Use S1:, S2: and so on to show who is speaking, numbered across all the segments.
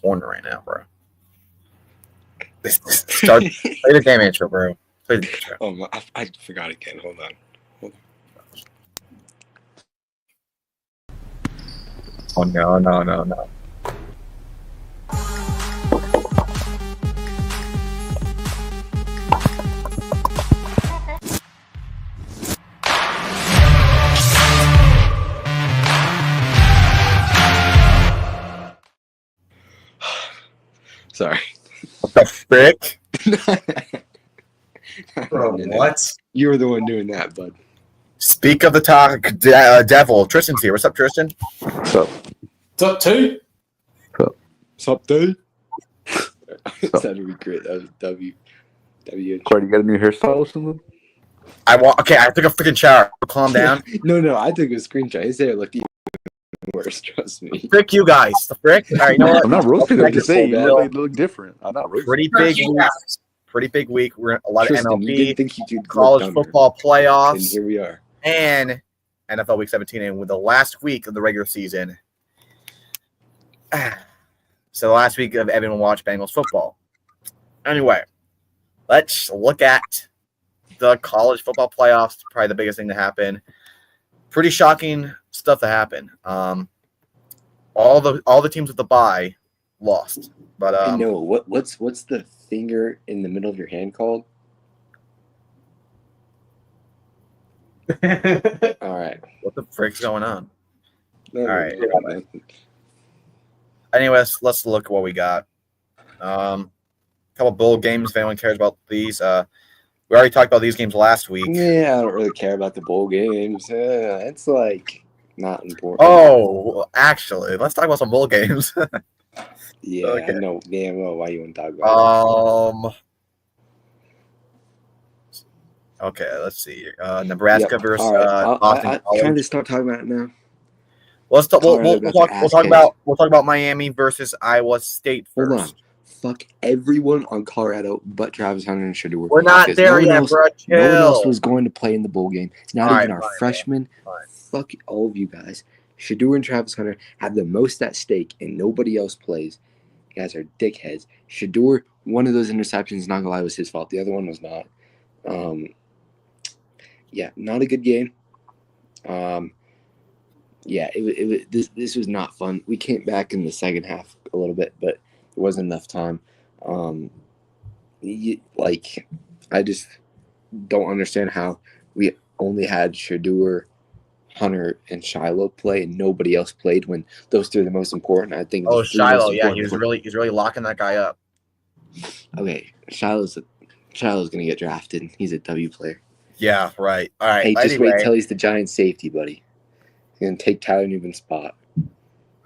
S1: corner right now, bro. Play the damn intro, bro. Play the intro.
S2: Oh, I forgot again. Hold on.
S1: Oh, no.
S2: Sorry.
S1: What the frick?
S2: Bro, what? You were the one doing that, bud.
S1: Speak of the devil. Tristan's here. What's up, Tristan?
S3: What's up?
S4: What's up, T?
S2: What's up, dude? That would be great. That was W.
S3: Corey, you got a new hairstyle or something?
S1: Okay, I took a freaking shower. Calm down.
S2: No, I took a screenshot. His hair looked even worse, trust me.
S1: Frick you guys. The frick? All right, you know what?
S3: I'm not roasting them.
S1: I
S3: Just
S1: can
S3: saying,
S1: say
S3: they look different. I'm not roasting.
S1: Pretty big week. We're in a lot
S2: Tristan,
S1: of
S2: you didn't
S1: MLB,
S2: think you could
S1: college football
S2: and
S1: playoffs,
S2: here we are.
S1: and NFL Week 17, and with the last week of the regular season. So the last week of everyone watched Bengals football. Anyway, let's look at the college football playoffs. Probably the biggest thing to happen. Pretty shocking stuff that happened. All the teams with the bye lost. But
S2: I know what's the finger in the middle of your hand called? All right.
S1: What the frick's going on?
S2: No,
S1: All right.
S2: no.
S1: Anyways, let's look at what we got. Couple bowl games, if anyone cares about these. We already talked about these games last week.
S2: Yeah, I don't really care about the bowl games. It's like not important.
S1: Oh, actually, let's talk about some bowl games.
S2: Yeah,
S1: okay.
S2: I know damn well why you want to talk about it.
S1: Okay, let's see. Nebraska versus
S2: right.
S1: Boston College.
S2: Trying to start talking about it now.
S1: Let's talk. We'll talk about Miami versus Iowa State first.
S2: Hold on. Fuck everyone on Colorado but Travis Hunter and Shedeur.
S1: We're not there yet, bro.
S2: No one else was going to play in the bowl game. It's not even our freshmen.
S1: Fine.
S2: Fuck all of you guys. Shedeur and Travis Hunter have the most at stake, and nobody else plays. You guys are dickheads. Shedeur, one of those interceptions, not gonna lie, was his fault. The other one was not. Yeah, not a good game. Yeah, this was not fun. We came back in the second half a little bit, but there wasn't enough time. I just don't understand how we only had Shedeur, Hunter, and Shiloh play, and nobody else played when those three are the most important. I think.
S1: Oh, Shiloh, yeah, he's really locking that guy up.
S2: Okay, Shiloh's gonna get drafted. He's a W player.
S1: Yeah, right. All right.
S2: Hey, just wait till he's the Giants' safety, buddy. He's gonna take Tyler Newman's spot.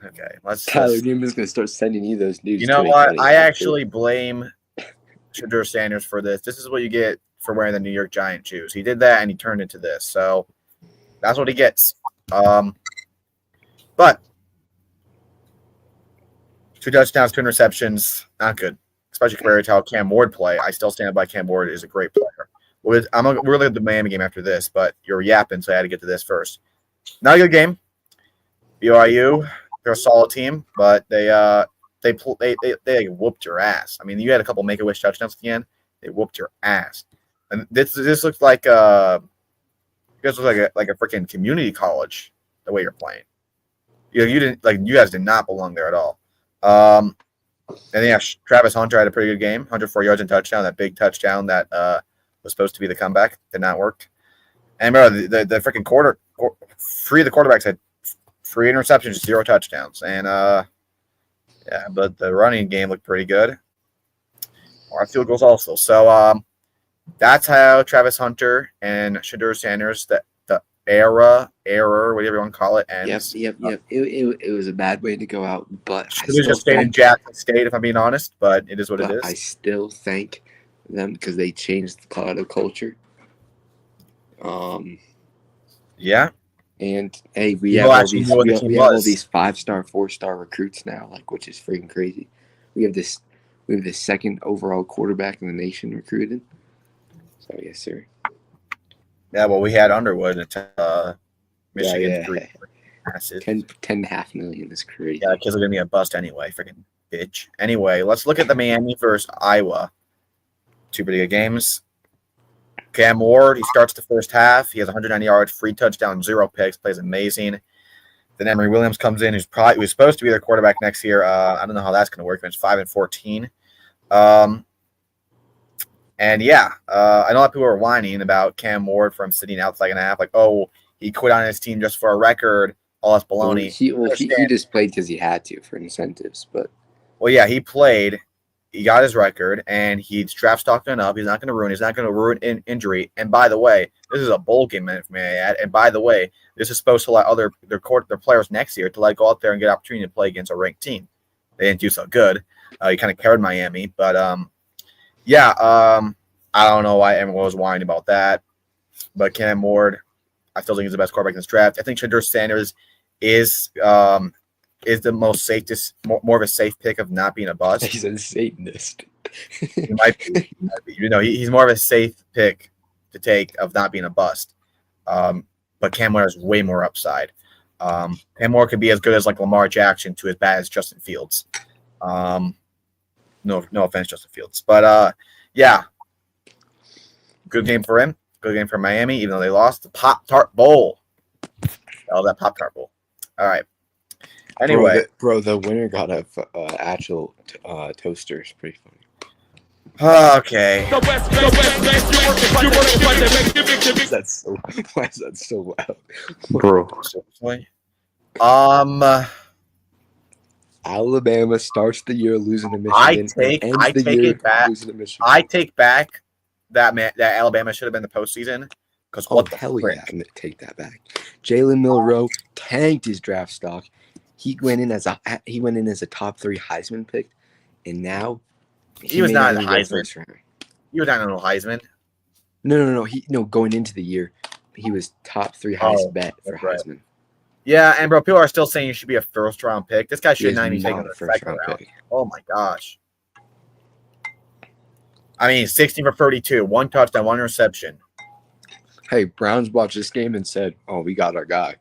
S1: Okay,
S2: Tyler Newman's gonna start sending you those news.
S1: You know what? I actually blame Shedeur Sanders for this. This is what you get for wearing the New York Giant shoes. He did that and he turned into this. So that's what he gets. But 2 touchdowns, 2 interceptions, not good. Especially compared to how Cam Ward play. I still stand by Cam Ward is a great player. We're looking at the Miami game after this, but you're yapping, so I had to get to this first. Not a good game. BYU, they're a solid team, but they whooped your ass. I mean, you had a couple make-a-wish touchdowns at the end. They whooped your ass, and this looks like you guys look like a freaking community college the way you're playing. You guys did not belong there at all. And yeah, Travis Hunter had a pretty good game, 104 yards and touchdown. That big touchdown that was supposed to be the comeback did not work. And remember, the freaking three of the quarterbacks had 3 interceptions, 0 touchdowns, and yeah, but the running game looked pretty good. Our field goals also. So that's how Travis Hunter and Shedeur Sanders, the error, whatever you want to call it, ends.
S2: Yep. It was a bad way to go out, but
S1: I still just stayed in Jackson State, if I'm being honest, but it is what it is.
S2: I still thank them because they changed the Colorado culture.
S1: Yeah.
S2: And hey, we have all these 5-star, 4-star recruits now, which is freaking crazy. We have this second overall quarterback in the nation recruited. So yes, sir.
S1: Yeah, well, we had Underwood at Michigan.
S2: Yeah. 10.5 million is crazy.
S1: Yeah, kids are gonna be a bust anyway. Freaking bitch. Anyway, let's look at the Miami versus Iowa. Two pretty good games. Cam Ward, he starts the first half. He has 190 yards, 3 touchdowns, 0 picks, plays amazing. Then Emory Williams comes in, who's supposed to be their quarterback next year. I don't know how that's going to work. It's 5-14. And yeah, I know a lot of people are whining about Cam Ward from sitting out the second half, like, oh, he quit on his team just for a record. All that's baloney.
S2: He just played because he had to for incentives, but
S1: yeah, he played. He got his record, and he's draft stocking up. He's not going to ruin. He's not going to ruin injury. And by the way, this is a bowl game, may I add. And by the way, this is supposed to let their players next year to go out there and get opportunity to play against a ranked team. They didn't do so good. He kind of carried Miami, but I don't know why everyone was whining about that. But Cam Ward, I still think he's the best quarterback in this draft. I think Shedeur Sanders is the most safest, more of a safe pick of not being a bust.
S2: He's a Satanist.
S1: He might be. He's more of a safe pick to take of not being a bust. But Cam Ward has way more upside. Cam Ward could be as good as Lamar Jackson to as bad as Justin Fields. No offense, Justin Fields, but yeah, good game for him. Good game for Miami, even though they lost the Pop-Tart Bowl. Oh, that Pop-Tart Bowl. All right. Anyway,
S2: bro, the winner got a actual toaster. It's pretty funny.
S1: Okay.
S2: Why is that so loud,
S3: bro?
S2: Alabama starts the year losing to Michigan.
S1: I take back that Alabama should have been the postseason. Because
S2: hell yeah, I'm gonna take that back. Jalen Milroe tanked his draft stock. He went in as a top 3 Heisman pick, and now
S1: he was not a Heisman. He was not a Heisman.
S2: No. Going into the year, he was top 3 highest bet for Heisman.
S1: Yeah, and bro, people are still saying you should be a first round pick. This guy should not even take the first round pick. Oh my gosh. I mean, 16 for 32, 1 touchdown, 1 reception.
S2: Hey, Browns watched this game and said, "Oh, we got our guy."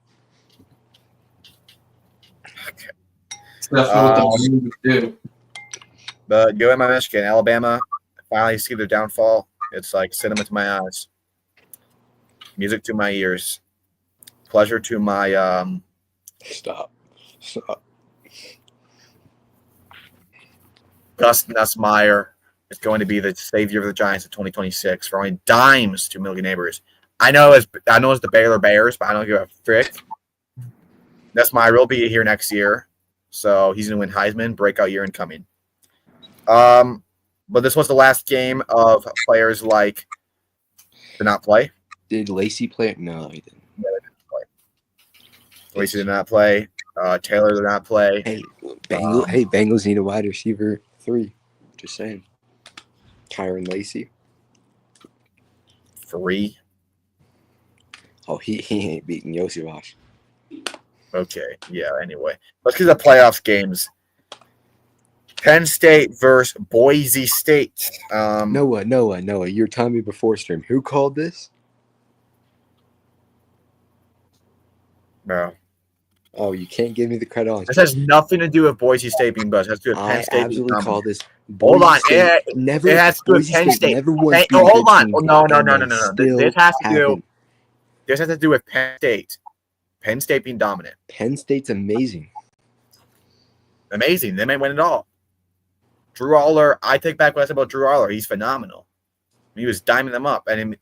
S1: Okay. That's what the do. But go in my Michigan, Alabama. Finally see their downfall. It's like cinema to my eyes, music to my ears, pleasure to my
S2: Stop.
S1: Gus Nussmeier is going to be the savior of the Giants in 2026, throwing dimes to million neighbors. I know it's the Baylor Bears, but I don't give a frick. Nussmeier will be here next year, so he's going to win Heisman, breakout year incoming. But this was the last game of players did not play.
S2: Did Lacey play? No, he didn't.
S1: Yeah, they didn't play. Lacey did not play. Taylor did not play.
S2: Hey, Bengals need a wide receiver 3. Just saying. Tyron Lacey.
S1: 3.
S2: Oh, he ain't beating Yosivas.
S1: Okay, yeah, anyway. Let's get the playoffs games. Penn State versus Boise State.
S2: Noah, you were telling me before stream. Who called this?
S1: Bro.
S2: Oh, you can't give me the credit on.
S1: This has nothing to do with Boise State being bust. It has to do with Penn State.
S2: I absolutely call this.
S1: Hold on. It has to do with Penn State. Hold on. No. This has to do with Penn State. Penn State being dominant.
S2: Penn State's amazing.
S1: Amazing. They may win it all. Drew Aller. I take back what I said about Drew Aller. He's phenomenal. He was diming them up. And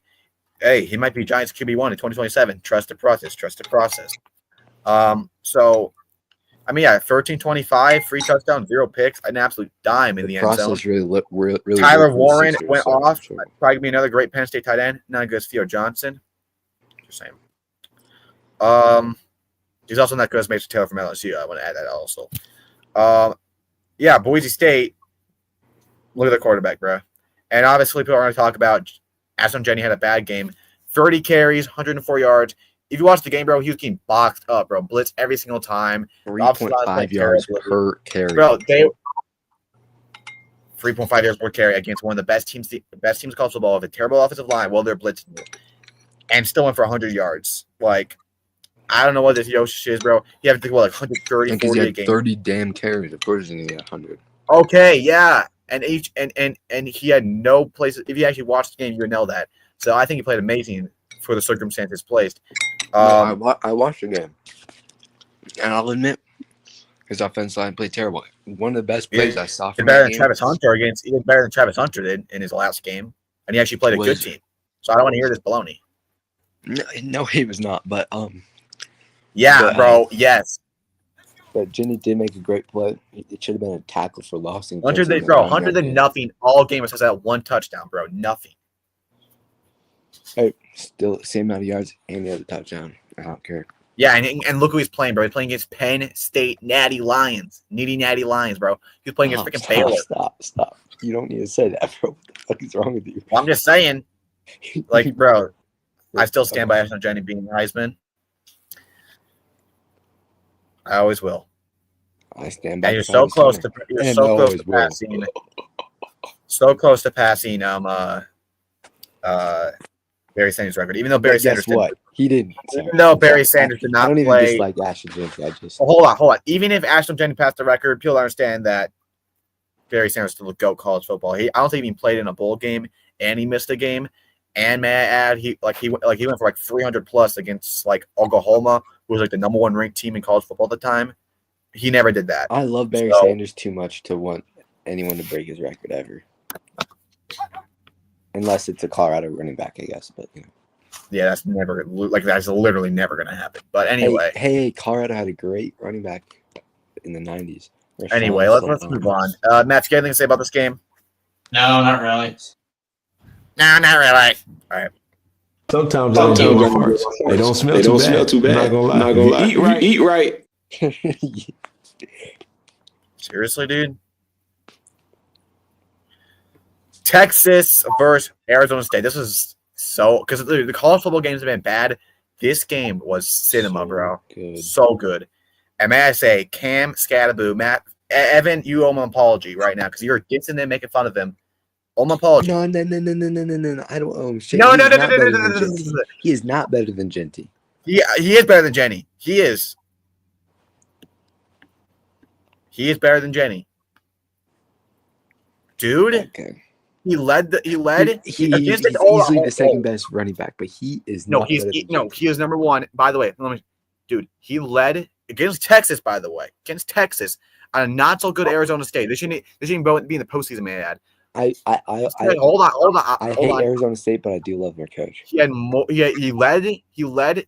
S1: he might be Giants QB1 in 2027. Trust the process. So, I mean, 13-25, 3 touchdowns, 0 picks, an absolute dime in the end zone.
S2: Really
S1: Tyler Warren went off. Probably going to be another great Penn State tight end. Not as good as Theo Johnson. Just saying. He's also not good as Mason Taylor from LSU. I want to add that also. Boise State. Look at the quarterback, bro. And obviously, people are going to talk about Ashton Jenny had a bad game. 30 carries, 104 yards. If you watch the game, bro, he was getting boxed up, bro. Blitz every single time.
S2: 3.5 yards per carry.
S1: Bro, 3.5 yards per carry against one of the best teams in college football with a terrible offensive line while they're blitzing. And still went for 100 yards. I don't know what this Yosh is, bro. He had to think about 130, 40 a game.
S2: 30 damn carries. Of course he's going to get 100.
S1: Okay, yeah. And he had no place. If you actually watched the game, you would know that. So I think he played amazing for the circumstances placed.
S2: I watched the game, and I'll admit his offensive line played terrible. One of the best plays I saw from
S1: better
S2: that
S1: than
S2: game.
S1: He was better than Travis Hunter did in his last game, and he actually played a good team. So I don't want to hear this baloney.
S2: No, he was not. But
S1: yeah, bro. Yes.
S2: But Jenny did make a great play. It should have been a tackle for loss.
S1: Hunter did nothing all game besides that one touchdown, bro. Nothing.
S2: Hey, still same amount of yards and the other touchdown. I don't care.
S1: Yeah, and look who he's playing, bro. He's playing against Penn State Natty Lions, bro. He's playing against freaking Baylor.
S2: Stop. You don't need to say that, bro. What the fuck is wrong with you?
S1: Well, I'm just saying, like, bro, I still stand by Ashton Jenny being Heisman. I always will.
S2: I stand by.
S1: And you're so close to passing. So close to passing. Barry Sanders' record, even though Barry Sanders
S2: he didn't.
S1: Even though Barry Sanders did not play.
S2: I don't even dislike Ashton Jennings.
S1: Hold on. Even if Ashton Jennings passed the record, people understand that Barry Sanders still GOAT college football. I don't think he even played in a bowl game, and he missed a game. And may I add, he went for like 300 plus against like Oklahoma, who was like the number 1 ranked team in college football at the time. He never did that.
S2: I love Barry Sanders too much to want anyone to break his record ever. Unless it's a Colorado running back, I guess. But
S1: yeah, that's literally never gonna happen. But anyway,
S2: hey, Colorado had a great running back in the 90s.
S1: Anyway, let's move on. Matt, you got anything to say about this game?
S4: No, not really.
S1: No, not really. All right.
S5: Sometimes they don't smell too bad. I'm not gonna lie. You eat right.
S1: Seriously, dude. Texas versus Arizona State. This is because the college football games have been bad. This game was cinema, bro. So good. And may I say, Cam Scattaboo, Matt, Evan, you owe him an apology right now because you're dissing them, making fun of him. Owe him an apology.
S2: No. I don't owe him shit.
S1: No.
S2: He is not better than Genty.
S1: Yeah, he is better than Jenny. He is better than Jenny. Dude.
S2: Okay.
S1: He's
S2: easily the second best running back, but he is not.
S1: He is number 1. By the way, dude, he led against Texas. By the way, against Texas on a not so good Arizona State. They shouldn't be in the postseason. May I add?
S2: Hold on. I hate Arizona State, but I do love their coach.
S1: He had more. He led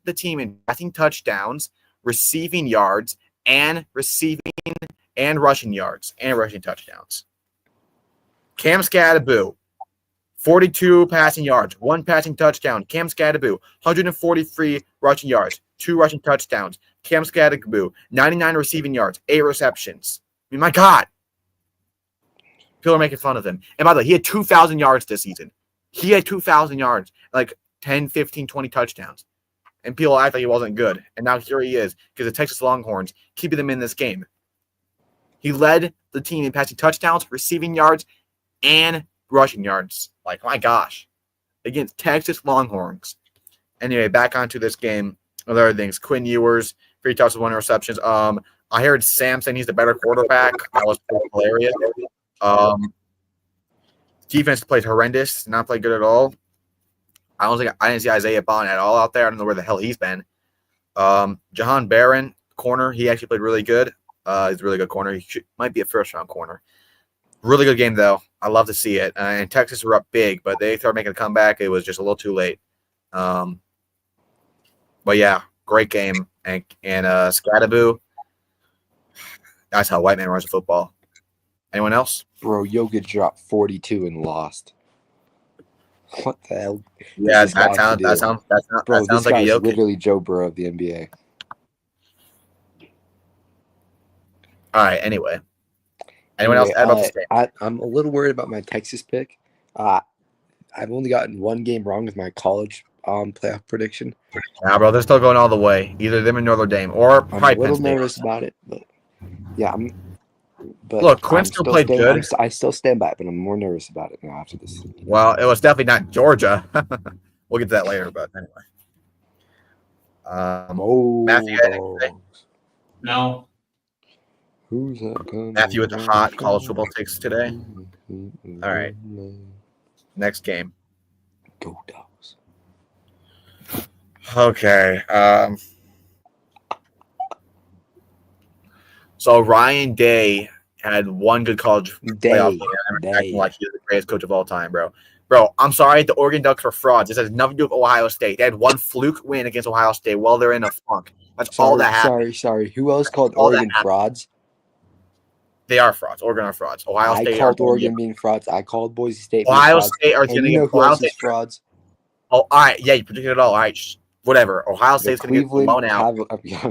S1: the team in passing touchdowns, receiving yards, and rushing yards and rushing touchdowns. Cam Scattaboo, 42 passing yards, 1 passing touchdown. Cam Scattaboo, 143 rushing yards, 2 rushing touchdowns. Cam Scattaboo, 99 receiving yards, 8 receptions. I mean, my God. People are making fun of him. And by the way, he had 2,000 yards this season. He had 2,000 yards, like 10, 15, 20 touchdowns. And people act like he wasn't good. And now here he is because the Texas Longhorns keeping them in this game. He led the team in passing touchdowns, receiving yards, and rushing yards. Like, my gosh. Against Texas Longhorns. Anyway, back onto this game. Other things. Quinn Ewers, 3 touchdowns, 1 receptions. I heard Sam saying he's the better quarterback. That was hilarious. Defense played horrendous. Not played good at all. I didn't see Isaiah Bond at all out there. I don't know where the hell he's been. Jahan Barron, corner. He actually played really good. He's a really good corner. Might be a first-round corner. Really good game, though. I love to see it. And Texas were up big, but they started making a comeback. It was just a little too late. But, yeah, great game. And Scattaboo, that's how white man runs a football. Anyone else?
S2: Bro, Jokic dropped 42 and lost. What the hell?
S1: Yeah, that sounds like a Jokic.
S2: Literally Joe Burrow of the NBA.
S1: All right, anyway. Anyone else add about this game?
S2: I'm a little worried about my Texas pick. I've only gotten 1 game wrong with my college playoff prediction.
S1: Nah, bro, they're still going all the way. Either them or Notre Dame, or probably
S2: I'm a little nervous about it, but yeah, But
S1: look, Quinn still played good.
S2: I still stand by it, but I'm more nervous about it now after this.
S1: Well, it was definitely not Georgia. We'll get to that later, but anyway. Matthew,
S4: no.
S2: Who's that
S1: Matthew with the hot college football takes today. All right. Next game.
S2: Go Dogs.
S1: Okay. So Ryan Day had one good college playoff game. Acting like he's the greatest coach of all time, bro. Bro, I'm sorry, the Oregon Ducks were frauds. This has nothing to do with Ohio State. They had one fluke win against Ohio State while they're in a funk. That's all that happened.
S2: Sorry. Who else called Oregon frauds?
S1: They are frauds. Oregon are frauds. Ohio State.
S2: I called Oregon being frauds. I called Boise State.
S1: Ohio State are going to get
S2: who else is frauds.
S1: Oh, all right. Yeah, you predicted it all. All right, whatever. Ohio State's going to get blown out.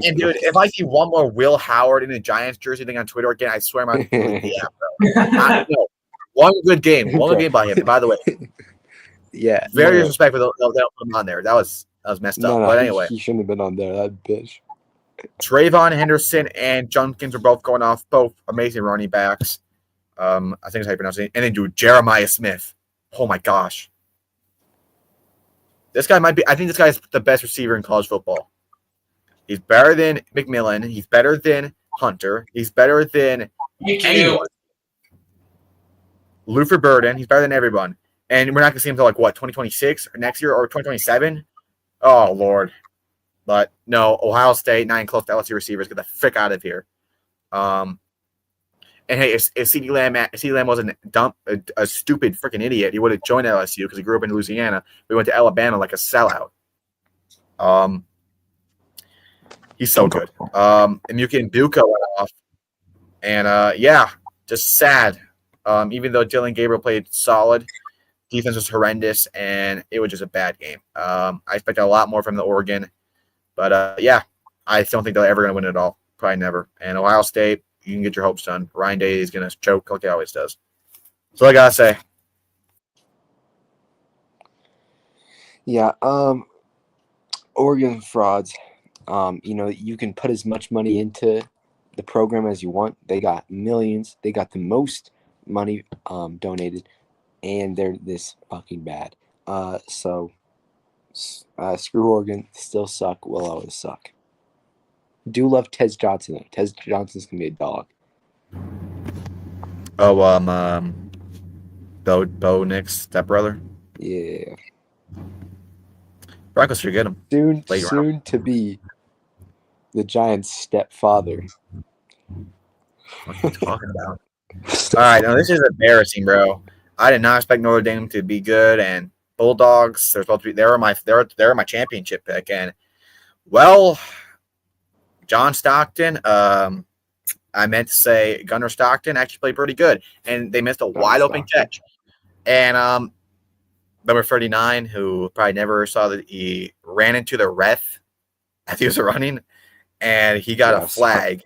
S1: And dude, if I see one more Will Howard in a Giants jersey thing on Twitter again, I swear I'm going to bro. One good game. One good game by him. By the way.
S2: Yeah.
S1: Very disrespectful. They'll put him on there. That was messed up. But anyway,
S2: he shouldn't have been on there. That bitch.
S1: Trayvon Henderson and Junkins are both going off. Both amazing running backs. I think that's how you pronounce it. And then dude, Jeremiah Smith. Oh my gosh. This guy might be. I think this guy is the best receiver in college football. He's better than McMillan. He's better than Hunter. He's better than anyone. Luther Burden. He's better than everyone. And we're not going to see him until 2026 or next year or 2027? Oh, Lord. But no, Ohio State, not even close to LSU receivers. Get the frick out of here. And hey, if CeeDee Lamb wasn't a stupid freaking idiot, he would have joined LSU because he grew up in Louisiana. We went to Alabama like a sellout. He's so good. And Mukin Buka went off. And just sad. Even though Dylan Gabriel played solid, defense was horrendous, and it was just a bad game. I expected a lot more from the Oregon. But, I don't think they're ever going to win it all. Probably never. And Ohio State, you can get your hopes done. Ryan Day is going to choke like he always does. That's all I got to say.
S2: Yeah, Oregon frauds. You can put as much money into the program as you want. They got millions. They got the most money donated, and they're this fucking bad. Screw Oregon. Still suck. Will always suck. Do love Tez Johnson though. Tez Johnson's gonna be a dog.
S1: Oh, Bo Nick's stepbrother.
S2: Yeah.
S1: Broncos should get him.
S2: Soon to be the Giants' stepfather.
S1: What are you talking about? All right, now this is embarrassing, bro. I did not expect Notre Dame to be good, and Bulldogs. They're supposed to be. They're my championship pick, and well, John Stockton. I meant to say Gunnar Stockton actually played pretty good, and they missed a wide open catch. And number 39, who probably never saw that he ran into the ref as he was running, and he got a flag.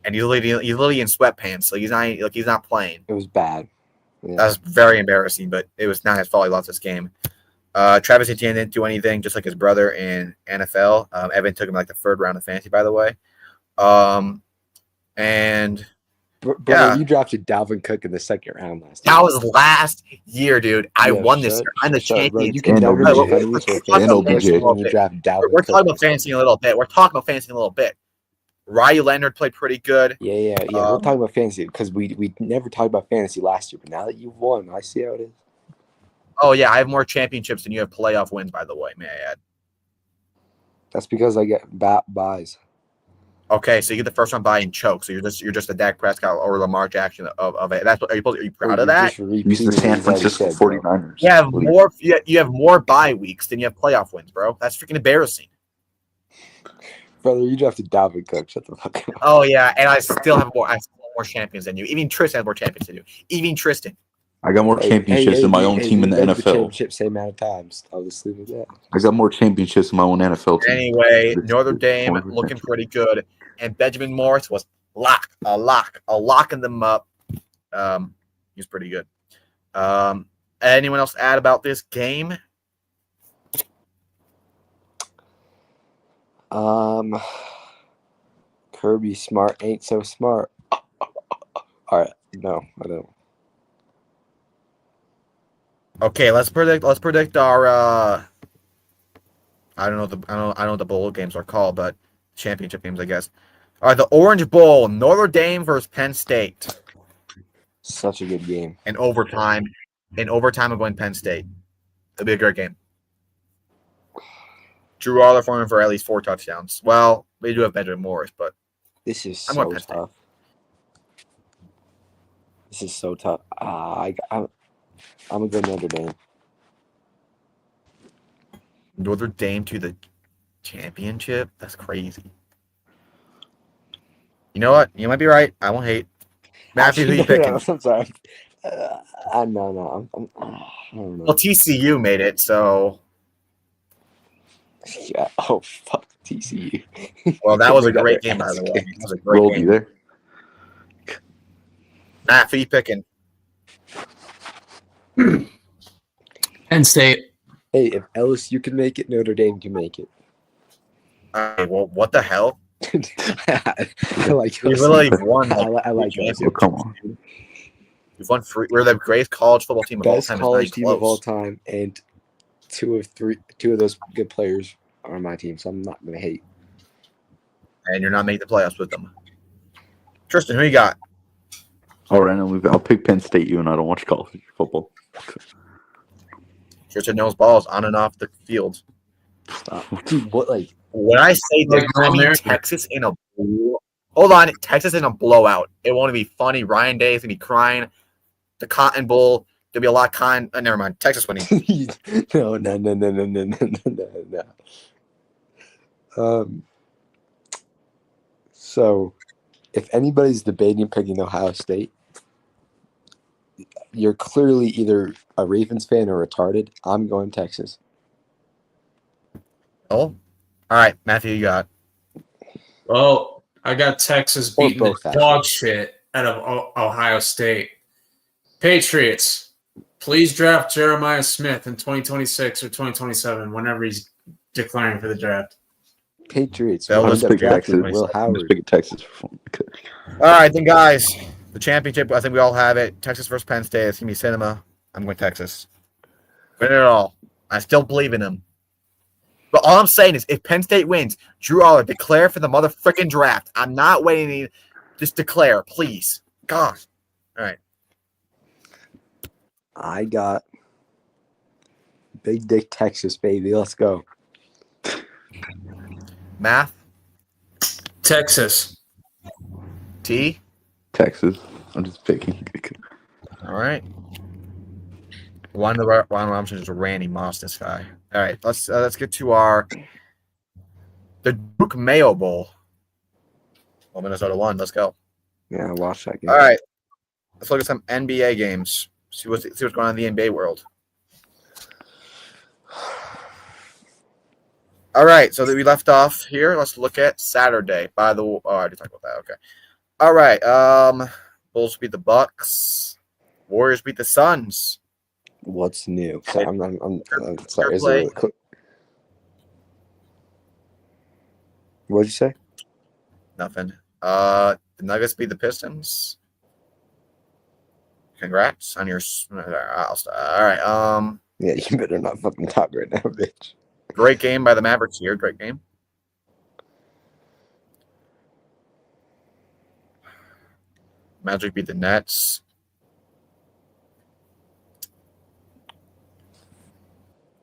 S1: And he's literally in sweatpants, so he's not playing.
S2: It was bad. Yeah.
S1: That was very embarrassing, but it was not his fault. He lost this game. Travis Etienne didn't do anything, just like his brother in NFL. Evan took him the third round of fantasy, by the way. And
S2: you drafted Dalvin Cook in the second round last year.
S1: That was last year, dude. I won this year. I'm the champion.
S2: You can never
S1: We're talking about fantasy in a little bit. Riley Leonard played pretty good.
S2: Yeah. We're talking about fantasy because we never talked about fantasy last year, but now that you've won, I see how it is.
S1: Oh yeah, I have more championships than you have playoff wins. By the way, may I add?
S2: That's because I get buys.
S1: Okay, so you get the first round bye and choke. So you're just a Dak Prescott or Lamar Jackson of it. Are you proud of that?
S3: He's the San Francisco 49ers.
S1: You have more bye weeks than you have playoff wins, bro. That's freaking embarrassing.
S2: Brother, you drafted Dalvin Cook. Shut the fuck up.
S1: Oh yeah, and I still have more champions than you. Even Tristan has more champions than you. Even Tristan.
S3: I got more championships than my own team in the NFL.
S2: Championship same amount of times. I'll just leave it at that.
S3: I got more championships in my own NFL team.
S1: Anyway, Notre Dame looking pretty good, and Benjamin Morris was locking them up. He's pretty good. Anyone else add about this game?
S2: Kirby Smart ain't so smart. All right, no, I don't.
S1: Okay, let's predict our. I don't know what the bowl games are called, but championship games, I guess. All right, the Orange Bowl, Notre Dame versus Penn State.
S2: Such a good game.
S1: In overtime, I'm going Penn State. It'll be a great game. Drew Aller for at least 4 touchdowns. Well, we do have Benjamin Morris, but
S2: this is so tough. This is so tough. I'm going to go Notre Dame.
S1: Notre Dame to the championship? That's crazy. You know what? You might be right. I won't hate. Matthew, who you picking?
S2: No, I'm sorry. No. I don't know.
S1: Well, TCU made it, so.
S2: Yeah. Oh, fuck TCU.
S1: Well, that was a great game, by the way. That was a great game.
S3: There.
S1: Matt, who you picking?
S4: Penn State.
S2: Hey, if LSU can make it, Notre Dame can make it.
S1: Well, what the hell?
S2: I like
S1: we literally won.
S2: I like
S3: LSU. Come on.
S1: We've won 3. We're the greatest college football team of all time.
S2: Best college team of all time, and two of those good players are on my team, so I'm not going to hate.
S1: And you're not making the playoffs with them. Tristan, who you got?
S3: All right, I'll pick Penn State. You and I don't watch college football.
S1: Tristan knows balls on and off the field.
S2: Dude, what like?
S1: When I say this, I mean Texas in a hold on, Texas in a blowout. It won't be funny. Ryan Day is gonna be crying. The Cotton Bowl, there'll be a lot of never mind. Texas winning.
S2: No. So, if anybody's debating picking Ohio State, you're clearly either a Ravens fan or retarded. I'm going Texas.
S1: Oh, all right, Matthew, you got.
S4: Well, I got Texas beating the dog shit out of Ohio State. Patriots, please draft Jeremiah Smith in 2026 or 2027, whenever he's declaring for the draft.
S2: Patriots.
S3: Let's pick Texas.
S2: Will Howard.
S3: Let's pick Texas.
S1: All right, then, guys. The championship, I think we all have it. Texas versus Penn State. It's going to be cinema. I'm going Texas. Win it all. I still believe in them. But all I'm saying is, if Penn State wins, Drew Aller, declare for the motherfucking draft. I'm not waiting. Just declare, please. God. All right.
S2: I got Big Dick Texas, baby. Let's go.
S1: Math?
S4: Texas.
S1: T?
S3: Texas. I'm just picking.
S1: All right. One of our options is Randy Moss, this guy. All right, let's get to the Duke Mayo Bowl. Well, Minnesota won. Let's go.
S2: Yeah, watch that game.
S1: All right, let's look at some NBA games. See what's going on in the NBA world. All right, so that we left off here. Let's look at Saturday. I already talked about that. Okay. All right. Bulls beat the Bucks. Warriors beat the Suns.
S2: What's new? So I'm sorry. Is it really quick? What'd you say?
S1: Nothing. The Nuggets beat the Pistons. Congrats on your. All right.
S2: Yeah, you better not fucking talk right now, bitch.
S1: Great game by the Mavericks here. Great game. Magic beat the Nets.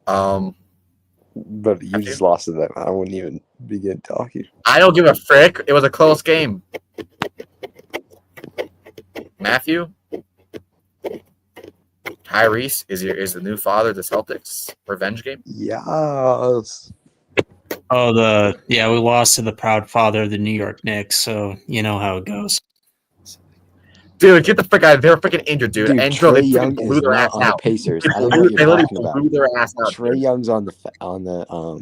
S2: But you just lost to them. I wouldn't even begin talking.
S1: I don't give a frick. It was a close game. Matthew? Tyrese is the new father of the Celtics revenge game?
S2: Yes.
S6: Oh, we lost to the proud father of the New York Knicks, so you know how it goes.
S1: Dude, get the frick out of there. They're freaking injured, dude. And
S2: Trae Young blew their ass out. Pacers. I don't know what you're talking about.
S1: Blew their ass out.
S2: Trae Young's on the
S1: All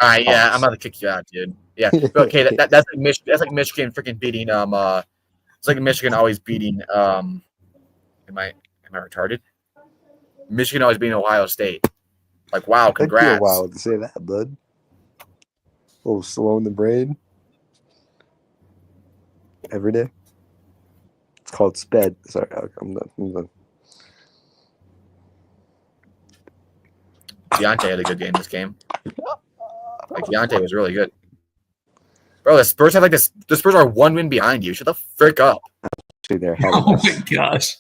S1: right, yeah, I'm about to kick you out, dude. Yeah, okay, that's like Michigan. That's like Michigan freaking beating It's like Michigan always beating Am I retarded? Michigan always beating Ohio State. Like, wow, congrats.
S2: Took you a while to say that, bud. A little slow in the brain. Every day. It's called SPED. Sorry, I'm done.
S1: Deontay had a good game this game. Like, Deontay was really good. Bro, the Spurs have like this. The Spurs are 1 win behind you. Shut the frick up.
S2: They're
S6: Oh my gosh.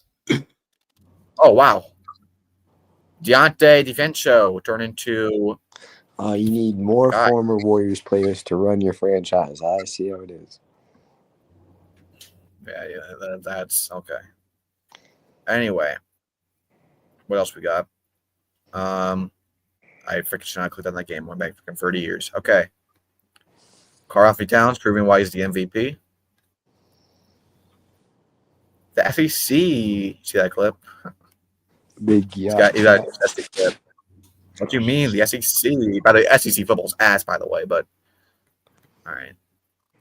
S1: Oh wow. Deontay DiVincenzo turn into.
S2: You need more former Warriors players to run your franchise. I see how it is.
S1: Yeah, that's okay. Anyway, what else we got? I freaking should not click on that game. Went back freaking 30 years. Okay. Karl-Anthony Towns proving why he's the MVP. The SEC. See that clip?
S2: Big yeah.
S1: He's got a SEC clip. What do you mean? The SEC? By the way, SEC football's ass, by the way, but all right.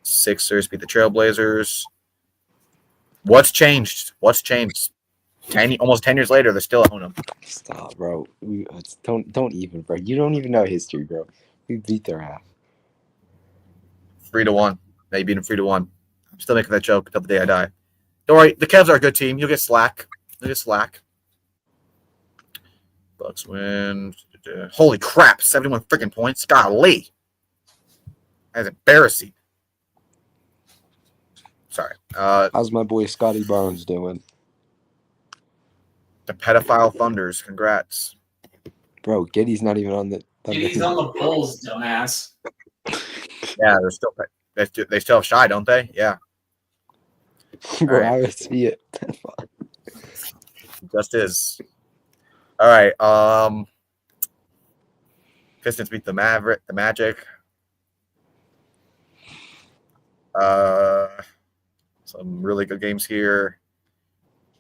S1: Sixers beat the Trailblazers. What's changed? Almost 10 years later, they're still owning them.
S2: Stop, bro. Don't even, bro. You don't even know history, bro. We beat their ass.
S1: 3-1. They beat them 3-1. I'm still making that joke until the day I die. Don't worry, the Cavs are a good team. You'll get slack. Bucks win. Holy crap! 71 freaking points. Golly, that's embarrassing. Sorry.
S2: How's my boy Scotty Barnes doing?
S1: The pedophile Thunders. Congrats,
S2: bro. Giddy's not even on the.
S6: Giddy's on the Bulls, dumbass.
S1: Yeah, they still have Shy, don't they? Yeah.
S2: Bro, right. I would see it.
S1: Just is. All right. Pistons beat the Magic. Some really good games here.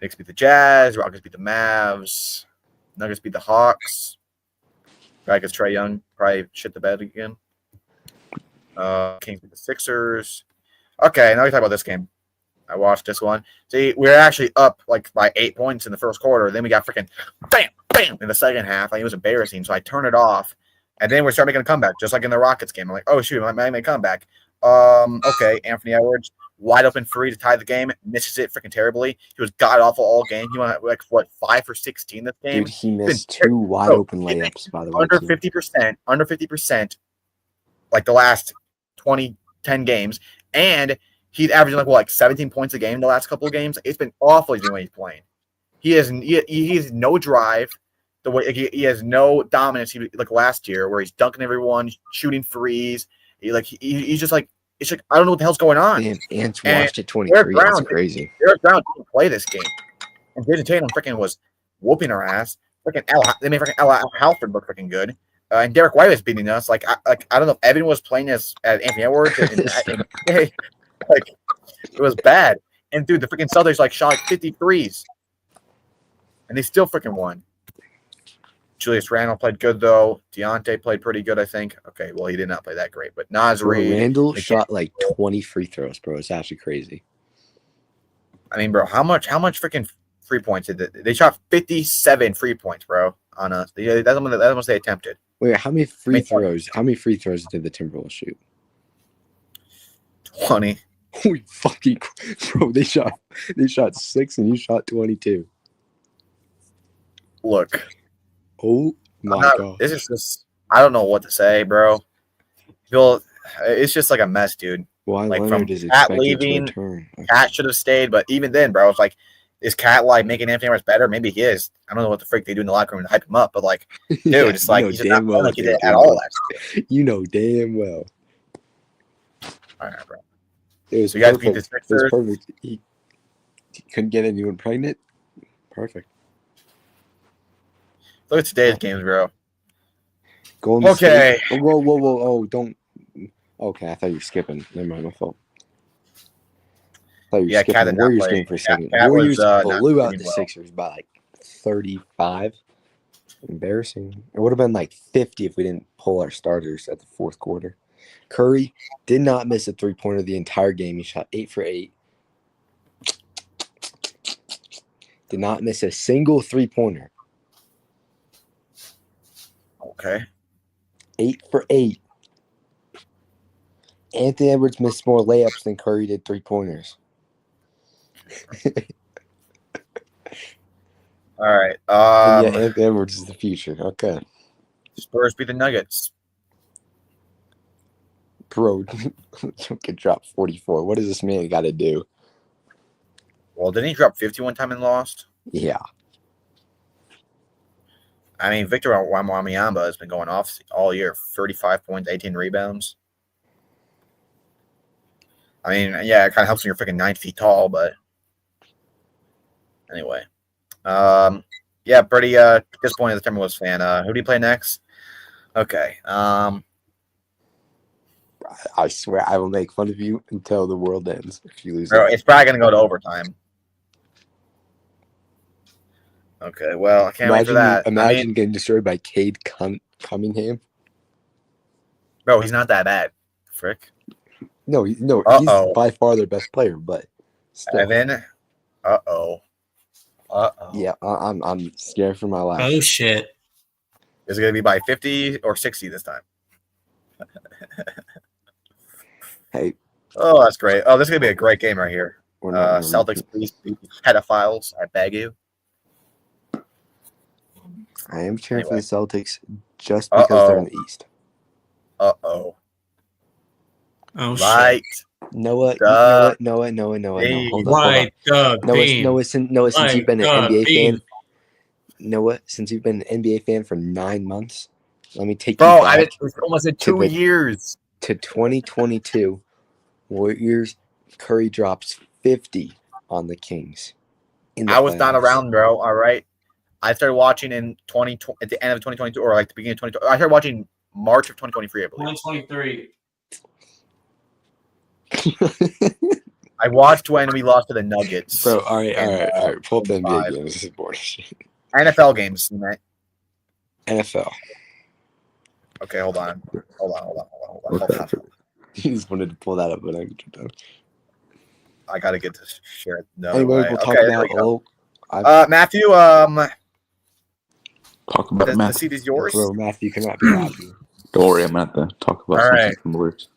S1: Knicks beat the Jazz. Rockets beat the Mavs. Nuggets beat the Hawks. Probably because Trae Young probably shit the bed again. Kings beat the Sixers. Okay, now we talk about this game. I watched this one. See, we were actually up like by 8 points in the first quarter. Then we got freaking bam in the second half. Like, it was embarrassing. So I turned it off. And then we started making a comeback, just like in the Rockets game. I'm like, oh, shoot, I might make a comeback. Okay, Anthony Edwards, wide open free to tie the game, misses it freaking terribly. He was god-awful all game. He went, 5 for 16 this game.
S2: Dude, he missed 2 wide-open layups, by the way.
S1: Under 50%, like the last 10 games. And he's averaging, 17 points a game the last couple of games. It's been awful the way he's playing. He has no drive. The way he has no dominance like last year, where he's dunking everyone, shooting threes. He's just like, it's like, I don't know what the hell's going on.
S2: Damn, Ants watched at 23. That's crazy.
S1: Derek Brown didn't play this game, and Jason Tatum freaking was whooping her ass. They made freaking Al Halford look freaking good, and Derek White was beating us. I don't know if Evan was playing as Anthony Edwards, and it was bad. And dude, the freaking Celtics shot 53s, and they still freaking won. Julius Randle played good, though. Deontay played pretty good, I think. Okay, well, he did not play that great. But Naz Reid.
S2: Randle shot 20 free throws, bro. It's actually crazy.
S1: I mean, bro, how much freaking free points did they shot 57 free points, bro, on us. That's what they attempted.
S2: Wait, how many free throws did the Timberwolves shoot?
S1: 20.
S2: Holy fucking bro, they shot 6 and you shot 22.
S1: Look.
S2: Oh my god!
S1: This is just, I don't know what to say, bro. It's just like a mess, dude.
S2: Why
S1: from Cat leaving, Cat should have stayed, but even then, bro, it's like, is Cat making Anthony Edwards better? Maybe he is. I don't know what the frick they do in the locker room to hype him up, but dude, it's like he's just not like it at all.
S2: You know damn well.
S1: All right, bro.
S2: It was perfect. It was perfect. He couldn't get anyone pregnant. Perfect.
S1: Look at today's games, bro.
S2: Okay. Whoa. Oh, don't. Okay, I thought you were skipping. Never mind, my fault. I thought you were skipping the Warriors game for a second. Warriors blew out the Sixers by 35. Embarrassing. It would have been 50 if we didn't pull our starters at the fourth quarter. Curry did not miss a three-pointer the entire game. He shot 8 for 8. Did not miss a single three-pointer.
S1: Okay.
S2: 8 for 8. Anthony Edwards missed more layups than Curry did three-pointers.
S1: All right.
S2: Anthony Edwards is the future. Okay.
S1: Spurs beat the Nuggets.
S2: Bro, could drop 44. What does this man got to do?
S1: Well, didn't he drop 50 one time and lost?
S2: Yeah.
S1: I mean, Victor Wembanyama has been going off all year. 35 points, 18 rebounds. I mean, yeah, it kind of helps when you're freaking 9 feet tall, but anyway. Yeah, pretty disappointed as a Timberwolves fan. Who do you play next? Okay.
S2: I swear I will make fun of you until the world ends if you lose.
S1: Bro, it's probably going to go to overtime. Okay, well, I can't wait for that.
S2: Imagine getting destroyed by Cade Cunningham.
S1: Bro, he's not that bad. Frick.
S2: No, he's by far their best player, but still.
S1: Evan. Uh-oh.
S2: Yeah, I'm scared for my life.
S6: Oh, shit.
S1: Is it going to be by 50 or 60 this time?
S2: Hey.
S1: Oh, that's great. Oh, this is going to be a great game right here. Celtics, please be pedophiles. I beg you.
S2: I am cheering for the Celtics just because they're in the East.
S1: Uh-oh.
S6: Oh,
S1: right.
S6: shit.
S2: Noah.
S1: Hold
S2: on. Noah, since you've been an NBA fan. Noah, since you've been an NBA fan for 9 months, let me take you back.
S1: It's almost 2 years.
S2: To 2022, Warriors, Curry drops 50 on the Kings.
S1: I was not around, bro. All right. I started watching in at the end of 2022 or like the beginning of 2020. I started watching March of 2023, I believe.
S4: 2023.
S1: I watched when we lost to the Nuggets.
S2: Bro, all right. Pull up the NBA games. This is boring shit.
S1: NFL games, man.
S2: NFL.
S1: Okay, hold on.
S2: He just wanted to pull that up, but
S1: I gotta get this share. No
S2: anyway,
S1: way.
S2: We'll talk about
S1: Matthew.
S3: Talk about
S1: the seat is yours.
S2: Bro, Matthew cannot be happy.
S3: Don't worry, I'm at the talk about some words.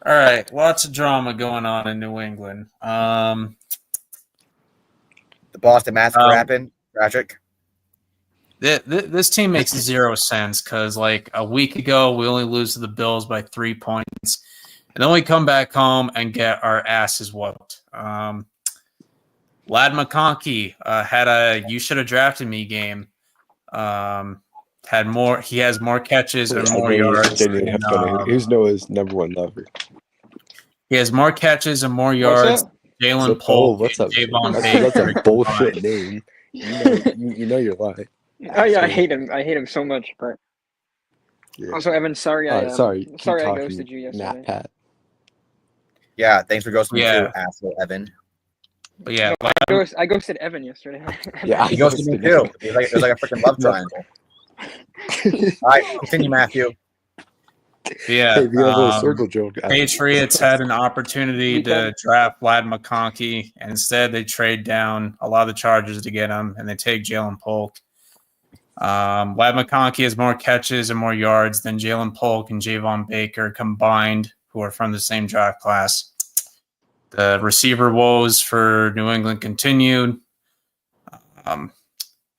S4: All right, lots of drama going on in New England.
S1: The Boston Massacre happened. Tragic.
S4: This team makes zero sense because like a week ago we only lose to the Bills by 3 points, and then we come back home and get our asses whooped. Lad McConkey had a "you should have drafted me" game. He has more catches and more yards.
S2: Here's Noah's number one lover.
S4: He has more catches and more yards. Jalen Polk.
S2: What's up?
S4: That's
S2: a bullshit name. You know you're lying.
S7: Oh yeah, I hate him so much. But also, Evan, sorry I ghosted you yesterday.
S2: Matt Pat.
S1: Yeah, thanks for ghosting me too, asshole Evan.
S4: But yeah,
S7: I ghosted Evan yesterday.
S2: Yeah,
S1: he ghosted me too. It was like a freaking love triangle. All right, continue, Matthew.
S4: Yeah,
S2: circle joke.
S4: Patriots had an opportunity to draft Vlad McConkey, and instead they trade down a lot of the Chargers to get him, and they take Jalen Polk. Vlad McConkey has more catches and more yards than Jalen Polk and Javon Baker combined, who are from the same draft class. The receiver woes for New England continued.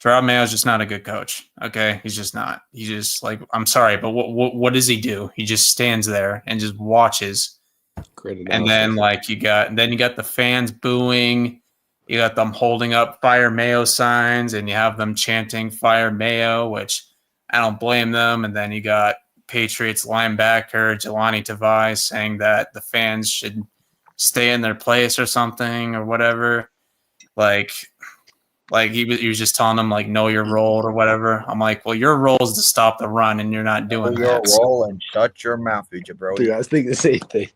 S4: Gerard Mayo is just not a good coach. Okay, he's just not. He just I'm sorry, but what does he do? He just stands there and just watches. And then you got the fans booing. You got them holding up "Fire Mayo" signs, and you have them chanting "Fire Mayo," which I don't blame them. And then you got Patriots linebacker Jelani Tavai saying that the fans should stay in their place or something or whatever. Like he was just telling them know your role or whatever. I'm like, well, your role is to stop the run, and you're not doing that.
S1: Your role and shut your mouth, jabroni.
S2: Dude, I was thinking the same thing.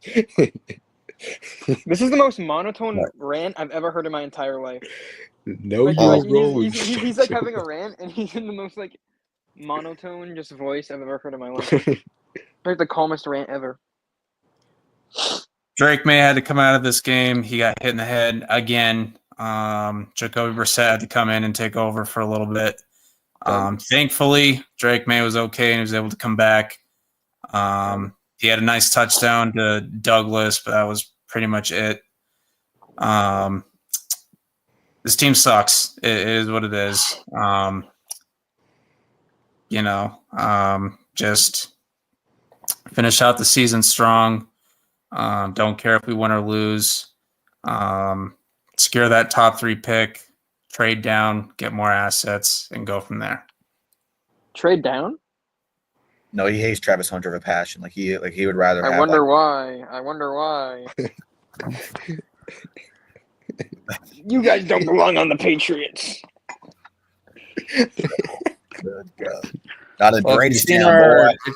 S7: This is the most monotone rant I've ever heard in my entire life.
S2: No,
S7: he's like having a rant, and he's in the most monotone just voice I've ever heard in my life. Like the calmest rant ever.
S4: Drake May had to come out of this game. He got hit in the head again. Jacoby Brissett had to come in and take over for a little bit. Thankfully, Drake May was okay and he was able to come back. He had a nice touchdown to Douglas, but that was pretty much it. This team sucks. It is what it is.
S6: Finish out the season strong. Don't care if we win or lose. Secure that top 3 pick, trade down, get more assets, and go from there.
S7: Trade down?
S1: No, he hates Travis Hunter with a passion. Like he would rather.
S7: I wonder why. You guys don't belong on the Patriots.
S1: Good God. Not a great
S6: If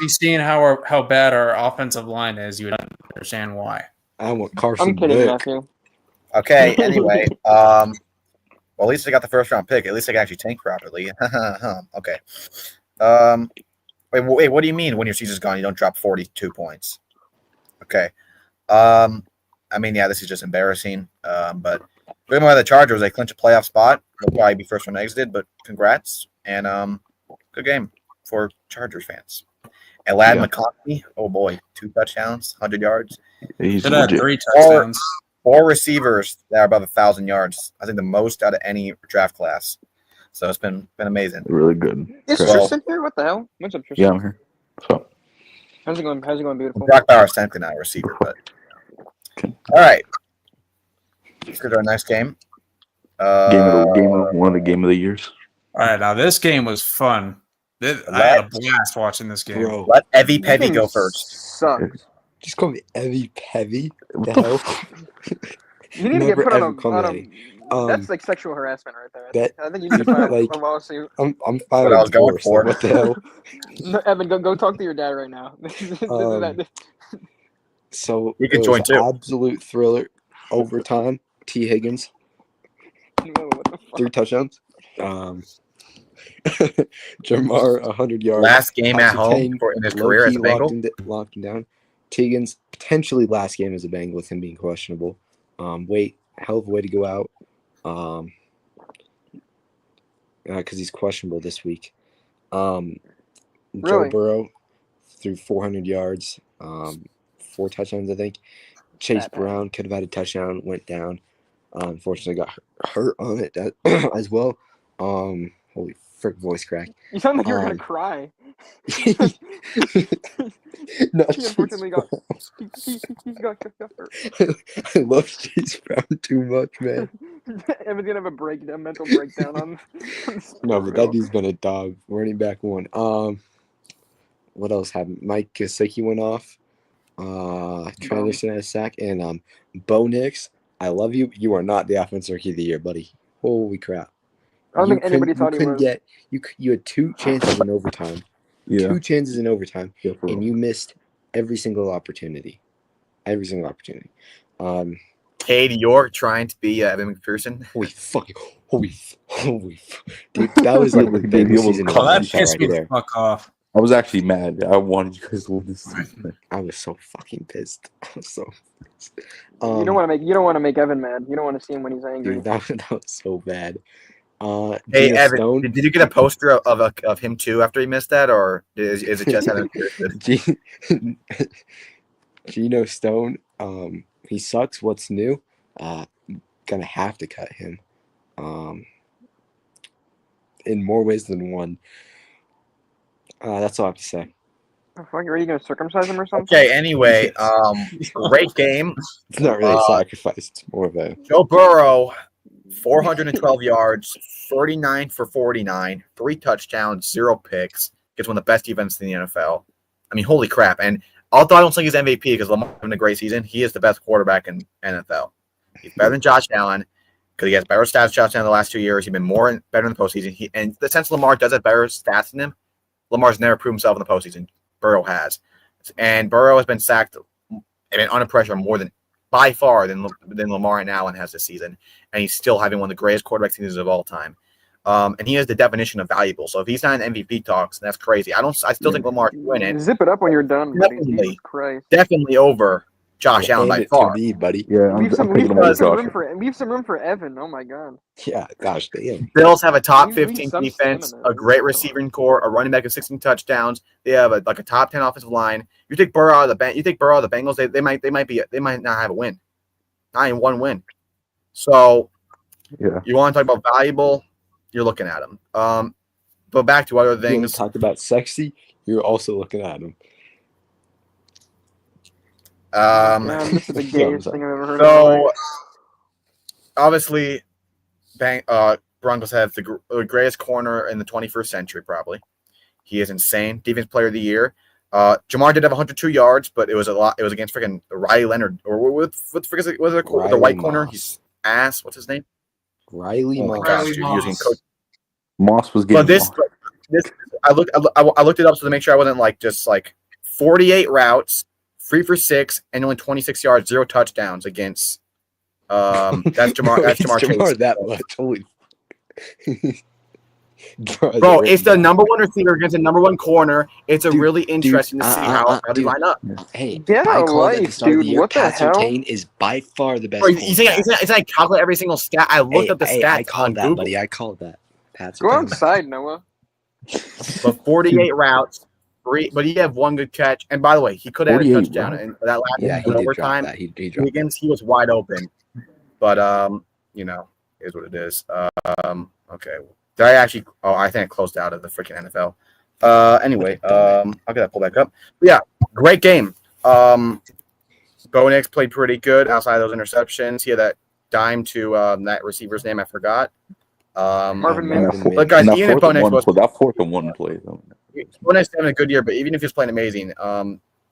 S6: you've seen how bad our offensive line is, you would understand why.
S2: I want Carson.
S7: I'm kidding, Matthew.
S1: Okay. Anyway, well, at least they got the first round pick. At least they can actually tank properly. Okay. Wait. What do you mean when your season's gone, you don't drop 42 points? Okay. I mean, yeah, this is just embarrassing. But looking at the Chargers, they clinch a playoff spot. They'll probably be first one exited, but congrats and good game for Chargers fans. And Lad McConkey, oh boy, 2 touchdowns, 100 yards.
S3: He's
S6: should have 3 touchdowns.
S1: 4 receivers that are above 1,000 yards. I think the most out of any draft class. So it's been amazing.
S3: Really good.
S7: Is Tristan here? What the hell? What's up, Tristan?
S3: Yeah, I'm here. So
S7: How's it going? Beautiful.
S1: Brock Bauer sent in our receiver, but all right. Let's go to our next game.
S3: One of the game of the years.
S6: All right, now this game was fun. I had a blast watching this game.
S2: Bro,
S1: let Evie Pevy go first.
S7: Sucks.
S2: Just call me Evie Pevy. The hell?
S7: You need to get put on a that's like sexual harassment right there. I think you need to file a lawsuit.
S2: I'm filing
S1: I was going for.
S2: What the hell?
S7: No, Evan, go talk to your dad right now.
S2: So
S1: you can join too.
S2: Absolute thriller. Overtime. T. Higgins. 3 touchdowns. Jamar 100 yards.
S1: Last game at home in his career as a Bengal.
S2: Locked him down. Higgins potentially last game as a Bengal with him being questionable. Hell of a way to go out. Because he's questionable this week. Joe Burrow threw 400 yards, 4 touchdowns, I think. Chase Brown could have had a touchdown, went down. Unfortunately, got hurt on it as well. Holy frick, voice crack.
S7: You sound like you were going to cry.
S2: No,
S7: he unfortunately got hurt.
S2: I love Chase Brown too much, man.
S7: Evan's gonna have a mental breakdown on.
S2: No, but that dude's been a dog. Running back 1. What else happened? Mike Gesicki went off. Transition had a sack, and Bo Nix. I love you. You are not the offensive rookie of the year, buddy. Holy crap!
S7: I don't think anybody thought he was.
S2: You had 2 chances in overtime.
S3: Yeah.
S2: 2 chances in overtime, and you missed every single opportunity. Every single opportunity.
S1: Cade York trying to be Evan McPherson.
S2: Holy, dude, that was like the biggest season.
S6: That pissed me the fuck off.
S3: I was actually mad. I wanted you guys to win this season.
S2: I was so fucking pissed. I was so pissed.
S7: You don't want to make Evan mad. You don't want to see him when he's angry.
S2: Dude, that was so bad.
S1: Hey Evan, did you get a poster of him too after he missed that, or is it just Evan McPherson?
S2: Geno Stone, he sucks. What's new? Gonna have to cut him. In more ways than one. That's all I have to say.
S7: Oh, fuck, are you gonna circumcise him or something?
S1: Okay. Anyway, great game.
S2: It's not really a sacrifice. It's more of a
S1: Joe Burrow, 412 yards, 39 for 49, 3 touchdowns, 0 picks. Gets one of the best defenses in the NFL. I mean, holy crap! And although I don't think he's MVP because Lamar's having a great season, he is the best quarterback in NFL. He's better than Josh Allen because he has better stats. Josh Allen the last 2 years, he's been better in the postseason. And the sense Lamar does have better stats than him, Lamar's never proved himself in the postseason. Burrow has, and Burrow has been sacked and under pressure by far than Lamar and Allen has this season, and he's still having one of the greatest quarterback seasons of all time. And he is the definition of valuable. So if he's not in MVP talks, that's crazy. I still think Lamar should win it.
S7: Zip it up when you're done, buddy. Jesus Christ.
S1: Definitely over Josh Allen by far.
S2: Me, buddy.
S3: Yeah,
S7: leave some room for Evan. Oh my god.
S2: Yeah, gosh damn.
S1: Bills have a top 15 defense, a great receiving core, a running back of 16 touchdowns. They have a top 10 offensive line. You take Burrow out of the Bengals, they might not have a win. Not even one win. So
S3: yeah,
S1: you want to talk about valuable? You're looking at them. But back to other things.
S2: You talked about sexy. You're also looking at him.
S7: This is the gayest thing I've ever heard.
S1: So, obviously, Broncos have the greatest corner in the 21st century, probably. He is insane. Defense Player of the Year. Jamar did have 102 yards, but it was a lot. It was against freaking Riley Leonard, or what's the white corner? He's ass. What's his name?
S2: Riley Moss.
S1: My gosh, dude, using coach.
S3: Moss was getting.
S1: But this, I looked it up so to make sure I wasn't just 48 routes, 3 for 6, and only 26 yards, 0 touchdowns against. That's Jamar. That's Jamar Chase.
S2: That much. Holy.
S1: Bro, it's the number 1 receiver against the number 1 corner. It's really interesting to see how they line up.
S2: Hey,
S7: get
S2: I called
S7: at the start of the year. What the hell?
S2: Kane is by far the best.
S1: Bro, it's like calculate every single stat. I looked up the stats.
S2: I called that,
S1: Google.
S2: buddy. I called that.
S7: Go outside, Noah.
S1: But 48 routes, 3, but he had 1 good catch. And by the way, he could have had a touchdown in that last overtime. Higgins, he was wide open. But is what it is. Okay. Did I actually? Oh, I think I closed out of the freaking NFL. Anyway, I'll get that pulled back up. But yeah, great game. Bo Nix played pretty good outside of those interceptions. He had that dime to that receiver's name I forgot.
S7: Marvin Mims.
S1: But guys, even if Bo Nix was
S3: that 4th and 1 play, though.
S1: Bo Nix having a good year, but even if he's playing amazing,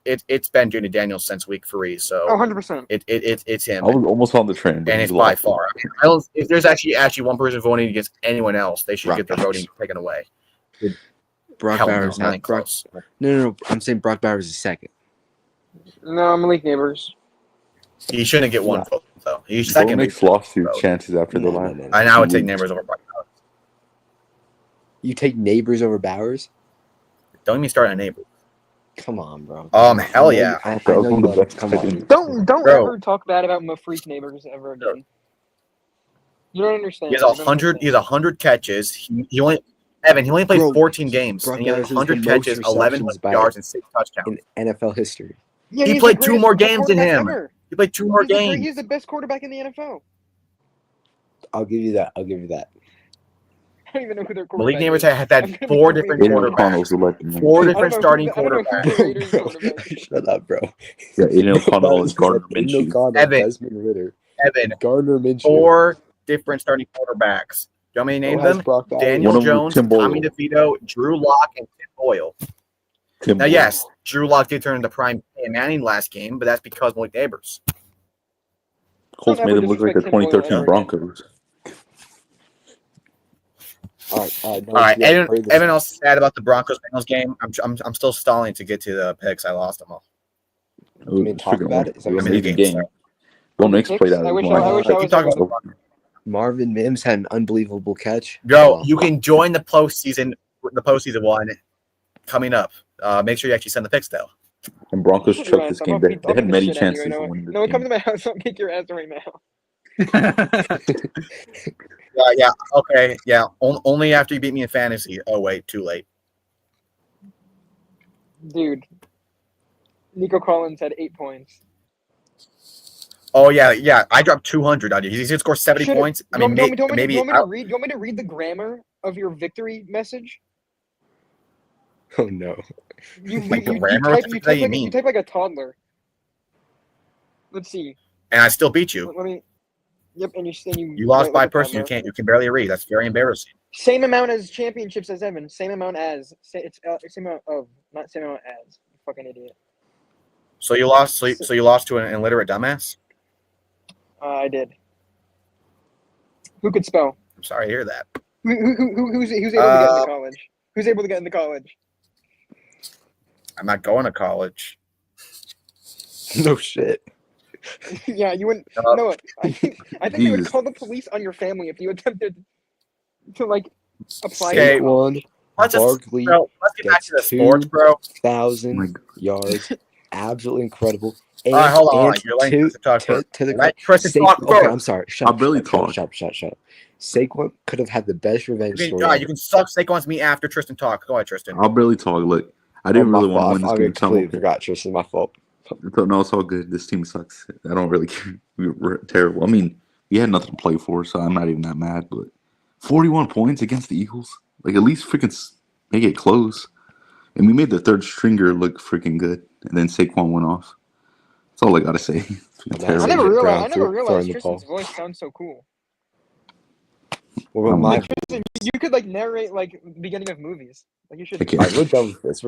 S1: it's been Junior Daniels since week 3. So
S7: 100%.
S1: It's him.
S3: I was almost on the train,
S1: and it's by far. I don't. If there's actually one person voting against anyone else, they should get their voting taken away.
S2: Brock Bowers not close. No. I'm saying Brock Bowers is second.
S7: No, Malik Neighbors.
S1: He shouldn't get one vote though. He's second.
S3: Makes lost 2 chances after the last.
S1: And I would take Neighbors over Brock Bowers.
S2: You take Neighbors over Bowers?
S1: Don't even start on Neighbors.
S2: Come on, bro.
S1: Hell yeah.
S7: Don't ever talk bad about Mafreak Neighbors ever again. You don't understand.
S1: He has 100. He has 100 catches. He only played 14 games. And he has 100 catches, 11 yards, and 6 touchdowns
S2: in NFL history.
S7: Yeah,
S1: he played 2 more games than him. He played 2 more games.
S7: He's the best quarterback in the NFL.
S2: I'll give you that.
S7: I don't even know who their quarterback
S1: Malik Neighbors had 4 different quarterbacks. 4 different starting quarterbacks.
S2: Shut up, bro.
S3: Yeah, Aiden O'Connell is Gardner Minshew.
S2: Desmond Ritter.
S1: Gardner Minshew. 4 different starting quarterbacks. Do you want me to name them? Daniel Jones, Tommy DeVito, Drew Lock, and Tim Boyle. Now, yes, Drew Lock did turn into prime Peyton Manning last game, but that's because Malik Neighbors.
S3: Colts made them look like the 2013 Broncos.
S1: All right. Anyone else sad about the Broncos-Bengals game? I'm still stalling to get to the picks. I lost them all.
S2: Talk about it.
S3: Amazing game. Bo Nix played out.
S7: I wish I was.
S2: Marvin Mims had an unbelievable catch.
S1: Bro, you can join the postseason one coming up. Make sure you actually send the picks though.
S3: And Broncos choked this game. They had many chances to win this game.
S7: Come to my house. I'll kick your ass right now.
S1: Yeah. Okay. Yeah. Only after you beat me in fantasy. Oh wait, too late.
S7: Dude, Nico Collins had 8 points.
S1: Oh yeah. I dropped 200 on you. He's gonna score 70 points. I mean, maybe.
S7: Do you want me to read the grammar of your victory message?
S2: Oh no.
S7: You type like a toddler. Let's see.
S1: And I still beat you.
S7: Let me. Yep, and you
S1: lost by a person. You can barely read. That's very embarrassing.
S7: Same amount as championships as Evan. Same amount as same amount of, not same amount as. Fucking idiot.
S1: So you lost. So you lost to an illiterate dumbass.
S7: I did. Who could spell?
S1: I'm sorry to hear that.
S7: Who's able to get into college? Who's able to get into college?
S1: I'm not going to college.
S2: No shit.
S7: Yeah, you wouldn't. No, I think they would call the police on your family if you attempted to apply.
S1: Okay, let's get back to the sports, bro.
S2: 1,000 yards, absolutely incredible.
S1: And, all right, hold on. You're like to the
S2: okay, I'm sorry.
S3: I'm really talking.
S2: Shut up. Saquon could have had the best revenge story.
S1: You can suck Saquon's meat after Tristan talk. Go ahead, Tristan.
S3: I'll barely talk. Look, I didn't really want to win this game.
S2: I completely forgot, Tristan. My fault.
S3: No, it's all good. This team sucks. I don't really care. We were terrible. I mean, we had nothing to play for, so I'm not even that mad. But 41 points against the Eagles, at least freaking make it close. And we made the third stringer look freaking good. And then Saquon went off. That's all I gotta say.
S7: I never realized Tristan's voice sounds so cool.
S2: Well,
S7: Tristan, you could like narrate like the beginning of movies. Like you should.
S2: All right, we're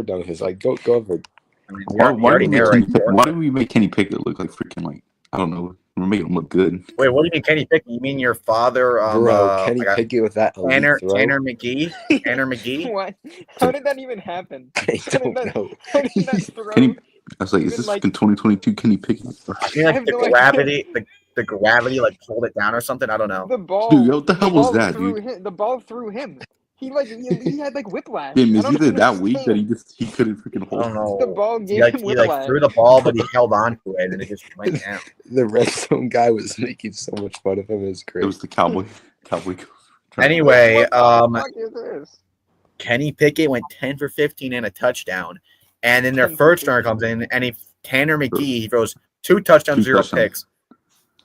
S2: done with this. Like go over.
S3: I mean, why do we make Kenny Pickett look like freaking like I don't know? We're making him look good.
S1: Wait, what do you mean Kenny Pickett? You mean your father?
S2: Bro, Kenny Pickett with that
S1: Tanner McGee? Tanner McGee?
S7: What? How did that even happen?
S2: I don't know.
S7: How did that throw?
S3: Kenny, I was like, is this fucking 2022 Kenny Pickett?
S1: I mean, like the gravity like pulled it down or something. I don't know.
S7: The ball.
S3: Dude, what the hell was that, dude?
S7: The ball threw him. He had like whiplash.
S3: Is either that weak that he couldn't freaking hold.
S1: I don't know.
S7: The ball gave him whiplash.
S1: He like threw the ball, but he held on to it, and it just went down.
S2: The red zone guy was making so much fun of him. It was great.
S3: It was the Cowboy.
S1: Anyway, Kenny Pickett went 10 for 15 and a touchdown, and then their first turner comes in, and Tanner McGee he throws 2 touchdowns, 0 picks.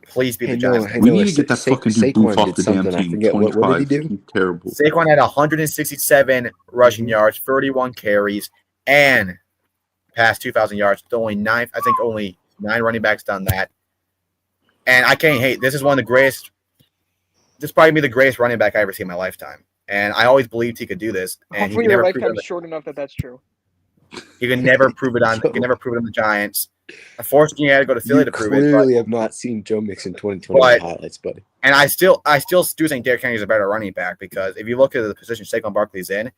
S1: Please be the Giants.
S3: We need to get that fucking dude boof off the damn team.
S2: What did he do?
S3: He's terrible.
S1: Saquon had 167 rushing yards, 31 carries, and passed 2,000 yards. Only 9 running backs done that. And I can't hate. This is one of the greatest. This probably be the greatest running back I ever seen in my lifetime. And I always believed he could do this. And
S7: hopefully your lifetime's short enough that's true.
S1: He can never prove it on. He can never prove it on the Giants. Unfortunately, you had to go to Philly to prove it.
S2: You clearly have not seen Joe Mixon 2020 highlights, buddy.
S1: And I still do think Derrick Henry is a better running back because if you look at the position Saquon Barkley's in,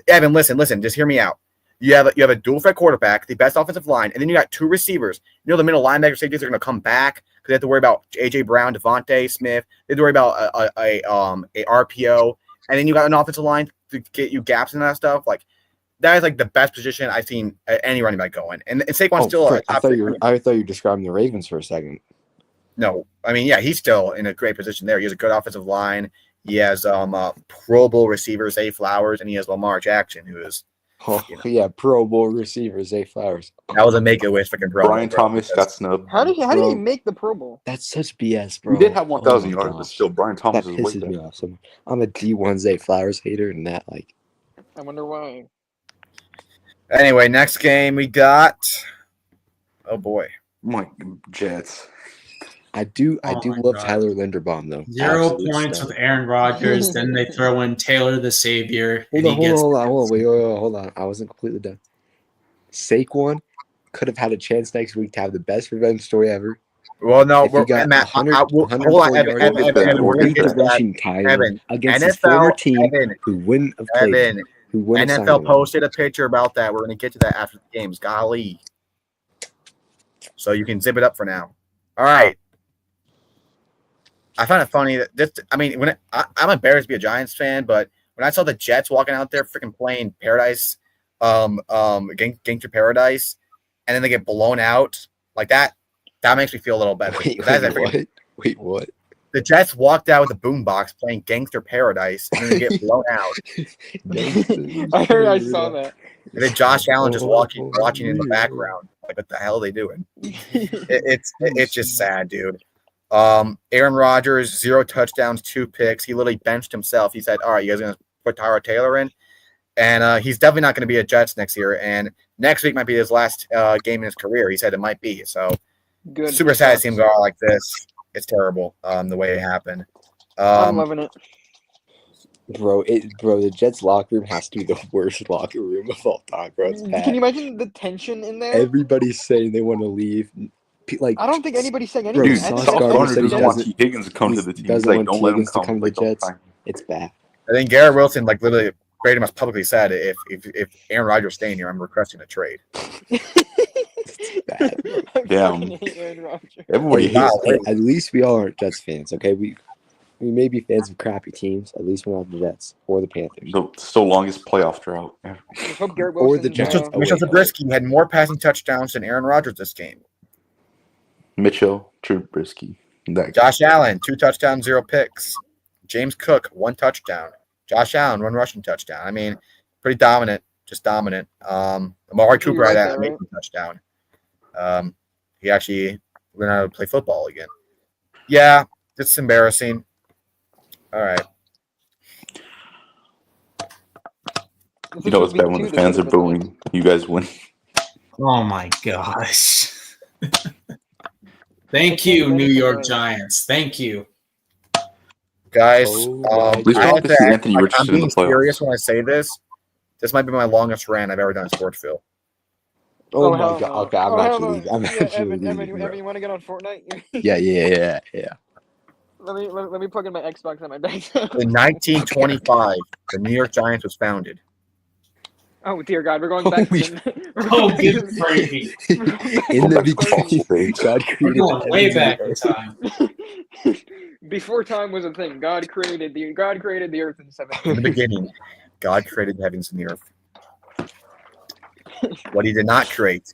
S1: Evan, listen, just hear me out. You have a dual threat quarterback, the best offensive line, and then you got 2 receivers. You know the middle linebacker safeties are going to come back because they have to worry about AJ Brown, Devontae Smith. They have to worry about a RPO, and then you got an offensive line to get you gaps and that stuff. Like that is like the best position I've seen any running back going. And Saquon's still.
S2: I thought you were describing the Ravens for a second.
S1: No, I mean, yeah, he's still in a great position there. He has a good offensive line. He has Pro Bowl receiver Zay Flowers, and he has Lamar Jackson, who is.
S2: Pro Bowl receiver Zay Flowers.
S1: That was a make-a-wish freaking Pro Bowl.
S3: Brian Thomas got snubbed.
S7: How did he make the Pro Bowl?
S2: That's such BS, bro.
S3: He did have 1,000 yards, but still, Brian Thomas
S2: that pisses me off. So I'm a D1 Zay Flowers hater, and that like.
S7: I wonder why.
S1: Anyway, next game we got. Oh boy,
S3: my Jets.
S2: I do love Tyler Linderbaum though.
S6: 0 points with Aaron Rodgers. Then they throw in Taylor the Savior.
S2: Hold on. I wasn't completely done. Saquon could have had a chance next week to have the best revenge story ever.
S1: Well, no,
S2: Matt. Hold on, Evan. Against his former team who wouldn't have played.
S1: NFL posted a picture about that. We're going to get to that after the games. Golly. So you can zip it up for now. All right. I find it funny that this. I mean, I'm embarrassed to be a Giants fan, but when I saw the Jets walking out there, freaking playing Paradise, Gangster Paradise, and then they get blown out like that, that makes me feel a little better.
S2: Wait, what?
S1: The Jets walked out with a boombox playing Gangster Paradise, and then they get blown out.
S7: I saw that.
S1: And then Josh Allen just watching in the background. Like, what the hell are they doing? It's just sad, dude. Aaron Rodgers, 0 touchdowns, 2 picks. He literally benched himself. He said, all right, you guys are going to put Tyrod Taylor in? And he's definitely not going to be a Jets next year. And next week might be his last game in his career. He said it might be. So
S7: good.
S1: Super sad to see him go out like this. It's terrible the way it happened.
S7: I'm loving it.
S2: Bro, the Jets locker room has to be the worst locker room of all time, bro. It's bad.
S7: Can you imagine the tension in there?
S2: Everybody's saying they want to leave.
S7: Like, I don't think anybody's saying anything.
S3: Dude, Sauce Gardner doesn't want T. Higgins to come to the team. He's like, don't let him come
S2: to the Jets. It's bad.
S1: I think Garrett Wilson, like, literally, Brady must publicly said, if Aaron Rodgers staying here, I'm requesting a trade.
S2: It's bad.
S3: Damn. Everybody hates
S2: it. At least we all aren't Jets fans, okay? We may be fans of crappy teams. At least we're not the Jets or the Panthers.
S3: So longest playoff drought.
S2: Or the Jets.
S1: Mitchell Trubisky had more passing touchdowns than Aaron Rodgers this game.
S3: Mitchell Trubisky.
S1: Josh Allen, 2 touchdowns, 0 picks. James Cook, 1 touchdown. Josh Allen, 1 rushing touchdown. I mean, pretty dominant, just dominant. Amari Cooper had that amazing touchdown. He actually learned how to play football again. Yeah, it's embarrassing. All right.
S3: You know it's bad when the fans are booing. You guys win.
S6: Oh my gosh.
S4: Thank you, New York Giants. Thank you.
S1: Guys,
S3: Anthony Richardson
S1: I'm being
S3: in the playoffs.
S1: serious when I say this. This might be my longest rant I've ever done at SportVille.
S2: Oh my god! Okay, I'm actually.
S7: Evan, you want to get on Fortnite?
S2: Yeah.
S7: Let me plug in my Xbox on my bag.
S1: In 1925, the New York Giants was founded.
S7: Oh dear God, we're going back.
S4: Good gravy.
S2: In the beginning, God created
S4: way back in time.
S7: Before time was a thing, God created the earth in 7 days.
S1: In the beginning, God created the heavens and the earth. What he did not create.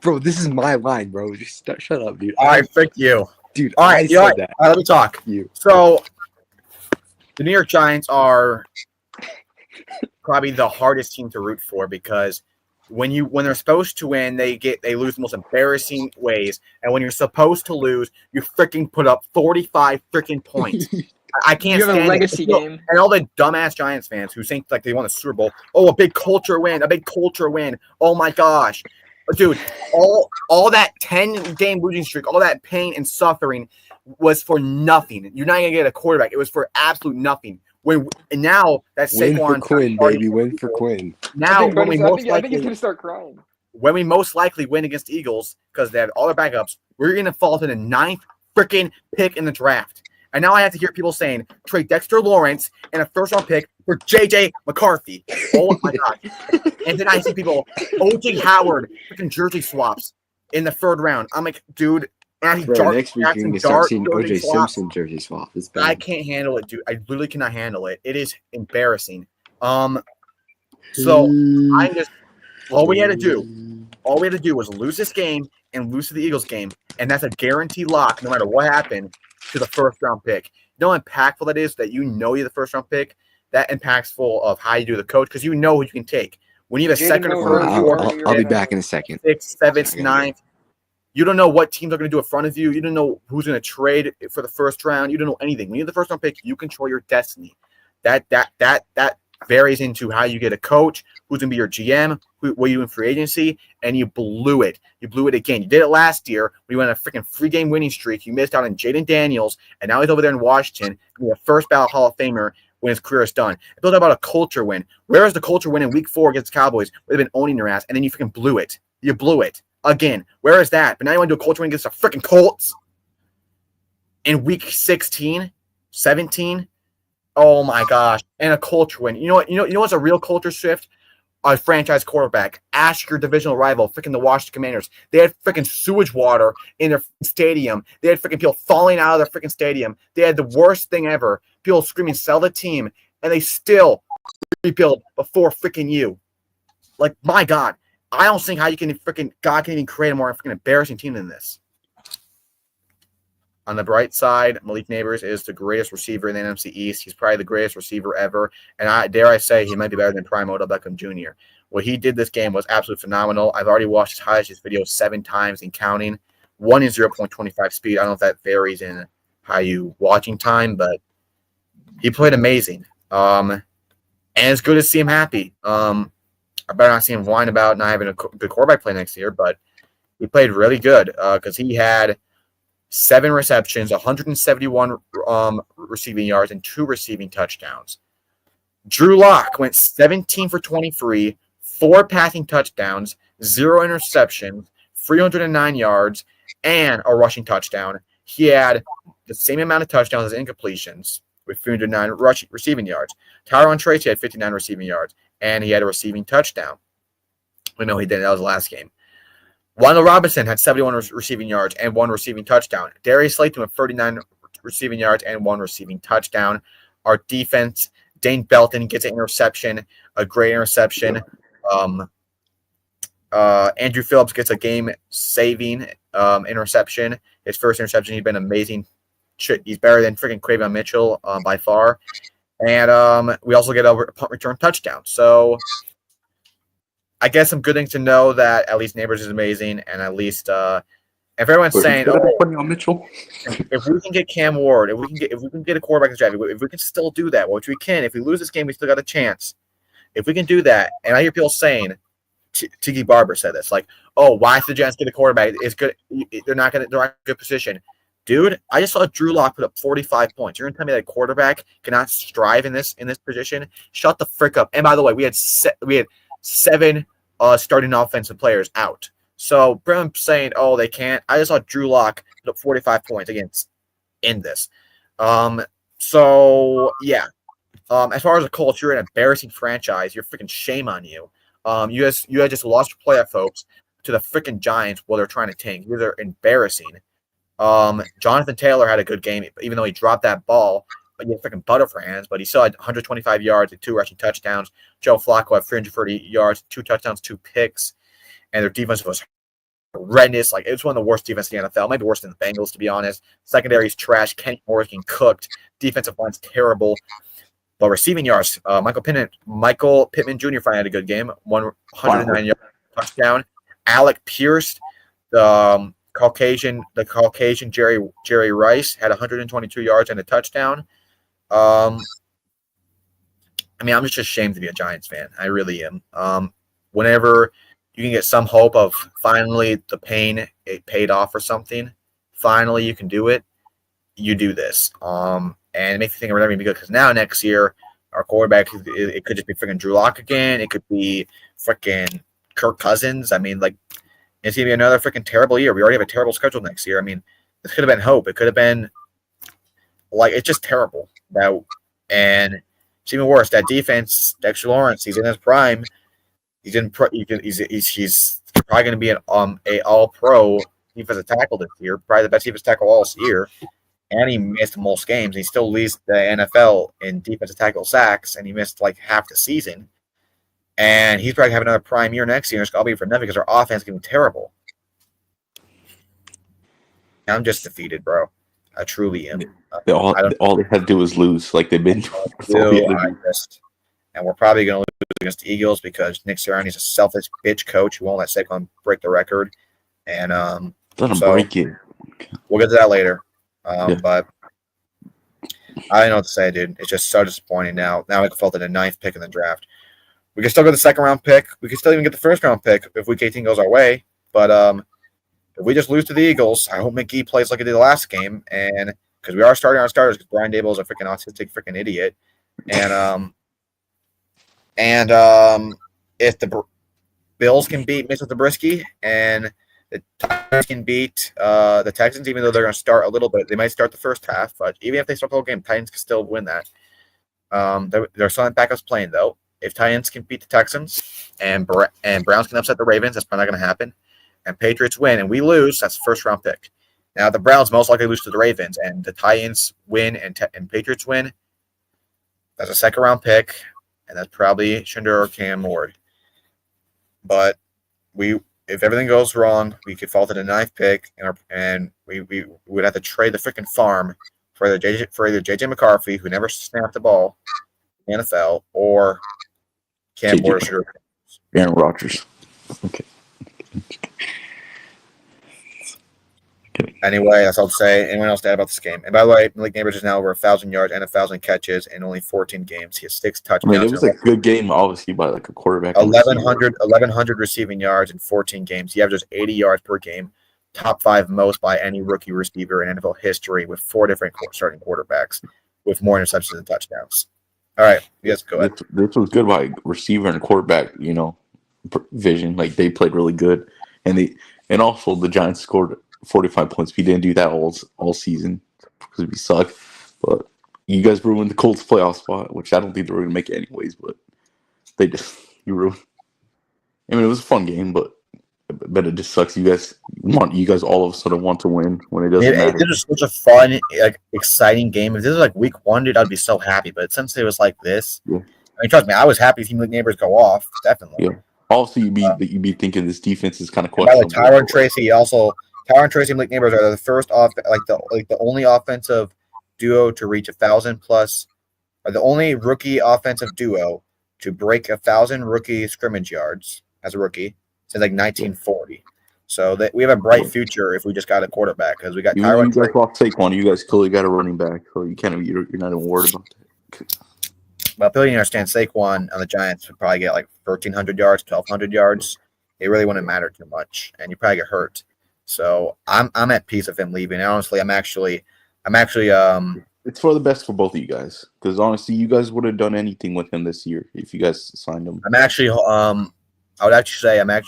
S2: Bro, this is my line, bro. Just shut up, dude.
S1: All right, frick you.
S2: Dude,
S1: all right,
S2: I said that.
S1: All right, let me talk.
S2: You.
S1: So, the New York Giants are probably the hardest team to root for because when they're supposed to win, they lose the most embarrassing ways, and when you're supposed to lose, you freaking put up 45 freaking points. I can't stand it. You have a legacy game, and all the dumbass Giants fans who think like they won a Super Bowl. Oh, a big culture win! Oh my gosh, dude! All that 10-game losing streak, all that pain and suffering was for nothing. You're not gonna get a quarterback. It was for absolute nothing. And now that Saquon
S2: win for Quinn, baby, win for Quinn.
S7: Now, I think he's gonna start crying.
S1: When we most likely win against the Eagles because they have all their backups, we're gonna fall to the 9th freaking pick in the draft. And now I have to hear people saying trade Dexter Lawrence and a first-round pick for J.J. McCarthy. Oh my god! And then I see people O.J. Howard freaking jersey swaps in the 3rd round. I'm like, dude.
S2: Bro, next week you're going to start seeing O.J. Simpson jersey swap. It's bad.
S1: I can't handle it, dude. I literally cannot handle it. It is embarrassing. So I just all we had to do was lose this game and lose to the Eagles game, and that's a guaranteed lock, no matter what happened, to the 1st-round pick. You know how impactful that is? That you're the 1st-round pick. That impactful of how you do the coach because you know who you can take. When you have a 2nd or 3rd,
S2: I'll be back in a second.
S1: 6th, 7th, 9th. You don't know what teams are going to do in front of you. You don't know who's going to trade for the 1st round. You don't know anything. When you have the 1st-round pick, you control your destiny. That varies into how you get a coach, who's going to be your GM, what you do in free agency, and you blew it. You blew it again. You did it last year. We went on a freaking 3-game winning streak. You missed out on Jaden Daniels, and now he's over there in Washington. He's a first-ballot Hall of Famer when his career is done. It built about a culture win. Where is the culture win in Week 4 against the Cowboys? They've been owning your ass, and then you freaking blew it. You blew it. Again, where is that? But now you want to do a culture win against the freaking Colts in week 16, 17. Oh my gosh. And a culture win. You know what's a real culture shift? A franchise quarterback. Ask your divisional rival, freaking the Washington Commanders. They had freaking sewage water in their stadium. They had freaking people falling out of their freaking stadium. They had the worst thing ever. People screaming, sell the team. And they still rebuild before freaking you. Like, my God. I don't think how you can freaking God can even create a more freaking embarrassing team than this. On the bright side, Malik Neighbors is the greatest receiver in the NFC East. He's probably the greatest receiver ever, and I say he might be better than Prime Odell Beckham Jr. What he did this game was absolutely phenomenal. I've already watched his highlights video 7 times and counting. One is 0.25 speed. I don't know if that varies in how you watching time, but he played amazing. And it's good to see him happy. I better not see him whine about not having a good quarterback play next year, but he played really good because he had 7 receptions, 171 receiving yards, and 2 receiving touchdowns. Drew Lock went 17 for 23, 4 passing touchdowns, 0 interceptions, 309 yards, and a rushing touchdown. He had the same amount of touchdowns as incompletions with 309 receiving yards. Tyron Tracy had 59 receiving yards, and he had a receiving touchdown. No, he didn't. That was the last game. Wandale Robinson had 71 receiving yards and 1 receiving touchdown. Darius Slayton with 39 receiving yards and 1 receiving touchdown. Our defense, Dane Belton gets an interception, a great interception. Andrew Phillips gets a game-saving interception. His first interception, he's been amazing. He's better than freaking Quavion Mitchell by far. And we also get a punt return touchdown. So I guess some good things to know that at least Neighbors is amazing, and at least if everyone's saying,
S3: Mitchell,
S1: if we can get Cam Ward, if we can get a quarterback in the draft, if we can still do that, which we can, if we lose this game, we still got a chance. If we can do that, and I hear people saying Tiki Barber said this. Like, oh, why should the Giants get a quarterback? It's good. They're not in a good position. Dude, I just saw Drew Lock put up 45 points. You're gonna tell me that a quarterback cannot strive in this position? Shut the frick up. And by the way, we had 7 starting offensive players out. So Brim saying, oh, they can't. I just saw Drew Lock put up 45 points against in this. So yeah. As far as a culture, you're an embarrassing franchise. You're freaking shame on you. You had just lost your playoff hopes to the freaking Giants while they're trying to tank. They're embarrassing. Jonathan Taylor had a good game, even though he dropped that ball. But he had freaking butter for hands. But he still had 125 yards and 2 rushing touchdowns. Joe Flacco had 330 yards, 2 touchdowns, 2 picks. And their defense was horrendous. Like, it was one of the worst defenses in the NFL. Maybe worse than the Bengals, to be honest. Secondary's trash. Kenny Moore's getting cooked. Defensive line's terrible. But receiving yards, Michael Pittman Jr. finally had a good game. 109 yards, touchdown. Alec Pierce, the Caucasian Jerry Rice had 122 yards and a touchdown. I mean, I'm just ashamed to be a Giants fan. I really am. Whenever you can get some hope of finally the pain, it paid off or something, finally you can do it, you do this. And it makes me think of everything good because now next year, our quarterback, it could just be freaking Drew Lock again. It could be freaking Kirk Cousins. I mean, like, it's going to be another freaking terrible year. We already have a terrible schedule next year. I mean, this could have been hope. It could have been, like, it's just terrible. And it's even worse. That defense, Dexter Lawrence, he's in his prime. He's probably going to be an all-pro defensive tackle this year, probably the best defensive tackle all year. And he missed most games. He still leads the NFL in defensive tackle sacks, and he missed like half the season. And he's probably going to have another prime year next year. It's going to be for nothing because our offense is going to be terrible. I'm just defeated, bro. I truly am.
S3: All they had to do was lose, like they've been.
S1: And we're probably going to lose against the Eagles because Nick Sirianni's a selfish bitch coach who won't let Saquon break the record. And
S3: let him break it.
S1: We'll get to that later. But I don't know what to say, dude. It's just so disappointing now. Now we can fall to the 9th pick in the draft. We can still go to the 2nd round pick. We can still even get the 1st round pick if Week 18 goes our way. But if we just lose to the Eagles, I hope McGee plays like he did the last game, and because we are starting our starters because Brian Dable is a freaking autistic freaking idiot, and if the Bills can beat Mitchell Trubisky and the Titans can beat the Texans, even though they're going to start a little bit. They might start the first half, but even if they start the whole game, Titans can still win that. They're still in backups playing, though. If Titans can beat the Texans and Browns can upset the Ravens, that's probably not going to happen. And Patriots win and we lose, that's the 1st round pick. Now, the Browns most likely lose to the Ravens, and the Titans win and Patriots win. That's a 2nd round pick, and that's probably Shinder or Cam Ward. But if everything goes wrong, we could fall to the 9th pick, and we would have to trade the freaking farm for either JJ McCarthy, who never snapped the ball in the NFL, or Cam Ward or
S3: Aaron Rodgers. Okay.
S1: Anyway, that's all to say. Anyone else to add about this game? And by the way, Malik Neighbors is now over 1,000 yards and 1,000 catches in only 14 games. He has 6 touchdowns.
S3: I mean, it was a good game, obviously, by like a quarterback.
S1: 1,100 receiving yards in 14 games. He averages 80 yards per game. Top 5 most by any rookie receiver in NFL history with 4 different starting quarterbacks with more interceptions than touchdowns. All right, yes, go ahead.
S3: This was good by receiver and quarterback, vision. Like, they played really good. And also the Giants scored 45 points. We didn't do that all season because we suck. But you guys ruined the Colts playoff spot, which I don't think they were going to make it anyways. But you ruined. I mean, it was a fun game, but it just sucks. You guys all of a sudden want to win when it doesn't matter.
S1: It was such a fun, exciting game. If this was like week 1, dude, I'd be so happy. But since it was like this, I mean, trust me, I was happy to see Malik Neighbors go off. Definitely.
S3: Yeah. Also, you'd be thinking this defense is kind of questionable.
S1: Tyron Tracy and Malik Neighbors are the first the only offensive duo to reach 1,000 plus, or the only rookie offensive duo to break 1,000 rookie scrimmage yards as a rookie since 1940. So we have a bright future if we just got a quarterback because we got Tyron.
S3: You guys lost Saquon. You guys clearly got a running back, so you're not even worried about that.
S1: But Bill, you understand Saquon on the Giants would probably get 1,300 yards, 1,200 yards. it really wouldn't matter too much, and you probably get hurt. So I'm at peace with him leaving. And honestly, I'm actually
S3: it's for the best for both of you guys, because honestly, you guys would have done anything with him this year if you guys signed him.
S1: I'm actually I would actually say I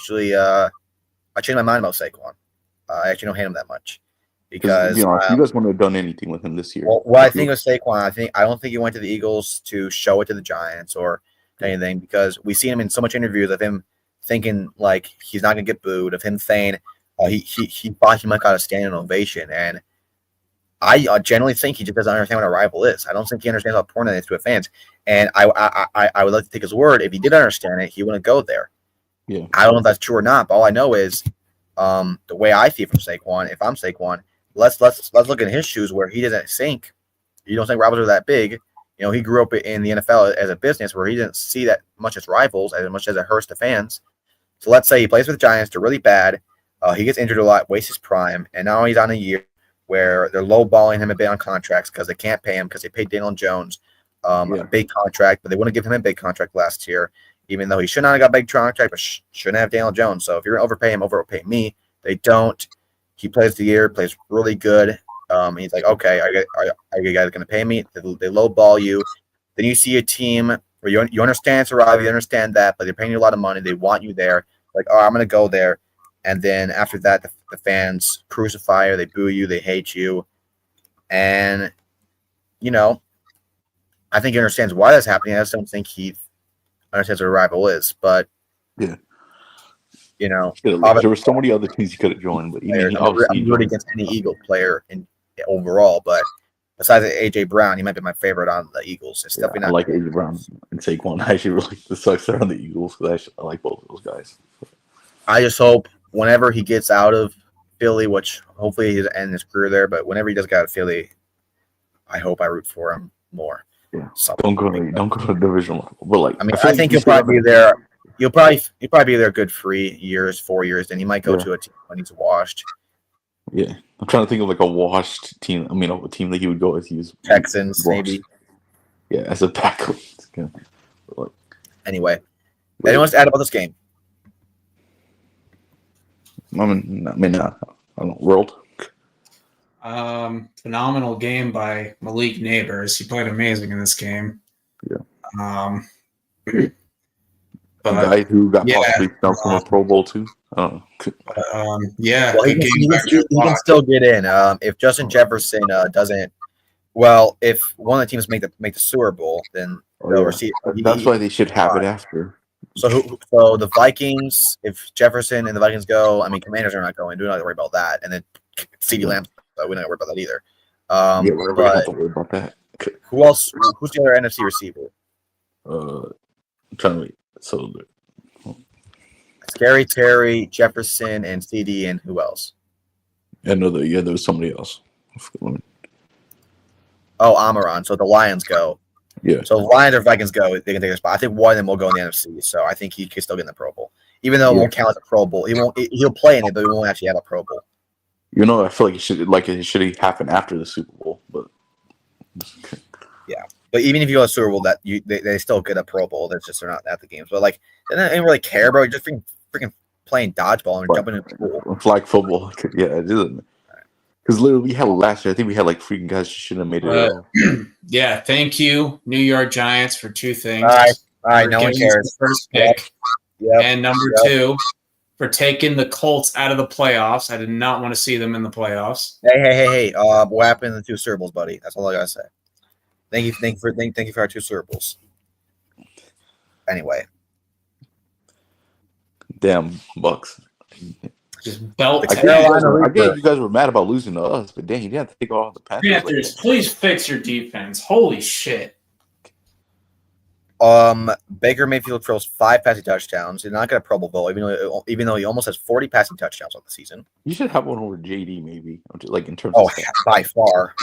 S1: changed my mind about Saquon. I actually don't hate him that much because
S3: you guys wouldn't have done anything with him this year.
S1: Well, I think with Saquon, I don't think he went to the Eagles to show it to the Giants or anything, because we see him in so much interviews of him thinking like he's not gonna get booed, of him saying he thought he might got a standing ovation, and I generally think he just doesn't understand what a rival is. I don't think he understands how important it is to a fans, and I would like to take his word. If he did understand it, he wouldn't go there.
S3: Yeah,
S1: I don't know if that's true or not, but all I know is the way I feel from Saquon. If I'm Saquon, let's look at his shoes where he doesn't think. You don't think rivals are that big. He grew up in the NFL as a business where he didn't see that much as rivals, as much as it hurts the fans. So let's say he plays with the Giants, they're really bad. He gets injured a lot, wastes his prime, and now he's on a year where they're lowballing him a bit on contracts because they can't pay him because they paid Daniel Jones a big contract, but they wouldn't give him a big contract last year, even though he should not have got a big contract, but shouldn't have Daniel Jones. So if you're going to overpay him, overpay me. They don't. He plays the year, plays really good. He's like, okay, are you guys going to pay me? They lowball you. Then you see a team where you understand it's a rival, you understand that, but they're paying you a lot of money. They want you there. Like, oh, I'm going to go there. And then after that, the fans crucify you, they boo you, they hate you. And, I think he understands why that's happening. I just don't think he understands what a rival is. But,
S3: yeah.
S1: There
S3: were so many other teams he could have joined, but
S1: I'm rooting against any Eagle player overall. But besides AJ Brown, he might be my favorite on the Eagles. It's definitely not.
S3: I like AJ Brown and Saquon. I actually really the sucks there on the Eagles because I like both of those guys.
S1: I just hope whenever he gets out of Philly, which hopefully he's ending his career there, but whenever he does get out of Philly, I hope I root for him more.
S3: Yeah, don't go to division level. But
S1: I think he'll probably be there. He'll probably be there a good 4 years. Then he might go to a team when he's washed.
S3: Yeah, I'm trying to think of like a washed team. I mean, a team that he would go as he was
S1: Texans, maybe.
S3: Yeah, as a backup.
S1: Anyway, anyone wants to add about this game?
S3: I don't know. World.
S6: Phenomenal game by Malik Neighbors. He played amazing in this game.
S3: Yeah. The guy who got possibly dumped from a Pro Bowl too.
S1: Yeah. Well, he can still get in. If Justin Jefferson doesn't, if one of the teams make the Super Bowl, then they'll receive.
S3: That's why they should have it after.
S1: So the Vikings, if Jefferson and the Vikings go, Commanders are not going. Do not worry about that. And then CeeDee Lamb, we don't worry about that either.
S3: We don't have to worry about that.
S1: Who else? Who's the other NFC receiver?
S3: I'm trying to wait. So
S1: Scary Terry, Jefferson, and CD, and who else?
S3: There was somebody else.
S1: Oh, Amaron. So the Lions go.
S3: Yeah.
S1: So if Lions or Vikings go, they can take a spot. I think one of them will go in the NFC. So I think he can still get in the Pro Bowl, even though it won't count as a Pro Bowl. He'll play in it, but he won't actually have a Pro Bowl.
S3: I feel like it should happen after the Super Bowl, but
S1: yeah. But even if you go to the Super Bowl, they still get a Pro Bowl. That's just they're not at the games. But they don't really care, bro. You're just freaking playing dodgeball and jumping in the pool.
S3: Flag football. Yeah, it isn't. Because literally, we had last year. I think we had freaking guys who shouldn't have made it.
S6: Yeah, thank you, New York Giants, for two things.
S1: All right, no one cares.
S6: First pick,
S1: yep.
S6: And number two, for taking the Colts out of the playoffs. I did not want to see them in the playoffs.
S1: Hey! What happened in the 2 Super Bowls, buddy? That's all I gotta say. Thank you for our 2 Super Bowls. Anyway,
S3: damn Bucks.
S6: Just belt.
S3: I guess you guys were mad about losing to us, but dang, you didn't have to take all the
S6: Panthers. Please fix your defense. Holy shit.
S1: Baker Mayfield throws 5 passing touchdowns. Did not get a Pro Bowl vote, even though he almost has 40 passing touchdowns on the season.
S3: You should have one over JD, maybe, in terms.
S1: Oh, by far.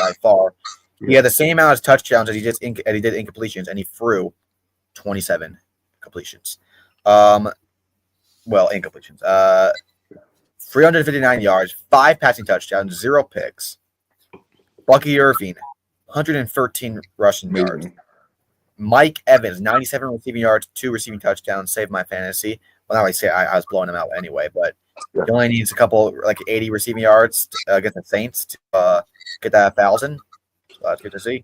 S1: He had the same amount of touchdowns as he did incompletions, and he threw 27 completions. Incompletions. 359 yards, 5 passing touchdowns, 0 picks. Bucky Irving, 113 rushing yards. Mike Evans, 97 receiving yards, 2 receiving touchdowns, saved my fantasy. Well, not like say I was blowing him out anyway, but he only needs a couple, like 80 receiving yards against the Saints to get that 1,000. So that's good to see.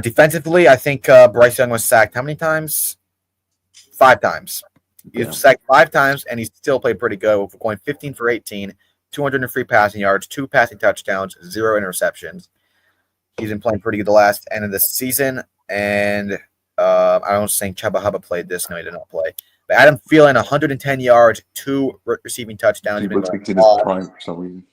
S1: Defensively, I think Bryce Young was sacked how many times? 5 times. He was sacked 5 times, and he still played pretty good, going 15 for 18, 203 passing yards, 2 passing touchdowns, 0 interceptions. He's been playing pretty good the last end of the season, and I don't think Chubba Hubba played this. No, he did not play. But Adam Thielen, 110 yards, 2 receiving touchdowns.
S3: He looks like in his prime for some reason.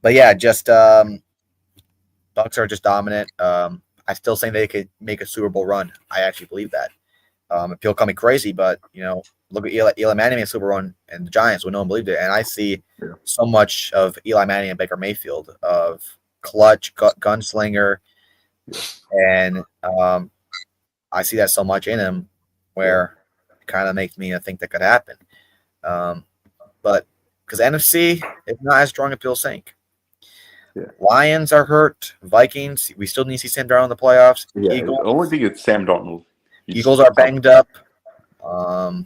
S1: But yeah, just Bucks are just dominant. I still think they could make a Super Bowl run. I actually believe that. People call me crazy, but look at Eli Manning in a Super Bowl run and the Giants when no one believed it. And I see so much of Eli Manning and Baker Mayfield of clutch, gunslinger, and I see that so much in him, where it kind of makes me think that could happen. But because NFC is not as strong as people think.
S3: Yeah.
S1: Lions are hurt. Vikings, we still need to see Sam Darnold in the playoffs.
S3: Yeah,
S1: Eagles,
S3: the only thing is Sam Darnold.
S1: Eagles are banged up. And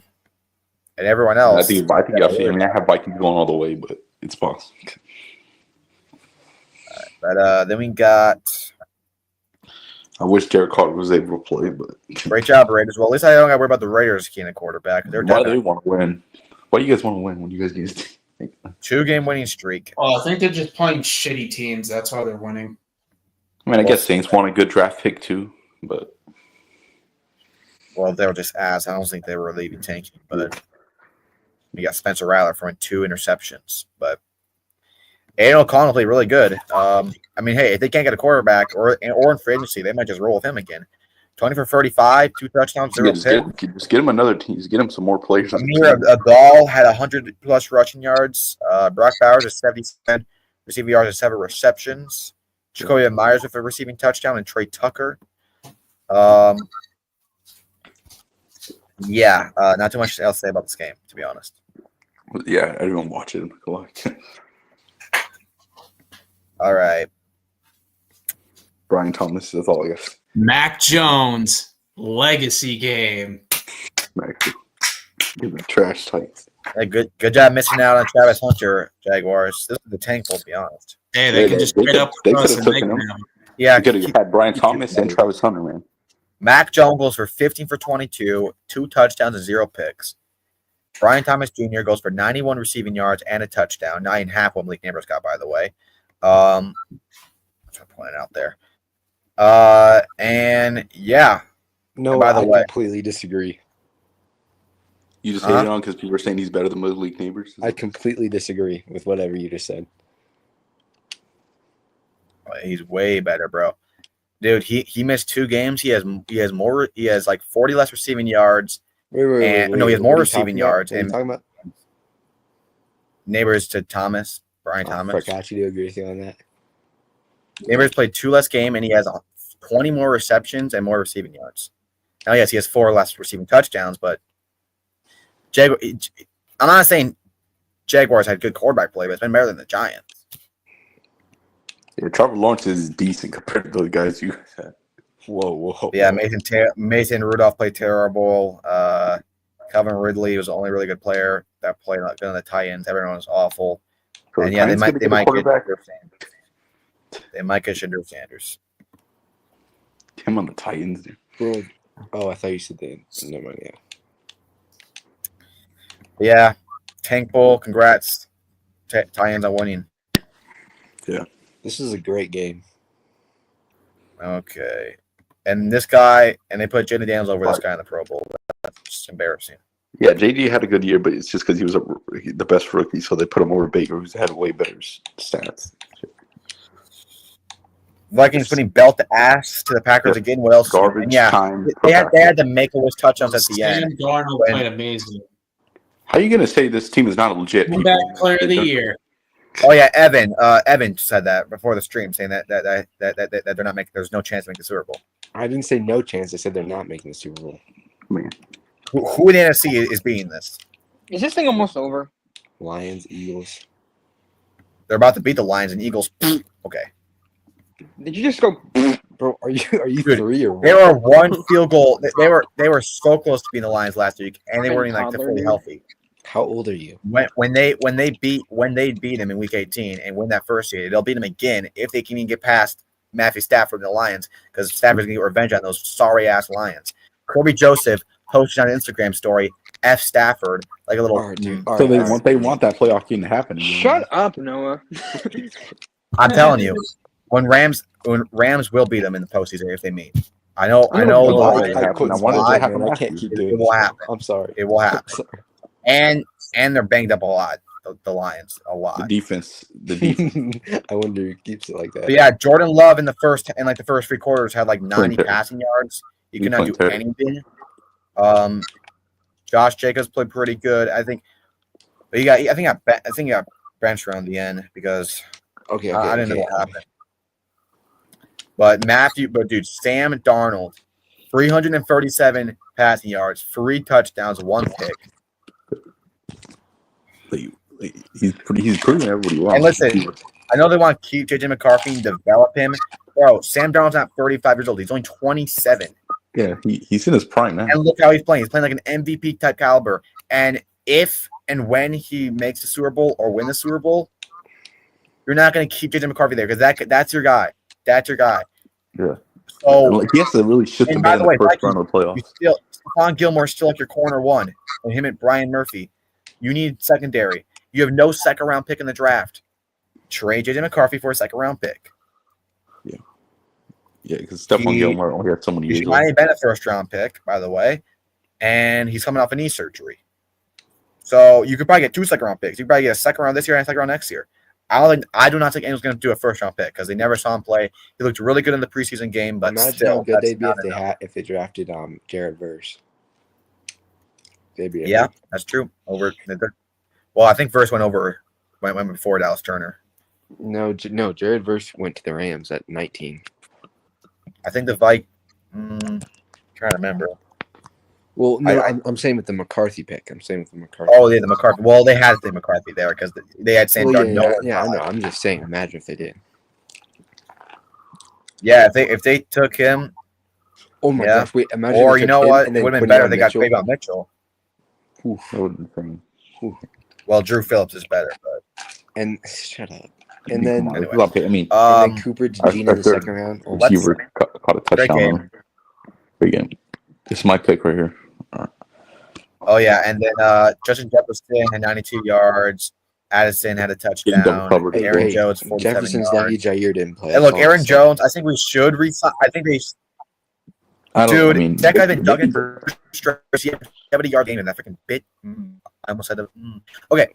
S1: everyone else.
S3: I think I have Vikings going all the way, but it's possible.
S1: But then we got.
S3: I wish Derek Carr was able to play, but
S1: great job, Raiders. Well, at least I don't got to worry about the Raiders getting a quarterback.
S3: Why do they want to win? Why do you guys want to win when you guys get
S1: 2-game winning streak?
S6: Oh, I think they're just playing shitty teams. That's why they're winning.
S3: I mean, I guess Saints want a good draft pick too, but
S1: they were just ass. I don't think they were leaving tanking, but you got Spencer Rattler throwing 2 interceptions, but Aiden O'Connell played really good. I mean, hey, if they can't get a quarterback or in free agency, they might just roll with him again. 20 for 35, 2 touchdowns, 0 picks.
S3: Just get him another team. Just get him some more players.
S1: Amir Abdal had 100-plus rushing yards. Brock Bowers has 77 receiving yards and 7 receptions. Jacoby Myers with a receiving touchdown, and Trey Tucker. Yeah, not too much else to say about this game, to be honest.
S3: Yeah, I didn't watch it.
S1: All right.
S3: Brian Thomas, that's all I guess.
S6: Mac Jones, legacy game.
S3: Give the trash Titans.
S1: Hey, good job missing out on Travis Hunter, Jaguars. This is the tank, to be honest.
S6: Hey, they can just trade up.
S3: They could have taken him.
S1: Yeah,
S3: you could have had Brian Thomas and Travis Hunter, man.
S1: Mac Jones goes for 15 for 22, 2 touchdowns and 0 picks. Brian Thomas Jr. goes for 91 receiving yards and a touchdown. 9.5 what Malik Neighbors got, by the way. I'm trying to point it out there. And yeah.
S2: No, by the way, completely disagree.
S3: You just hate it on because people are saying he's better than Malik Neighbors?
S2: I completely disagree with whatever you just said.
S1: He's way better, bro. Dude, he missed 2 games. He has more. He has like 40 less receiving yards. Wait, no, he has more receiving yards.
S2: What are you talking about?
S1: Neighbors to Thomas, Brian Thomas.
S2: I got you to agree with you on that.
S1: Neighbors played 2 less game, and he has 20 more receptions and more receiving yards. Now, yes, he has 4 less receiving touchdowns, but I'm not saying Jaguars had good quarterback play, but it's been better than the Giants.
S3: Yeah, Trevor Lawrence is decent compared to those guys you guys had.
S2: Whoa.
S1: Yeah, Mason Rudolph played terrible. Calvin Ridley was the only really good player that played on the Titans. Everyone was awful.
S3: So
S1: and yeah, they might get Shedeur Sanders. They might get Shedeur Sanders.
S3: Him on the Titans, dude.
S2: Bro. Oh, I thought you said that. Never mind, yeah.
S1: Yeah, Tank Bowl. Congrats, Titans on winning.
S3: Yeah,
S2: this is a great game.
S1: Okay, and this guy, and they put Jaden Daniels over this guy in the Pro Bowl. That's just embarrassing.
S3: Yeah, JD had a good year, but it's just because he was the best rookie, so they put him over Baker, who's had way better stats.
S1: Vikings putting belt to ass to the Packers again. What else?
S3: Garbage time.
S1: They had to make those touchdowns at the end.
S6: Sam Darnold played amazing.
S3: How are you going to say this team is not a legit team?
S6: Comeback player of the year.
S1: Oh yeah, Evan said that before the stream, saying that they're not making. There's no chance to make the Super Bowl.
S2: I didn't say no chance. I said they're not making the Super Bowl.
S3: Man,
S1: who in the NFC is beating this?
S7: Is this thing almost over?
S2: Lions, Eagles.
S1: They're about to beat the Lions and Eagles. Okay.
S7: Did you just go?
S2: Bro, are you
S1: Dude,
S2: 3 or what?
S1: They were one field goal. They were so close to being the Lions last week, and they weren't even like fully healthy.
S2: How old are you?
S1: When they beat them in week 18 and win that first seed, they'll beat them again if they can even get past Matthew Stafford and the Lions, because Stafford's gonna get revenge on those sorry ass Lions. Corby Joseph posted on an Instagram story, F Stafford, like a little.
S3: So they want that playoff game to happen.
S7: Shut up, Noah.
S1: I'm telling you, when Rams will beat them in the postseason if they meet. I know.
S2: I can't keep doing
S1: it will happen.
S2: I'm sorry.
S1: It will happen. And they're banged up a lot. The Lions a lot.
S3: The defense.
S2: I wonder who keeps it like that.
S1: But yeah, Jordan Love in the first 3 quarters had like 90 passing yards. You cannot do anything. Josh Jacobs played pretty good. I think. But I think he got benched around the end because I didn't know what happened. But dude, Sam Darnold, 337 passing yards, 3 touchdowns, 1 pick.
S3: He's proving everybody wrong.
S1: And listen, I know they want to keep JJ McCarthy and develop him. Bro, Sam Darnold's not 35 years old. He's only 27.
S3: Yeah, he's in his prime now.
S1: And look how he's playing. He's playing like an MVP type caliber. And if and when he makes the Super Bowl or win the Super Bowl, you're not going to keep JJ McCarthy there because that's your guy. That's your guy.
S3: Yeah.
S1: So
S3: he has to really shit the bed in the first round of the playoffs.
S1: Stephon Gilmore's still like your corner one, and him and Brian Murphy. You need secondary. You have no second round pick in the draft. Trade JJ McCarthy for a second round pick.
S3: Yeah. Yeah, because Stephon Gilmore only had so many years.
S1: He might have been a first round pick, by the way, and he's coming off a knee surgery. So you could probably get 2 second round picks. You could probably get a second round this year and a second round next year. I do not think anyone's going to do a first round pick because they never saw him play. He looked really good in the preseason game, but
S2: imagine
S1: still,
S2: how good they'd be if they drafted Jared Verse.
S1: That's true. Well, I think Verse went before Dallas Turner.
S2: No, Jared Verse went to the Rams at 19.
S1: I think the Vikings. Trying to remember.
S2: Well, no, I'm saying with the McCarthy pick.
S1: Oh, yeah, the McCarthy. Well, they had the McCarthy there because they had Sam Darnold.
S2: Yeah, I know. I'm just saying. Imagine if they did.
S1: Yeah, if they took him.
S2: Oh my gosh! Wait, imagine.
S1: Or you know what? It would have been better if they got Trayvon Mitchell.
S3: Oof, that would have been funny.
S1: Well, Drew Phillips is better, but
S2: shut up. And then
S1: anyway.
S2: and then Cooper DeJean in the second round.
S3: Receiver caught a touchdown. Great game. This is my pick right here.
S1: Oh yeah, and then Justin Jefferson had 92 yards. Addison had a touchdown. Aaron Jones 47
S2: Jefferson's lucky Jair didn't play.
S1: And look, Aaron Jones. I think we should resign. I think they. That guy been dug in for stress. He had a 70-yard game in that freaking bit. I almost said that. Okay.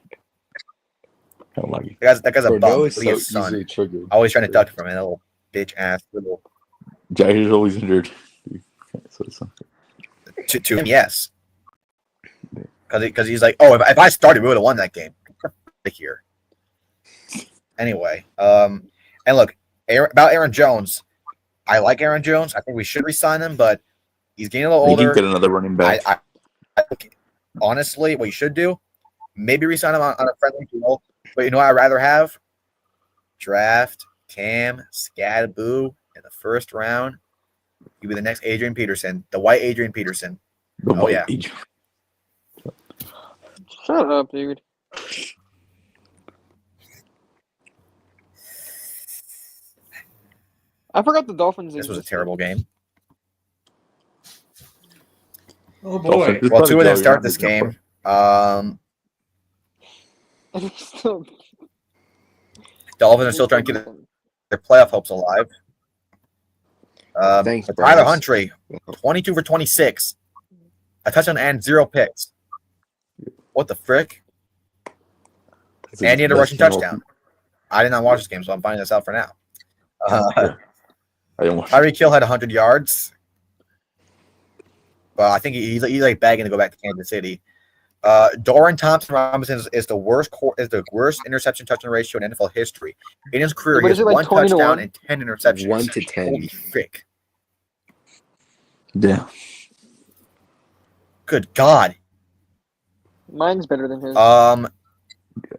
S1: That guy's a bum. He's so son. Always trying to duck from it. That little bitch ass little.
S3: Jair's always injured.
S1: To him, yes. Because he's like, oh, if I started, we would have won that game. Here. Anyway, and look, about Aaron Jones, I like Aaron Jones. I think we should re-sign him, but he's getting a little older.
S3: He can get another running back.
S1: I think, honestly, what you should do, maybe re-sign him on a friendly deal. But you know what I'd rather have? Draft Cam Scadaboo in the first round. He'll be the next Adrian Peterson, the white Adrian Peterson.
S7: Shut up, dude. I forgot the Dolphins.
S1: This was a terrible game.
S4: Oh boy!
S1: Well, 2 of them start this game. Dolphins are still trying to keep their playoff hopes alive. Tyler Huntley, 22 for 26, a touchdown and 0 picks. What the frick? And he had a rushing touchdown. I did not watch this game, so I'm finding this out for now. Tyreek Hill had 100 yards. Well, I think he's like begging to go back to Kansas City. Dorian Thompson-Robinson is the worst interception touchdown ratio in NFL history. In his career, he has 1 touchdown and 10 interceptions.
S2: 1 to 10.
S1: Holy frick!
S3: Yeah.
S1: Good God.
S7: Mine's better than his.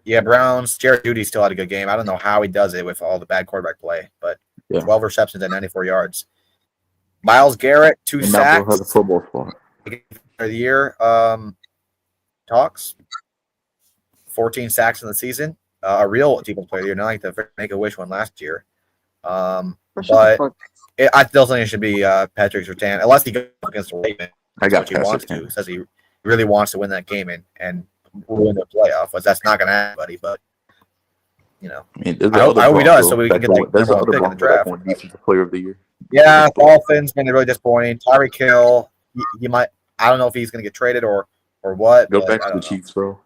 S1: Yeah, Browns. Jared Judy still had a good game. I don't know how he does it with all the bad quarterback play, but 12 receptions at 94 yards. Myles Garrett, 2
S3: and
S1: sacks.
S3: now has a Pro Bowl spot.
S1: Of the year talks. 14 sacks in the season. A real defensive player of the year, not like the Make-A-Wish one last year. But I still think it should be Patrick Surtain, unless he goes against the Ravens, which he wants to. He says he really wants to win that game and win the playoff. But that's not going to happen, buddy. But I hope he does, so we can get that number one pick in the draft.
S3: Defensive player of the year.
S1: Yeah, Dolphins been really disappointing. Tyreek Hill, he might. I don't know if he's going to get traded or what.
S3: Go back to the Chiefs, bro.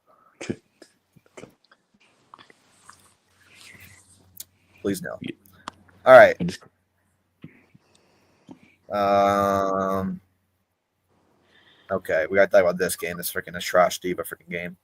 S1: Please no. All right. Okay, we got to talk about this game. This freaking Atrash Diva freaking game.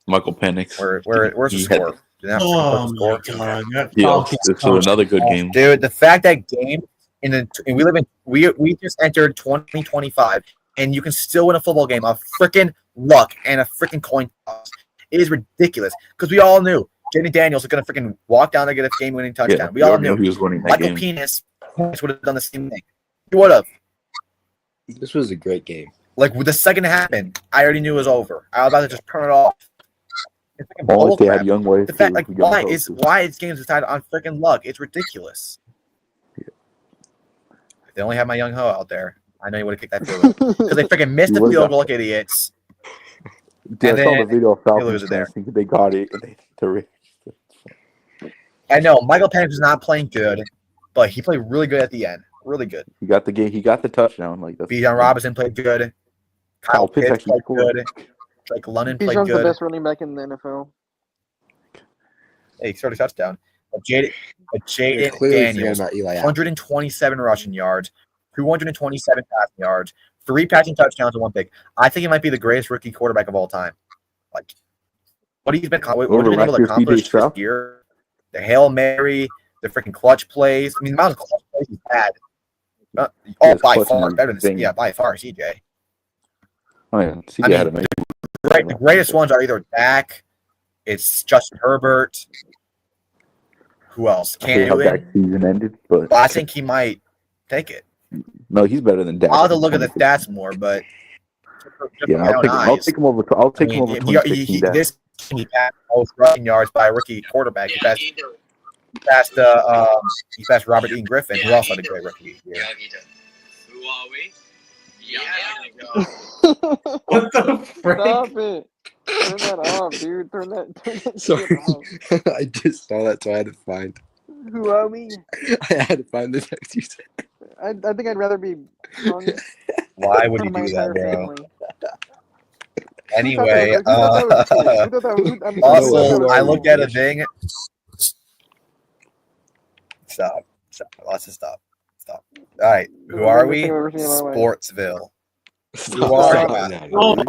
S3: Michael Penix.
S1: Where's the score?
S4: Oh my god!
S3: Yeah, this was another good game,
S1: dude. The fact that game we just entered 2025, and you can still win a football game of freaking luck and a freaking coin toss. It is ridiculous because we all knew Jaden Daniels was going to freaking walk down there and get a game-winning touchdown.
S3: Yeah,
S1: we all knew
S3: he was winning that
S1: Michael
S3: game.
S1: Penis would have done the same thing. He would have.
S2: This was a great game.
S1: Like with the second happened, I already knew it was over. I was about to just turn it off.
S3: If they had young ways.
S1: The fact, like, why is games decided on freaking luck? It's ridiculous. Yeah. If they only had my young ho out there, I know he would have kicked that field because they freaking missed the field goal, like idiots.
S3: Yeah, I saw the video of Falcons
S1: there.
S3: Thinking they got it.
S1: I know Michael Penix was not playing good, but he played really good at the end. Really good.
S3: He got the game. He got the touchdown. Like
S1: Bijan Robinson played good. Kyle Pitts played good. Like London played good.
S7: Bijan's the best running back in the NFL.
S1: Hey, he scored a touchdown. Jaden Daniels, 127 rushing yards, 227 passing yards, 3 passing touchdowns, and 1 pick. I think he might be the greatest rookie quarterback of all time. Like, what he's been able to accomplish this year, the Hail Mary, the freaking clutch plays. I mean, the amount of clutch plays he's had. By far better than CJ.
S3: Oh yeah, CJ had amazing.
S1: The greatest ones are either Dak, it's Justin Herbert. Who else?
S3: Can't how Dak's season ended, but
S1: I think he might take it.
S3: No, he's better than Dak.
S1: I'll have to look at the stats more, but
S3: yeah, I'll take him over. I'll take him over.
S1: This he passed most rushing yards by a rookie quarterback. He passed Robert Ian Griffin, who also had a great rookie year.
S8: Who are we?
S4: What the frick?
S7: Stop it. Turn that off, dude. Turn that
S2: Sorry.
S7: shit off.
S2: I just saw that, so I had to find.
S7: Who are we?
S2: I had to find the text you said.
S7: I think I'd rather be hung.
S1: Why would you
S7: my
S1: do that,
S7: entire
S1: bro?
S7: family.
S1: Anyway, also, I looked at a thing. Stop. Let's just stop. All right, who are we? SportVille. Who are we?
S4: Oh my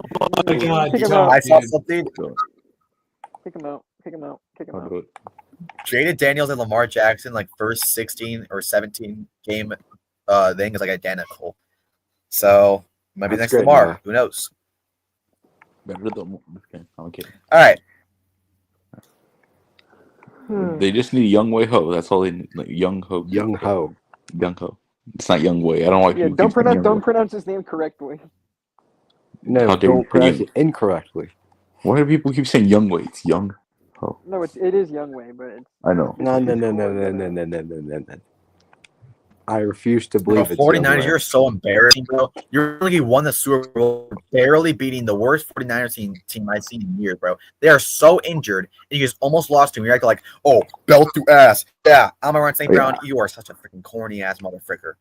S4: god!
S1: I saw something.
S7: Kick him out.
S1: Jaden Daniels and Lamar Jackson, like first 16 or 17 game thing is like identical. So might be next Lamar. Man. Who knows?
S3: Better than I'm kidding.
S1: All right.
S3: They just need Young Wei Ho. That's all they need. Like Young Ho. It's not Young Wei. I don't like.
S7: Yeah, don't pronounce his name correctly.
S2: No, don't pronounce it incorrectly.
S3: Why do people keep saying Young Wei? It's Young Ho.
S7: No, it is Young Wei, but it's...
S3: I know.
S2: No. I refuse to believe
S1: it. 49ers, you're so embarrassing, bro. You're really won the Super Bowl, barely beating the worst 49ers team I've seen in years, bro. They are so injured, and you just almost lost to him. You're acting like, oh, belt to ass. Yeah, I'm around St. Brown. You are such a freaking corny ass motherfucker.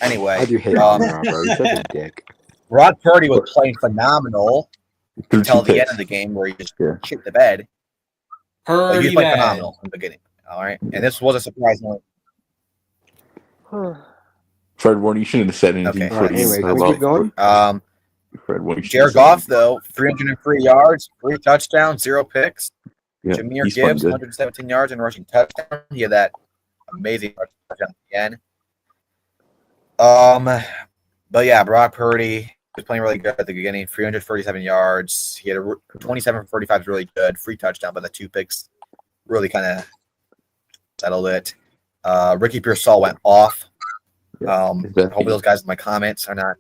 S1: Anyway,
S2: I do hate bro. He's such a dick.
S1: Brock Purdy was playing phenomenal until the end of the game where he just shit the bed. Like, he was playing phenomenal in the beginning. All right, and this was a surprisingly.
S3: Fred Warner, you shouldn't have said anything.
S2: Okay. Right, anyway, can we keep going?
S3: Fred Warner,
S1: Jared Goff, though, 303 yards, 3 touchdowns, 0 picks.
S3: Yeah,
S1: Jahmyr Gibbs, 117 yards and rushing touchdown. He had that amazing touchdown again. But yeah, Brock Purdy was playing really good at the beginning. 337 yards. He had a 27 for 45 is really good. Free touchdown, but the 2 picks really kind of settled it. Ricky Pearsall went off.
S3: Exactly.
S1: Hopefully those guys in my comments are not.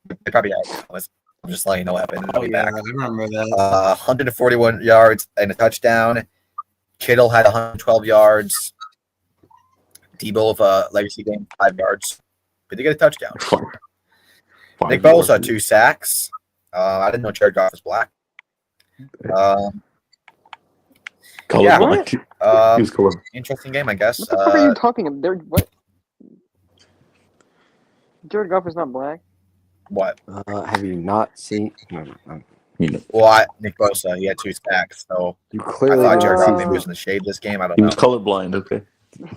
S1: They probably are. I'm just letting you know what happened.
S4: Oh, yeah, I remember that.
S1: 141 yards and a touchdown. Kittle had 112 yards. Debo with a legacy game, 5 yards. But they get a touchdown. Nick Bosa, 2 sacks. I didn't know Jared Goff was black.
S3: Colorblind. He was colorblind.
S1: Interesting game, I guess.
S7: What the fuck are you talking about? What? Jared Goff is not black.
S1: What?
S2: Have you not seen? No.
S1: Well, Nick Bosa, he had 2 sacks, so
S2: You clearly
S1: I thought Jared Goff
S2: see
S1: maybe was in the shade this game. I don't
S3: He
S1: know.
S3: was colorblind. Okay.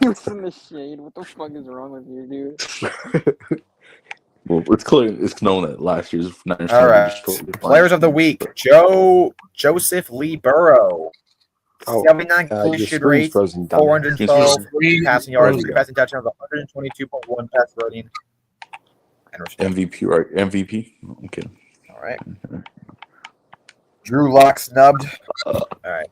S7: He was in the shade. What the fuck is wrong with you, dude?
S3: Well, it's clear. It's known that last year's Niners.
S1: All right. Players of the week: Joseph Lee Burrow, 79 completion rate, 412 passing yards, 3 passing touchdowns, 122.1 pass rating.
S3: MVP, right? MVP. Okay.
S1: All right. Drew Lock snubbed. All right.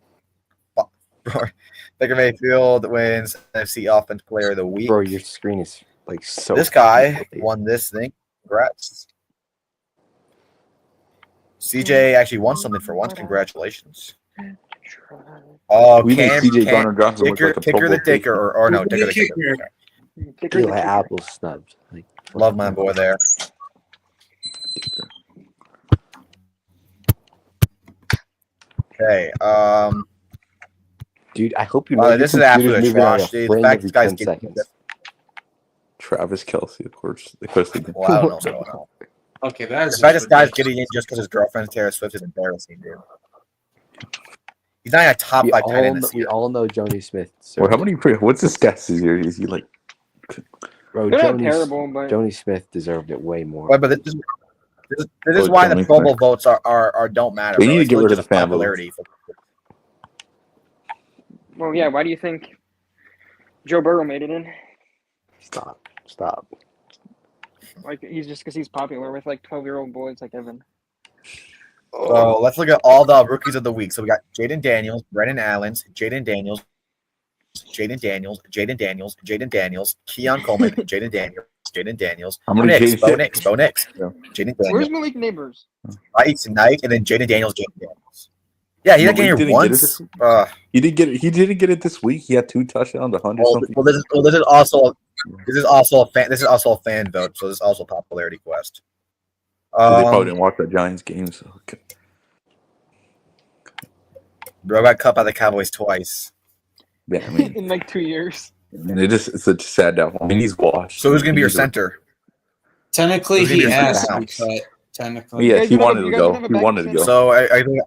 S1: Baker Mayfield wins NFC Offensive Player of the Week.
S2: Bro, your screen is like so.
S1: This guy won this thing. Congrats. CJ actually won something for once. Congratulations. Oh,
S3: we
S1: Cam,
S3: CJ Garner Johnson
S1: Dicker the Dicker, or no, Dicker the Kicker.
S2: Eli Apple snubbed. Like,
S1: love my boy there. Okay.
S2: Dude, I hope you know.
S1: This is absolute trash. Dude. The fact this guy's getting
S3: Travis Kelce, of course.
S1: Well, I don't know what's going on.
S4: Okay, that's.
S1: The fact this guy's getting in just because his girlfriend Taylor Swift is embarrassing, dude. He's not a top 5 tight end this year.
S2: We all know Joni Smith.
S3: Well, how many? What's his stats this year? Is he like?
S2: Bro, Joni Smith deserved it way more.
S1: But this is why the Pro Bowl votes are don't matter.
S3: They need to get rid of the fan
S1: popularity.
S7: Well, yeah. Why do you think Joe Burrow made it in?
S2: Stop.
S7: Like he's just because he's popular with like 12-year-old boys like Evan.
S1: So let's look at all the rookies of the week. So we got Jaden Daniels, Brennan Allens, Jaden Daniels, Keon Coleman, Jaden Daniels, Bo Nix, Jaden Daniels.
S7: Where's Malik Neighbors?
S1: Tonight, and then Jaden Daniels. Yeah, he didn't get here once.
S3: He didn't get it this week. He had 2 touchdowns, 100 something.
S1: Well, this is also a fan vote. So this is also a popularity quest.
S3: They probably didn't watch that Giants game. So okay.
S1: Bro got cut by the Cowboys twice.
S3: Yeah, I mean,
S7: in like 2 years.
S3: And it's a sad downfall. I mean, he's washed.
S1: So who's gonna be your center?
S4: Technically, he asked to be cut. Technically,
S3: yeah, he wanted to go. He wanted to go.
S1: So I think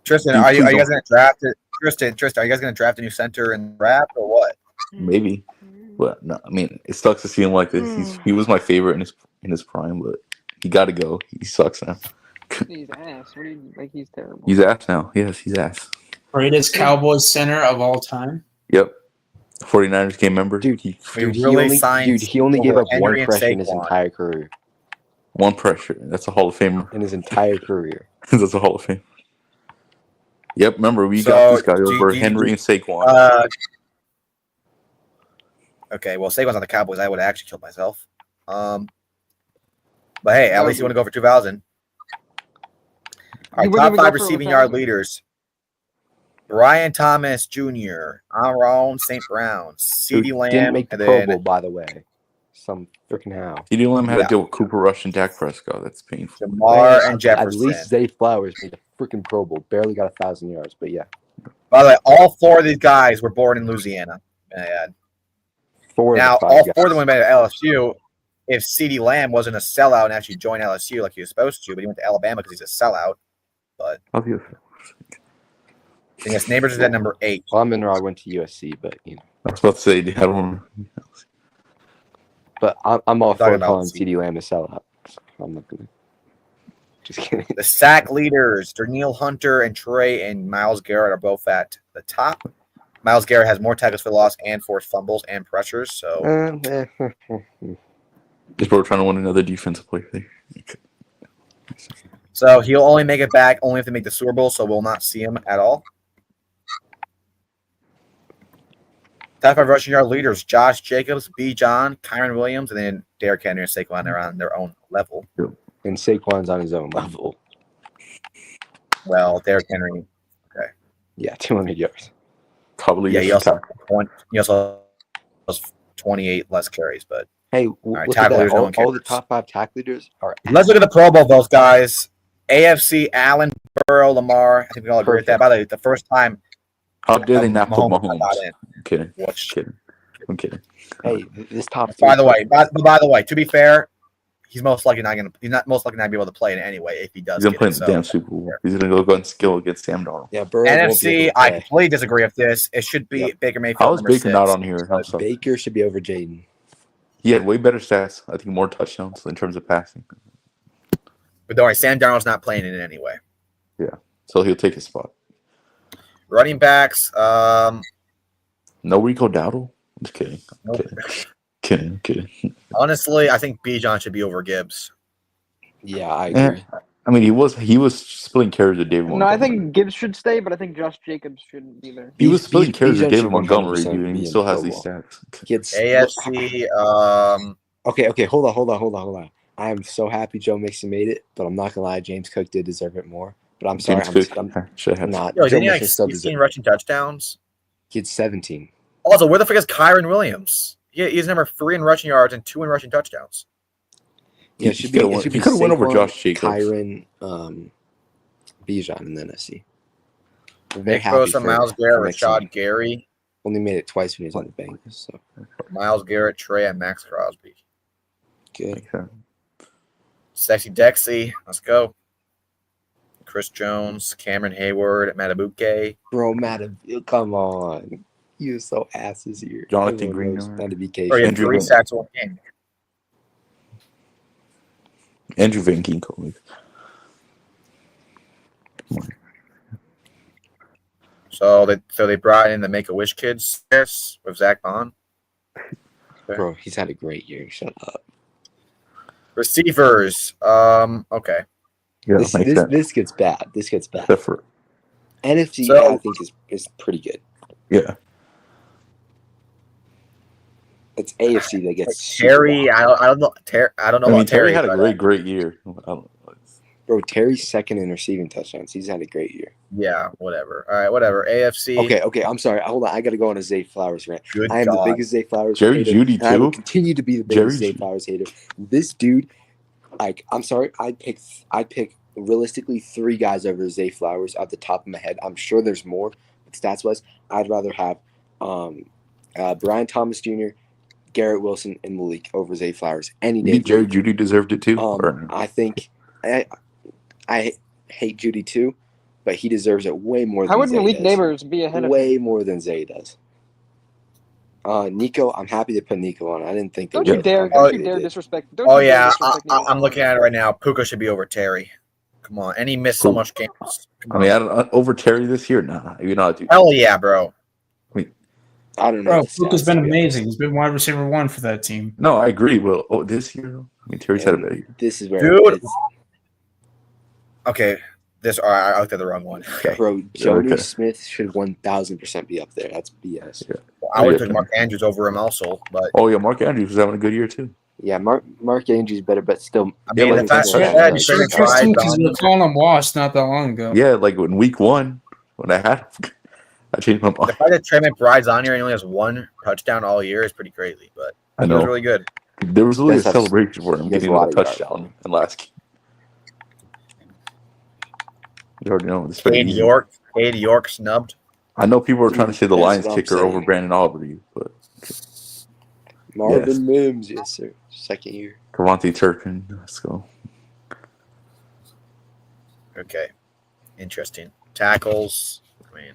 S1: Tristan, are you guys gonna draft it? Tristan, are you guys gonna draft a new center in draft or what?
S3: Maybe, but no. I mean, it sucks to see him like this. He was my favorite in his prime, but he got to go. He sucks now.
S7: He's ass. What do you like? He's terrible.
S3: He's ass now. Yes, he's ass.
S4: Greatest Cowboys center of all time.
S3: Yep. 49ers game member.
S2: Dude, he only gave up 1 pressure in his entire career.
S3: 1 pressure. That's a Hall of Famer.
S2: In his entire career.
S3: That's a Hall of Fame. Yep, remember, we got this guy over Henry and Saquon.
S1: Okay, well, Saquon's on the Cowboys. I would have actually killed myself. But hey, at least you want to go for 2,000. All right, top 5 receiving yard leaders. Brian Thomas Jr., Aaron St. Brown, CeeDee Lamb.
S2: Didn't make the Pro Bowl, by the way. Some freaking how.
S3: CeeDee Lamb had to deal with Cooper Rush and Dak Prescott. That's painful.
S1: Jamar and Jefferson.
S2: At least Zay Flowers made the freaking Pro Bowl. Barely got 1,000 yards, but yeah.
S1: By the way, all 4 of these guys were born in Louisiana. Now, all 4 of them went to LSU. If CeeDee Lamb wasn't a sellout and actually joined LSU like he was supposed to, but he went to Alabama because he's a sellout. But I guess Neighbors is at number 8.
S2: Well, I went to USC, but you know.
S3: I was about to say, I don't remember.
S2: But I'm all for calling CeeDee Lamb a sellout. So I'm not gonna. Just kidding.
S1: The sack leaders, Danielle Hunter and Trey and Myles Garrett are both at the top. Myles Garrett has more tackles for loss and forced fumbles and pressures. So,
S3: just we're trying to win another defensive player there.
S1: So he'll only make it back only if they make the Super Bowl. So we'll not see him at all. top 5 rushing yard leaders: Josh Jacobs, B. John, Kyron Williams, and then Derrick Henry and Saquon are on their own level.
S2: And Saquon's on his own level.
S1: Well, Derrick Henry, okay.
S2: Yeah, 200 yards.
S3: Probably.
S1: Yeah, he also has 28 less carries, but
S2: hey,
S1: right,
S2: look at that. All the top 5 tackle leaders are.
S1: Let's look at the Pro Bowl, those guys. AFC: Allen, Burrow, Lamar. I think we all agree with that. By the way, the first time.
S3: How dare they not put Mahomes? I'm kidding. I'm kidding.
S2: Hey, this top 3.
S1: By the way, to be fair, he's not most likely not going to be able to play in any way if he does.
S3: He's gonna play in the damn Super Bowl. He's gonna go and skill against Sam Darnold.
S2: Yeah, Burrow
S1: NFC. I completely disagree with this. It should be Baker Mayfield.
S3: How is Baker not on here?
S2: Baker should be over Jaden.
S3: He had way better stats. I think more touchdowns in terms of passing.
S1: But don't worry, Sam Darnold's not playing in any way.
S3: Yeah, so he'll take his spot.
S1: Running backs.
S3: No Rico Dowdle. I'm just kidding. Kidding.
S1: Honestly, I think Bijan should be over Gibbs.
S2: Yeah, I agree.
S3: I mean, he was splitting carries with David Montgomery.
S7: No, I think Gibbs should stay, but I think Josh Jacobs shouldn't be there.
S3: He was splitting carries with David Montgomery, dude, and he still has these stats.
S1: AFC.
S2: Okay. Hold on. I am so happy Joe Mixon made it, but I'm not gonna lie, James Cook did deserve it more. But I'm sorry, I'm not.
S1: Yo, didn't he have 16 rushing touchdowns?
S2: He had 17.
S1: Also, where the frick is Kyron Williams? He's number 3 in rushing yards and 2 in rushing touchdowns.
S2: Yeah, it should be.
S3: He could have went over Josh Jacobs.
S2: Kyron, Bijan in the NFC.
S1: Nick Bosa, Myles Garrett, Rashad Gary.
S2: Only made it twice when he was on the Bengals. So.
S1: Myles Garrett, Trey, and Max Crosby.
S2: Good.
S3: Okay.
S1: Sexy Dexy, let's go. Chris Jones, Cameron Hayward, Matabuke.
S2: Bro, come on. He was so ass this year.
S3: Jonathan Green.
S2: Matabuke.
S1: Oh, yeah, 3 sacks one game.
S3: Andrew Van Ginkel.
S1: So they brought in the Make-A-Wish kids with Zach Bond.
S2: Bro, he's had a great year. Shut up.
S1: Receivers. Okay.
S3: Yeah,
S2: this gets bad. NFC, I think is pretty good.
S3: Yeah.
S2: It's AFC that gets
S1: Terry. I don't know. I don't know.
S3: I mean,
S1: about
S3: Terry had a great year. I don't know.
S2: Bro, Terry's second in receiving touchdowns. He's had a great year.
S1: Yeah, whatever. All right, whatever. AFC.
S2: Okay. I'm sorry. Hold on. I got to go on a Zay Flowers rant.
S1: I am
S2: the biggest Zay Flowers
S3: hater.
S2: Judy, too. I will continue to be the biggest Zay Flowers hater. This dude, I'm sorry. I'd pick realistically 3 guys over Zay Flowers off the top of my head. I'm sure there's more, but stats-wise, I'd rather have Brian Thomas Jr., Garrett Wilson, and Malik over Zay Flowers any day.
S3: Jerry Judy deserved it too.
S2: I think I hate Judy too, but he deserves it way more.
S7: How would Malik Neighbors be ahead of him?
S2: Way more than Zay does. Nico, I'm happy to put Nico on. I didn't think.
S7: Don't you dare disrespect.
S1: I'm looking at it right now. Puka should be over Terry. Come on, and he missed so much games.
S3: I mean, over Terry this year, nah. You're not.
S1: Hell yeah, bro.
S2: I don't know.
S6: Bro, Puka's been amazing. He's been wide receiver 1 for that team.
S3: No, I agree. Well, this year, I mean, Terry's had a better year.
S2: This is where
S1: dude. Okay, I looked at the wrong one. Okay,
S2: bro, Johnny Smith should 1,000% be up there. That's BS.
S1: Yeah. Well, I would have took Mark Andrews over him also, but
S3: Mark Andrews was having a good year too.
S2: Yeah, Mark Andrews better, but still.
S1: I mean, the fact that
S6: because we were calling him washed not that long ago.
S3: Yeah, like in week 1 when I changed my mind.
S1: The fact that Trey McBride's on here and he only has 1 touchdown all year is pretty crazy, but
S3: I know.
S1: It was really good.
S3: There was literally a celebration for him getting a touchdown in last game. You already know.
S1: Cade York snubbed.
S3: I know people are trying to say the Lions kicker over Brandon Aubrey, but
S2: Marvin Mims, yes sir, second year.
S3: Kavontae Turpin, let's go.
S1: Okay, interesting tackles. I mean,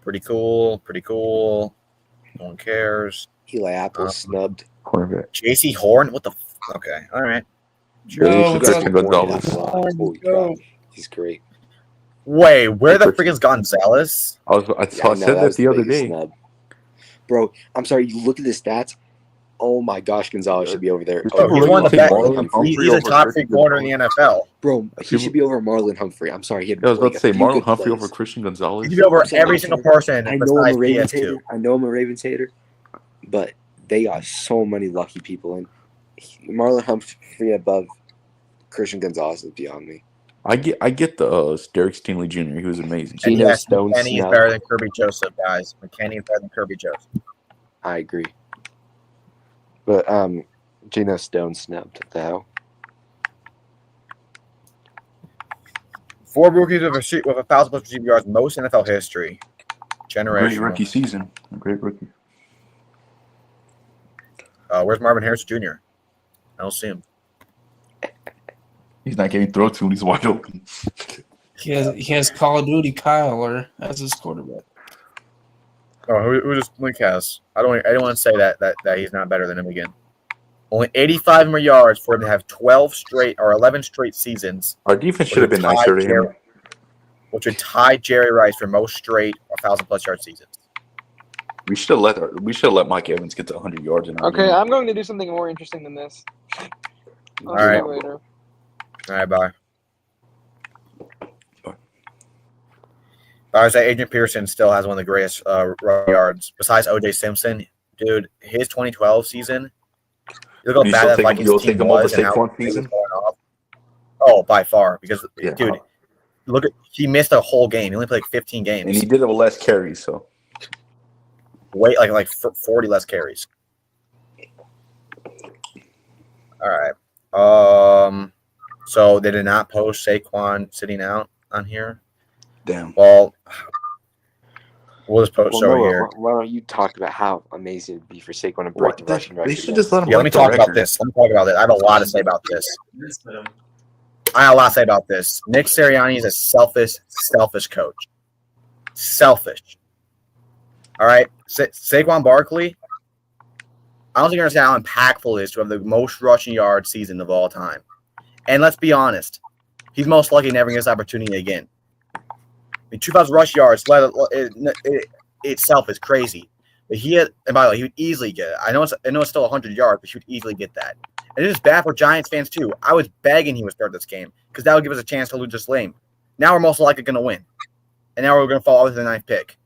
S1: pretty cool. No one cares.
S2: Eli Apple snubbed.
S3: Cornerback.
S1: J.C. Horn. What the? Okay, all right.
S3: Sure.
S2: He's great.
S1: Wait, where the frick is Gonzalez?
S3: I said that the other day.
S2: Snub. Bro, I'm sorry. You look at the stats. Oh my gosh, Gonzalez should be over there.
S1: Bro, he's one of the best. He's a top 3 corner in the NFL.
S2: Bro, he should be over Marlon Humphrey. I'm sorry.
S3: I was about to say Marlon Humphrey over Christian Gonzalez.
S1: He should be over every single person.
S2: I know I'm a Ravens hater. But they got so many lucky people in. Marlon Humphrey above Christian Gonzalez is beyond me.
S3: I get the Derek Stingley Jr. He was amazing.
S2: Geno Stone
S1: McKinney is better than Kirby Joseph, guys. McKinney is better than Kirby Joseph.
S2: I agree. But Geno Stone snubbed the hell.
S1: 4 rookies with 1,000+ receiving yards, most NFL history. Generation.
S3: Great rookie season. A great rookie.
S1: Where's Marvin Harris Jr.? I don't see him.
S3: He's not getting thrown to when he's wide open.
S6: He has Call of Duty Kyler as his quarterback.
S1: Oh, who does Link has? I don't want to say that he's not better than him again. Only 85 more yards for him to have 11 straight seasons.
S3: Our defense should have been nicer to him.
S1: Which would tie Jerry Rice for most straight 1,000+ yard seasons.
S3: We should have let Mike Evans get to 100 yards in our game.
S7: I'm going to do something more interesting than this.
S1: All right. All right, bye. I would say Adrian Peterson still has one of the greatest yards besides O.J. Simpson. Dude, his 2012 season, look how bad that Vikings team was and how he was going off. Oh, by far. Because, dude, he missed a whole game. He only played like 15 games.
S3: And he did it with less carries, so.
S1: Wait, like 40 less carries. All right. So they did not post Saquon sitting out on here.
S3: Damn.
S1: Well, we'll just post over here.
S2: Why don't you talk about how amazing it'd be for Saquon to break the rushing record?
S3: They should just let him.
S1: Let me talk about this. I have a lot to say about this. Nick Sirianni is a selfish coach. Selfish. All right, Saquon Barkley. I don't think you understand how impactful it is to have the most rushing yard season of all time. And let's be honest, he's most likely never get this opportunity again. I mean, 2,000 rush yards itself is crazy. But and by the way, he would easily get it. I know it's still 100 yards, but he would easily get that. And it is bad for Giants fans too. I was begging he would start this game because that would give us a chance to lose this lane. Now we're most likely going to win, and now we're going to fall with the 9th pick.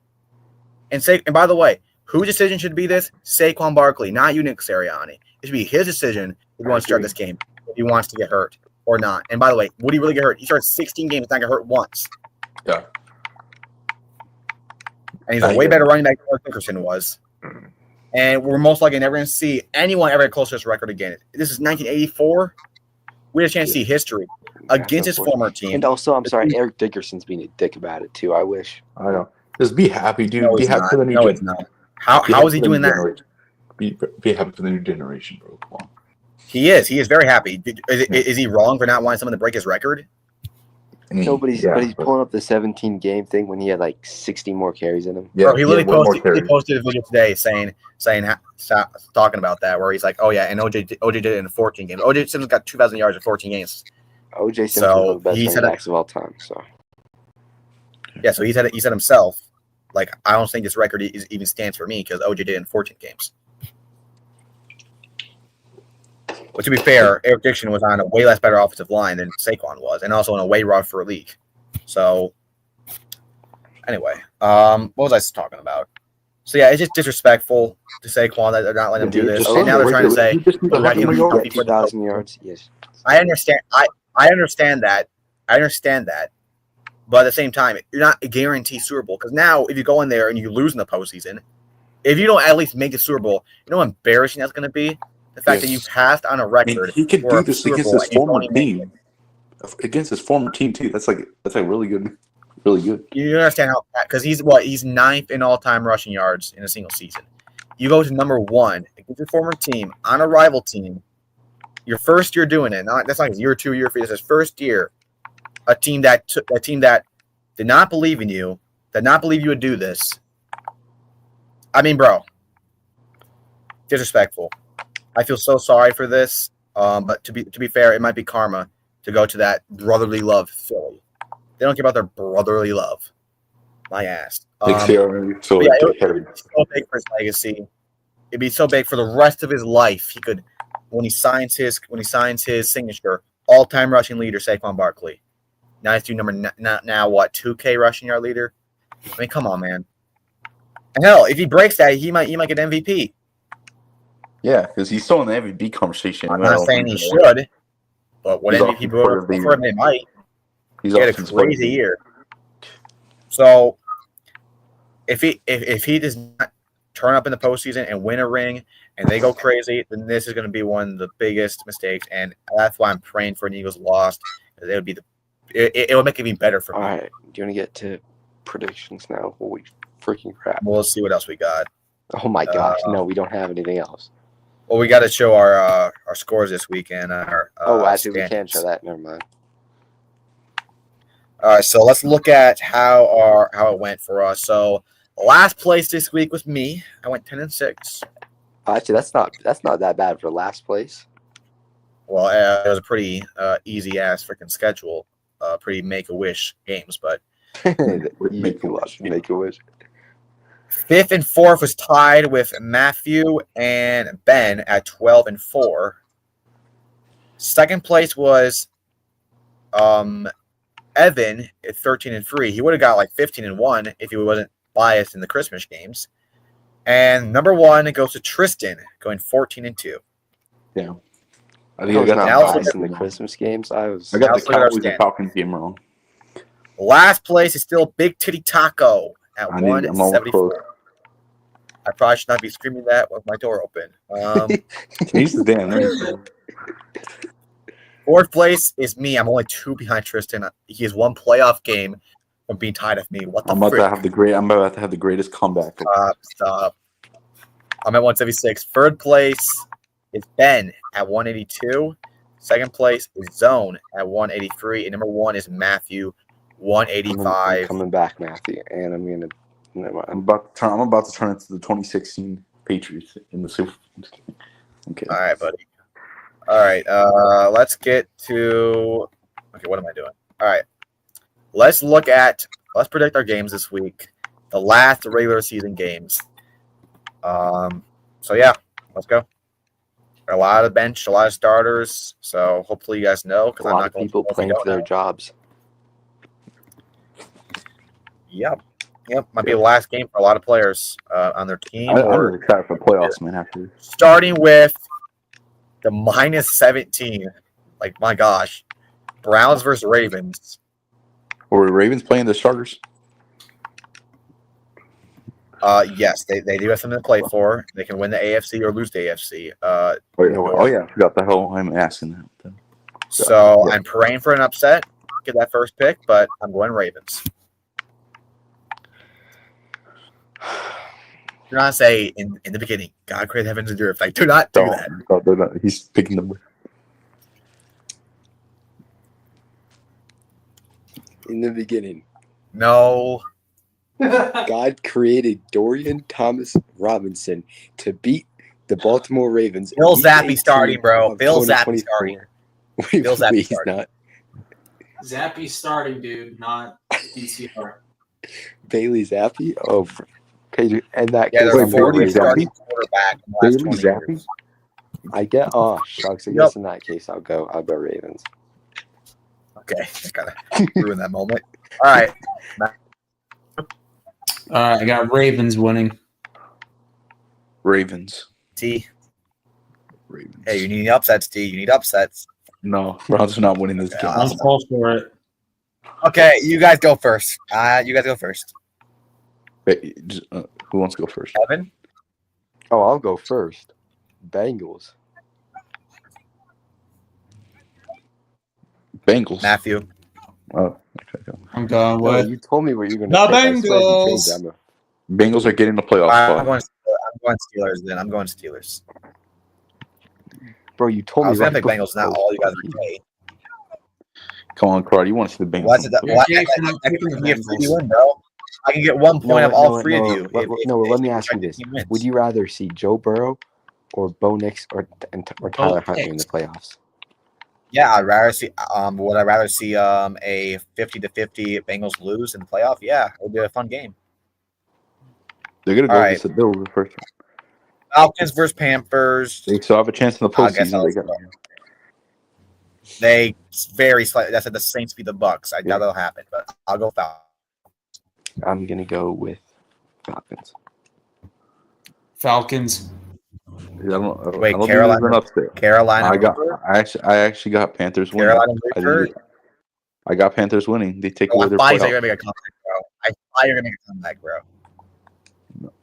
S1: And by the way, whose decision should be this? Saquon Barkley, not you, Nick Sirianni. It should be his decision if he wants to start this game, if he wants to get hurt or not. And by the way, would he really get hurt? He started 16 games, not get hurt once.
S3: Yeah.
S1: And he's a way better running back than Dickerson was. And we're most likely never going to see anyone ever get close to this record again. This is 1984. We had a chance to see history against his former team.
S2: And also, I'm sorry, Eric Dickerson's being a dick about it too. I wish.
S3: I know. Just be happy, dude.
S1: No,
S3: be happy for the new
S1: generation. No, it's not. How is he doing that?
S3: Be happy for the new generation, bro. Come on.
S1: He is. He is very happy. Is he wrong for not wanting someone to break his record?
S2: No, but he's pulling up the 17-game thing when he had like 60 more carries in him.
S1: Yeah, bro, he literally posted a video today talking about that, where he's like, "Oh yeah," and OJ did it in 14 games. OJ Simpson's got 2,000 yards in 14 games.
S2: OJ Simpson's one of the best running backs of all time. So
S1: yeah, so he said himself, like, I don't think this record even stands for me because OJ did it in 14 games. But to be fair, Eric Dickerson was on a way less better offensive line than Saquon was, and also in a way rougher league. So, anyway, what was I talking about? So, yeah, it's just disrespectful to Saquon that they're not letting him do this. And now they're trying to say,
S2: 2,000 yards. Yes.
S1: I understand. I understand that. But at the same time, you're not guaranteed Super Bowl. Because now, if you go in there and you lose in the postseason, if you don't at least make the Super Bowl, you know how embarrassing that's going to be? The fact that you passed on a record.
S3: He could do this against his former team. Against his former team too. That's like really good. Really good.
S1: You understand how, because he's 9th in all-time rushing yards in a single season. You go to number 1 against your former team on a rival team. Your first year doing it. That's not his year 2, year 3. It's his first year. A team that did not believe in you, did not believe you would do this. I mean, bro, disrespectful. I feel so sorry for this, but to be fair, it might be karma to go to that brotherly love Philly. They don't care about their brotherly love. My ass.
S3: So
S1: yeah, it was so big for his legacy. It'd be so big for the rest of his life. He could, when he signs his signature, all-time rushing leader Saquon Barkley. Now he's now what 2K rushing yard leader. I mean, come on, man. And hell, if he breaks that, he might get MVP.
S3: Yeah, because he's still in the MVP conversation.
S1: I'm not saying he should, but what MVP before they might.
S3: He's
S1: had a crazy year. So if he does not turn up in the postseason and win a ring and they go crazy, then this is going to be one of the biggest mistakes, and that's why I'm praying for an Eagles loss. It would be it would make it even better for me.
S2: All right, do you want to get to predictions now? Holy freaking crap!
S1: Well, let's see what else we got.
S2: Oh my gosh, no, we don't have anything else.
S1: Well, we got to show our scores this weekend.
S2: Actually, we can't show that. Never mind.
S1: All right, so let's look at how it went for us. So last place this week was me. I went 10-6.
S2: Actually, that's not that bad for last place.
S1: Well, it was a pretty easy ass freaking schedule. Pretty make-a-wish games, but
S2: make a wish.
S1: 5th and 4th was tied with Matthew and Ben at 12-4. Second place was Evan at 13-3. He would have got like 15-1 if he wasn't biased in the Christmas games. And number 1 goes to Tristan, going 14-2.
S3: Yeah.
S2: I think I got biased in the Christmas games. I
S3: got the Cowboys and Falcons game wrong.
S1: Last place is still Big Titty Taco at 174. I probably should not be screaming that with my door open.
S3: He's the damn.
S1: 4th place is me. I'm only 2 behind Tristan. He has 1 playoff game from being tied with me. What the
S3: I'm about to have the greatest comeback.
S1: Stop. I'm at 176. 3rd place is Ben at 182. 2nd place is Zone at 183. And number 1 is Matthew, 185.
S2: I'm coming back, Matthew, and I'm gonna.
S3: I'm about to turn into the 2016 Patriots in the Super Bowl. Okay.
S1: All right, buddy. All right. Let's get to. Okay, what am I doing? All right. Let's predict our games this week. The last regular season games. So yeah, let's go. A lot of bench, a lot of starters. So hopefully you guys know because
S2: a lot of people playing for their jobs.
S1: Yep. Might be the last game for a lot of players on their team.
S3: I'm really excited for playoffs, man. After
S1: starting with the -17, like my gosh, Browns versus Ravens.
S3: Were Ravens playing the starters?
S1: Yes, they do have something to play for. They can win the AFC or lose the AFC.
S3: I forgot the hell I'm asking that.
S1: So I'm praying for an upset, get that first pick, but I'm going Ravens. Do not say in the beginning, God created heavens and earth. Like, do not do that.
S3: No, he's picking them.
S2: In the beginning.
S1: No.
S2: God created Dorian Thomas Robinson to beat the Baltimore Ravens.
S1: Bill Zappi starting, bro. Bill Zappi starting.
S2: Bill Zappi starting. Not.
S6: Zappi starting, dude, not DCR.
S2: Bailey Zappi? Oh, okay. And that
S1: case, there's 40 starting quarterback in the last 20 years.
S2: I get. Oh, shucks. I guess in that case, I'll go Ravens.
S1: Okay, I gotta ruin that moment. All right.
S6: I got Ravens winning.
S3: Ravens.
S1: T.
S3: Ravens.
S1: Hey, you need upsets, T. You need upsets.
S3: No, Browns are not winning this game.
S6: I'll call for it.
S1: Okay, you guys go first.
S3: Wait, who wants to go first?
S1: Evan?
S2: Oh, I'll go first. Bengals.
S1: Matthew.
S3: Oh, okay.
S6: I'm going with.
S2: You told me what you're going to
S6: the Bengals.
S3: Bengals are getting the playoff spot.
S1: I'm going Steelers then. I'm going Steelers.
S2: Bro, you told me.
S1: I was going to pick Bengals, not all you guys are saying.
S3: Come on, Carl. You want to see the Bengals?
S1: I can get 1 point of all three of you.
S2: Let me ask you this. Would you rather see Joe Burrow or Bo Nix or Tyler Huntley in the playoffs?
S1: Yeah, I'd rather see. Would I rather see a 50-50 Bengals lose in the playoff? Yeah, it would be a fun game.
S3: They're gonna go against the Bills the first
S1: Falcons versus Panthers.
S3: They still have a chance in the postseason.
S1: They very slightly. That's at the Saints beat the Bucks. I doubt that'll happen, but I'll go Falcons.
S2: I'm gonna go with Falcons.
S6: Falcons.
S1: Wait, Carolina. Carolina.
S3: I actually got Panthers winning. I got Panthers winning. They take away their playoff.
S1: You're gonna make a comeback, bro. I thought you're gonna make a comeback, bro.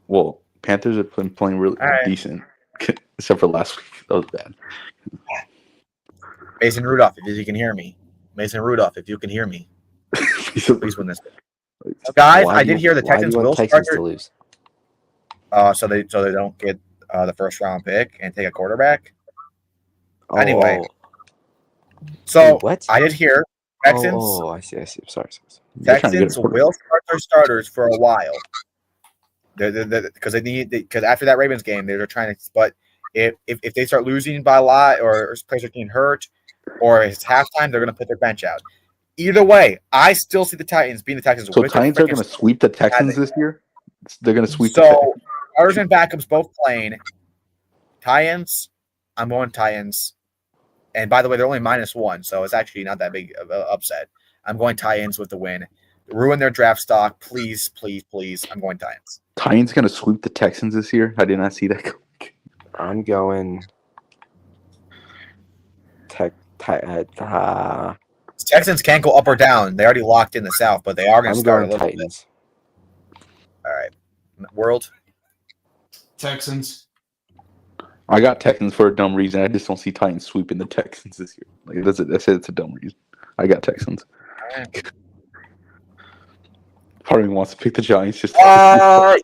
S3: Well, Panthers have been playing really decent, except for last week. That was bad.
S1: Mason Rudolph, if you can hear me. Mason Rudolph, if you can hear me. Please win this. Guys, I did hear the Texans will start
S2: to lose.
S1: So they don't get the first round pick and take a quarterback. Anyway, so what? I did hear Texans.
S2: Oh, I see. Sorry.
S1: Texans will start their starters for a while. Because because after that Ravens game, they're trying to. But if they start losing by a lot, or players are getting hurt, or it's halftime, they're going to put their bench out. Either way, I still see the Titans being the Texans.
S3: So Titans are going to sweep the Texans this year. They're going to sweep.
S1: So starters and backups both playing. Titans, I'm going Titans. And by the way, they're only -1, so it's actually not that big of an upset. I'm going Titans with the win. Ruin their draft stock, please. I'm going Titans.
S3: Titans going to sweep the Texans this year. I did not see that.
S2: I'm going.
S1: Texans can't go up or down. They already locked in the South, but they are going to start a little
S2: Titans.
S1: Bit. All right, World.
S6: Texans.
S3: I got Texans for a dumb reason. I just don't see Titans sweeping the Texans this year. Like that's it's a dumb reason. I got Texans. Part of me wants to pick the Giants. Just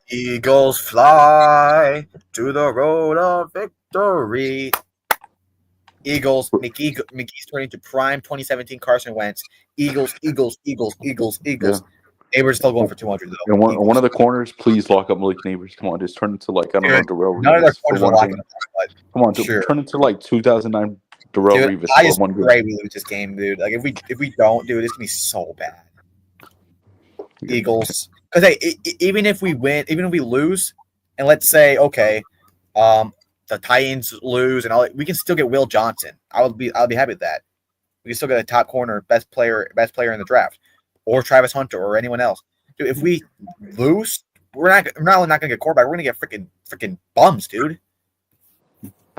S1: Eagles fly to the road of victory. Eagles. McGee's turning to prime 2017 Carson Wentz. Eagles. Yeah. Neighbors still going for 200 though.
S3: And one of the corners, please lock up Malik Neighbors. Come on, just turn into like I don't know Darrell Revis.
S1: None of their corners are locking up.
S3: Come on, turn into like 2009 Darrell Revis.
S1: I just pray we lose this game, dude. Like if we don't, dude, it's gonna be so bad. Eagles, because hey, even if we win, even if we lose, and let's say the Titans lose, and we can still get Will Johnson. I'll be happy with that. We can still get a top corner, best player in the draft, or Travis Hunter, or anyone else. Dude, if we lose, we're not only not gonna get quarterback, we're gonna get freaking bums, dude.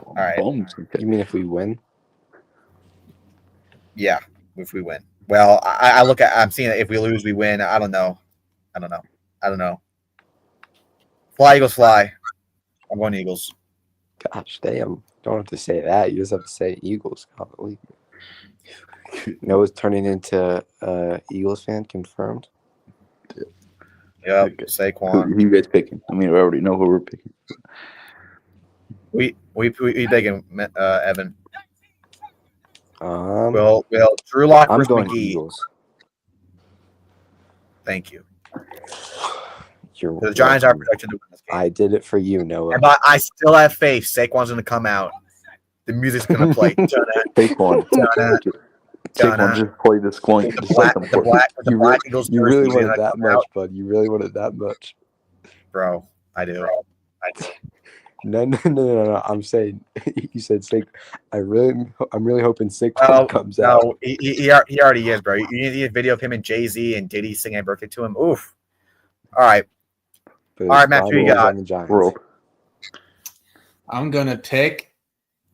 S1: All right.
S2: You mean if we win?
S1: Yeah, if we win. Well, I'm seeing it. If we lose, we win. I don't know. Fly, Eagles, fly. I'm going Eagles.
S2: Gosh, damn. Don't have to say that. You just have to say Eagles, probably. Noah's turning into Eagles fan, confirmed.
S1: Yep, Saquon.
S3: Who you guys picking? I mean, we already know who we're picking.
S1: We picking Evan.
S2: Well,
S1: Drew Lock
S2: I'm
S1: versus
S2: going
S1: McGee.
S2: Eagles.
S1: Thank you.
S2: The
S1: Giants are projected to win this game.
S2: I did it for you, Noah.
S1: But I still have faith. Saquon's going to come out. The music's going to play.
S3: Saquon. Saquon just played the squonk.
S1: The black Eagles.
S2: You really wanted that much, bud. You really wanted that much.
S1: Bro, I do.
S2: No. I'm saying you said Saquon. I'm really hoping Saquon comes out.
S1: No, he already is, bro. You need a video of him and Jay-Z and Diddy singing birthday to him. Oof. All right. Matt, who you got?
S6: I'm gonna pick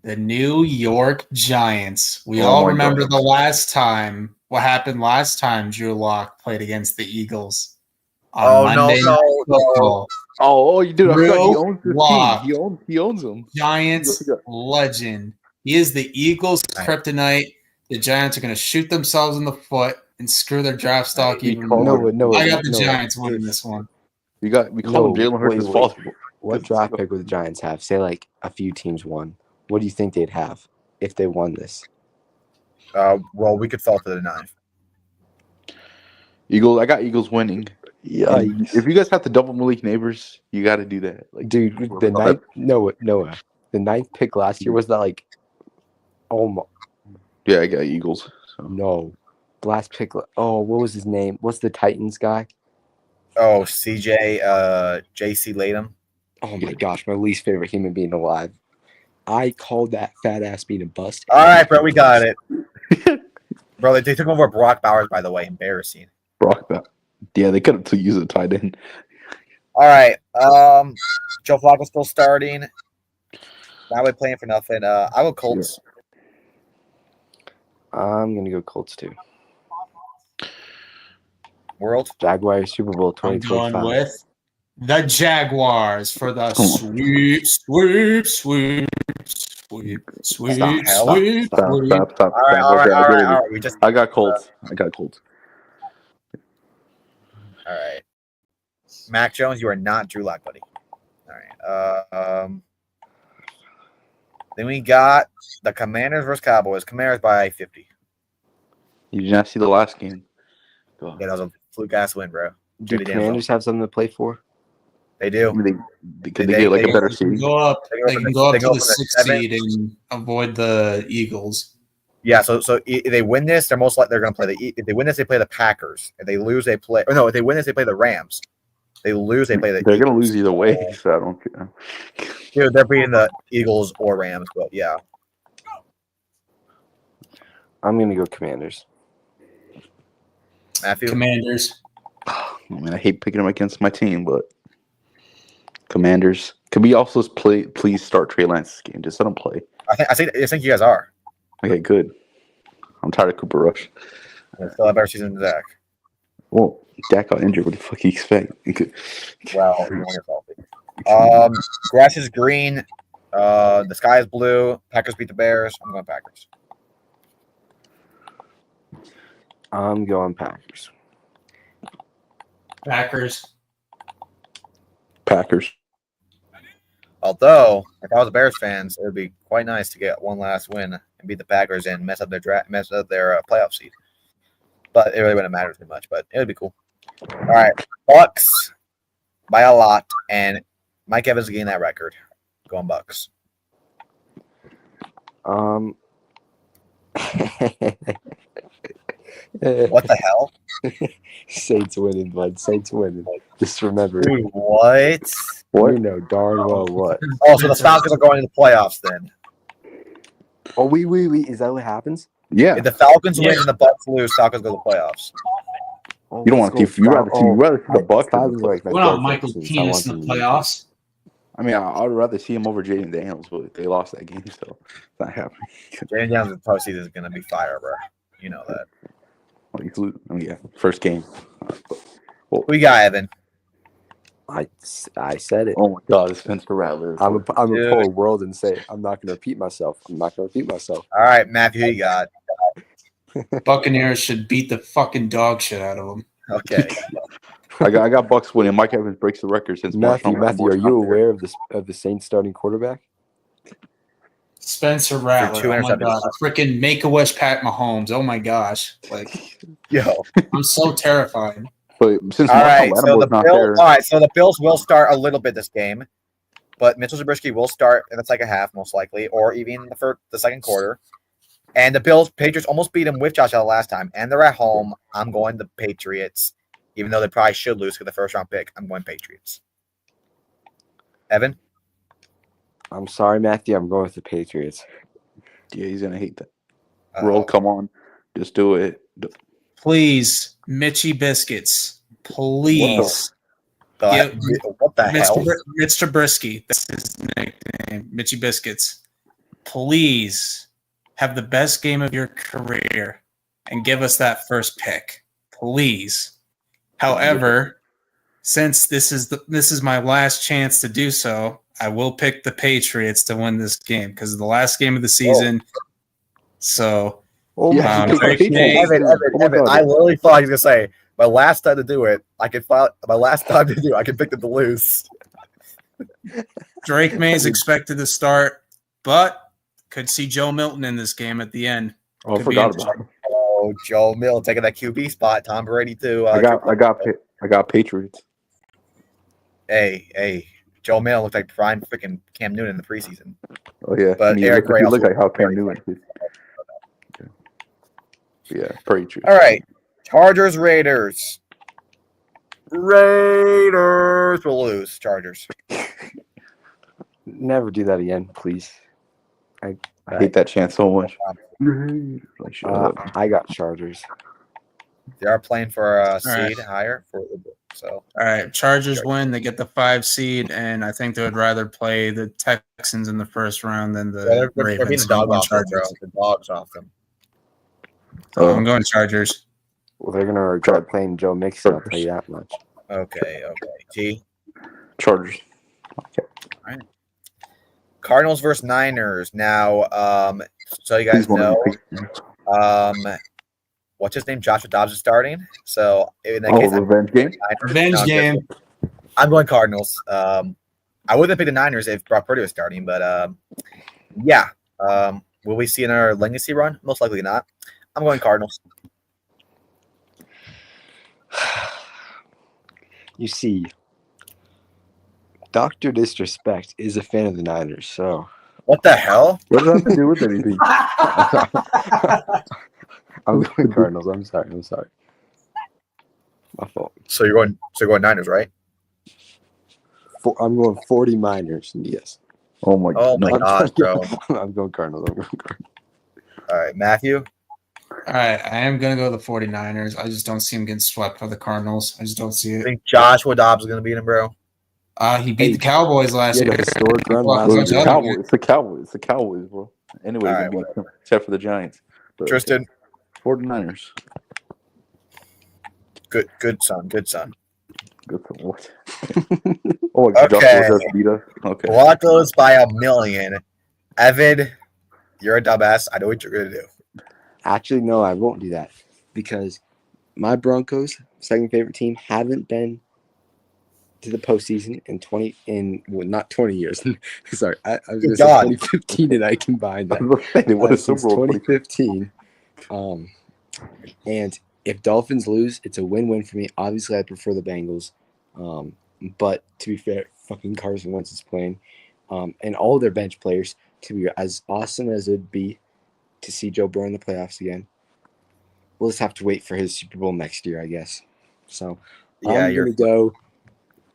S6: the New York Giants. We all remember the last time. What happened last time Drew Lock played against the Eagles on Monday Night Football.
S3: Oh, you do.
S6: He
S3: owns the team. He owns them.
S6: Giants legend. He is the Eagles' kryptonite. The Giants are going to shoot themselves in the foot and screw their draft stock even more. I got the Giants winning this one.
S3: We call him Jalen Hurts' father.
S2: What draft pick would the Giants have? Say like a few teams won. What do you think they'd have if they won this?
S1: Well, we could fall to the 9th.
S3: Eagles. I got Eagles winning.
S2: Yeah.
S3: If you guys have to double Malik Neighbors, you got to do that. Like,
S2: dude, the 9th. Noah. The 9th pick last year was that like. Oh my.
S3: Yeah, I got Eagles. So.
S2: No, the last pick. Oh, what was his name? What's the Titans guy?
S1: Oh, CJ, JC Latham.
S2: Oh my gosh, my least favorite human being alive. I called that fat ass being a bust.
S1: All right, bro, we got it. Bro, they took over Brock Bowers, by the way. Embarrassing.
S3: Brock Bowers. Yeah, they could have used a tight end.
S1: All right. Joe Flacco's still starting. Now we're playing for nothing. I go Colts.
S2: I'm gonna go Colts too.
S1: World
S2: Jaguars Super Bowl 2025.
S6: I'm going with the Jaguars for the sweep.
S3: Stop.
S1: All right.
S3: I got Colts.
S1: All right. Mac Jones, you are not Drew Lock, buddy. All right. Then we got the Commanders versus Cowboys. Commanders by 50.
S3: You did not see the last game.
S1: Yeah, that was a fluke ass win, bro.
S2: Do Commanders have something to play for?
S1: They do.
S3: They get like a better seed.
S6: They can go up to the 6th seed and avoid the Eagles.
S1: Yeah, so if they win this, they're most likely they're going to play if they win this, they play the Packers. If they lose, they play. Or no, if they win this, they play the Rams. They lose, they play the.
S3: They're going to lose either way, so I don't care.
S1: Dude, they're beating the Eagles or Rams, but yeah.
S2: I'm going to go Commanders.
S1: Matthew?
S6: Commanders.
S3: Oh, man, I hate picking them against my team, but Commanders. Can we also please start Trey Lance's game? Just let him play.
S1: I think you guys are.
S3: Okay, good. I'm tired of Cooper Rush.
S1: I still have better season than Dak.
S3: Well, Dak got injured. What the fuck do you expect?
S1: Well, you're salty. Grass is green. The sky is blue. Packers beat the Bears. I'm going Packers.
S2: I'm going Packers.
S3: Packers.
S1: Although, if I was a Bears fans, it would be quite nice to get one last win and beat the Packers and mess up their playoff seed. But it really wouldn't matter too much. But it would be cool. All right, Bucks by a lot, and Mike Evans getting that record. Going Bucks. What the hell?
S2: Saints winning, bud. Saints winning. Just remember.
S1: Dude, what?
S2: You know darn well what.
S1: Oh, so the Falcons are going to the playoffs then.
S2: Oh, wait. Is that what happens?
S3: Yeah.
S1: If the Falcons win and the Bucks lose, Falcons go to the playoffs.
S3: You don't want to see. You rather see the Bucks.
S6: What about Michael Penis in the playoffs?
S3: I mean, I'd rather see him over Jaden Daniels, but they lost that game, so it's not happening.
S1: Jaden Daniels in the postseason is going to be fire, bro. You know that.
S3: Yeah, first game.
S1: Who you got, Evan?
S2: I said it.
S3: Oh my God, it's Spencer Rattler.
S2: I'm a pull world and say I'm not going to repeat myself.
S1: All right, Matthew, who you got?
S6: Buccaneers should beat the fucking dog shit out of them.
S1: Okay.
S3: I got Bucks winning. Mike Evans breaks the record since
S2: Matthew. Are you aware of the Saints starting quarterback?
S6: Spencer Rattler. Oh my God. Freaking Make-A-Wish Pat Mahomes. Oh my gosh. Like,
S1: yo,
S6: I'm so terrified.
S3: But since
S1: so the Bills will start a little bit this game, but Mitchell Trubisky will start in the second half most likely, or even the second quarter. And the Patriots almost beat them with Josh Allen last time, and they're at home. I'm going the Patriots, even though they probably should lose for the first round pick. I'm going Patriots. Evan?
S2: I'm sorry, Matthew. I'm going with the Patriots.
S3: Yeah, he's gonna hate that. Roll, come on, just do it.
S6: Please, Mitchy Biscuits. Please.
S1: What the hell?
S6: Mr. Brisky. That's his nickname. Mitchy Biscuits. Please have the best game of your career and give us that first pick. Please. However, since this is my last chance to do so, I will pick the Patriots to win this game because of the last game of the season. So,
S1: Evan, I literally thought he was gonna say my last time to do it. I could pick them to lose.
S6: Drake May is expected to start, but could see Joe Milton in this game at the end.
S3: Oh, I forgot about him.
S1: Oh, Joe Milton taking that QB spot. Tom Brady too.
S3: I got Patriots.
S1: Hey. Joe Milton looked like prime freaking Cam Newton in the preseason.
S3: Oh yeah,
S1: but Eric Gray
S3: looked like how Cam Newton. Yeah, Patriots.
S1: All right, Chargers, Raiders. Raiders will lose. Chargers.
S2: Never do that again, please.
S3: I hate that chant so much.
S2: I got Chargers.
S1: They are playing for a seed higher for so.
S6: All right, Chargers win. They get the 5 seed, and I think they would rather play the Texans in the first round than the Ravens.
S1: They're being the dog off them, bro. The dogs off them.
S6: I'm going Chargers.
S2: Well, they're gonna regret playing Joe Mixon. I'll tell you that much.
S1: Okay. T.
S3: Chargers.
S1: Okay. All right. Cardinals versus Niners. Now, so you guys know, what's his name? Joshua Dobbs is starting. So in that case,
S3: revenge game.
S1: I'm going Cardinals. I wouldn't pick the Niners if Brock Purdy was starting, but yeah. Will we see another legacy run? Most likely not. I'm going Cardinals.
S2: You see, Dr. Disrespect is a fan of the Niners, so.
S1: What the hell?
S3: What does that have to do with anything?
S2: I'm going Cardinals. I'm sorry. My fault.
S1: So you're going Niners, right?
S2: I'm going 40 Niners. Yes.
S3: Oh my
S1: God, bro.
S2: I'm going Cardinals.
S1: All right, Matthew.
S6: All right, I am going to go the 49ers. I just don't see him getting swept by the Cardinals. I just don't see it.
S1: I think Joshua Dobbs is going to beat him, bro.
S6: He beat the Cowboys last year.
S2: Historic run
S3: it's the Cowboys, bro. Anyway, right, except for the Giants.
S1: But Tristan.
S3: 49ers.
S1: Good son.
S3: Good for what?
S1: Okay. Broncos by 1,000,000. Evan, you're a dumbass. I know what you're going to do.
S2: Actually, no, I won't do that because my Broncos, second favorite team, haven't been to the postseason not 20 years. Sorry, I was going to say 2015, and I combined that.
S3: What is Super Bowl
S2: 2015? And if Dolphins lose, it's a win-win for me. Obviously, I prefer the Bengals, but to be fair, fucking Carson Wentz is playing, and all their bench players. To be as awesome as it would be to see Joe Burrow in the playoffs again, we'll just have to wait for his Super Bowl next year, I guess. So
S1: yeah,
S2: I'm going to go,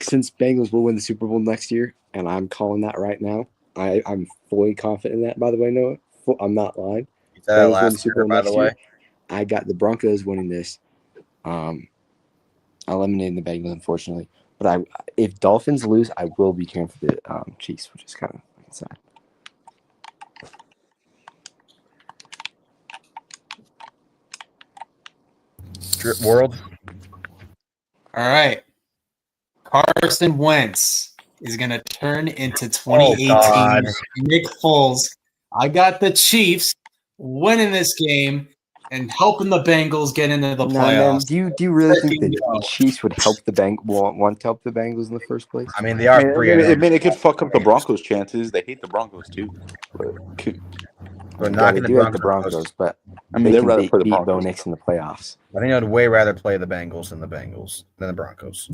S2: since Bengals will win the Super Bowl next year, and I'm calling that right now. I'm fully confident in that, by the way, Noah. I'm not lying.
S1: You said that last year, by the way.
S2: I got the Broncos winning this. Eliminating the Bengals, unfortunately. But if Dolphins lose, I will be cheering for the Chiefs, which is kind of sad.
S1: Strip world.
S6: All right. Carson Wentz is going to turn into 2018 Nick Foles. I got the Chiefs winning this game and helping the Bengals get into the playoffs.
S2: Man, do you really think the Chiefs would help want to help the Bengals in the first place?
S1: I mean, they are.
S3: It could fuck up the Broncos' chances. They hate the Broncos too.
S2: But knocking the Broncos, but I mean, they'd rather play the Bo Nix in the playoffs.
S1: I think I'd way rather play the Bengals than the Broncos.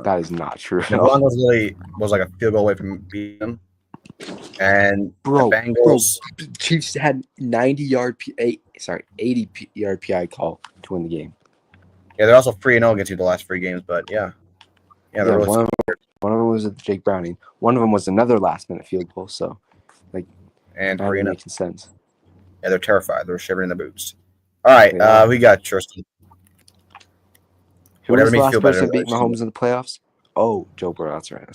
S2: That is not true.
S1: The Broncos really was like a field goal away from beating them. And the Bengals,
S2: Chiefs had 80-yard PI call to win the game.
S1: Yeah, they're also 3-0 against you the last 3 games, but yeah, they're really
S2: one of them was at Jake Browning. One of them was another last-minute field goal. So,
S1: and
S2: that making sense.
S1: Yeah, they're terrified. They're shivering in the boots. All right, we got Tristan.
S2: Who was the last person beat Mahomes in the playoffs? Oh, Joe Burrow. That's right.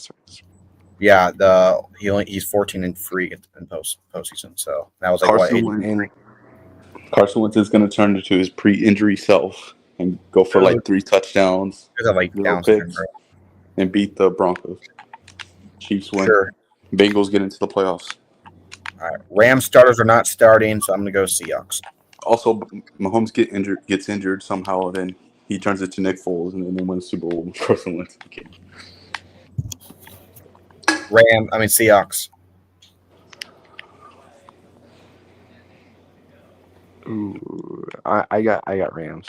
S1: Yeah, he's 14-3 in postseason. So that was like
S3: Carson Wentz is going to turn into his pre-injury self and go for 3 touchdowns, and beat the Broncos. Chiefs win.
S1: Sure.
S3: Bengals get into the playoffs.
S1: All right, Rams starters are not starting, so I'm going to go Seahawks.
S3: Also, Mahomes gets injured somehow, then he turns it to Nick Foles, and then they win the Super Bowl with Carson Wentz.
S1: Seahawks.
S2: Ooh, I got Rams.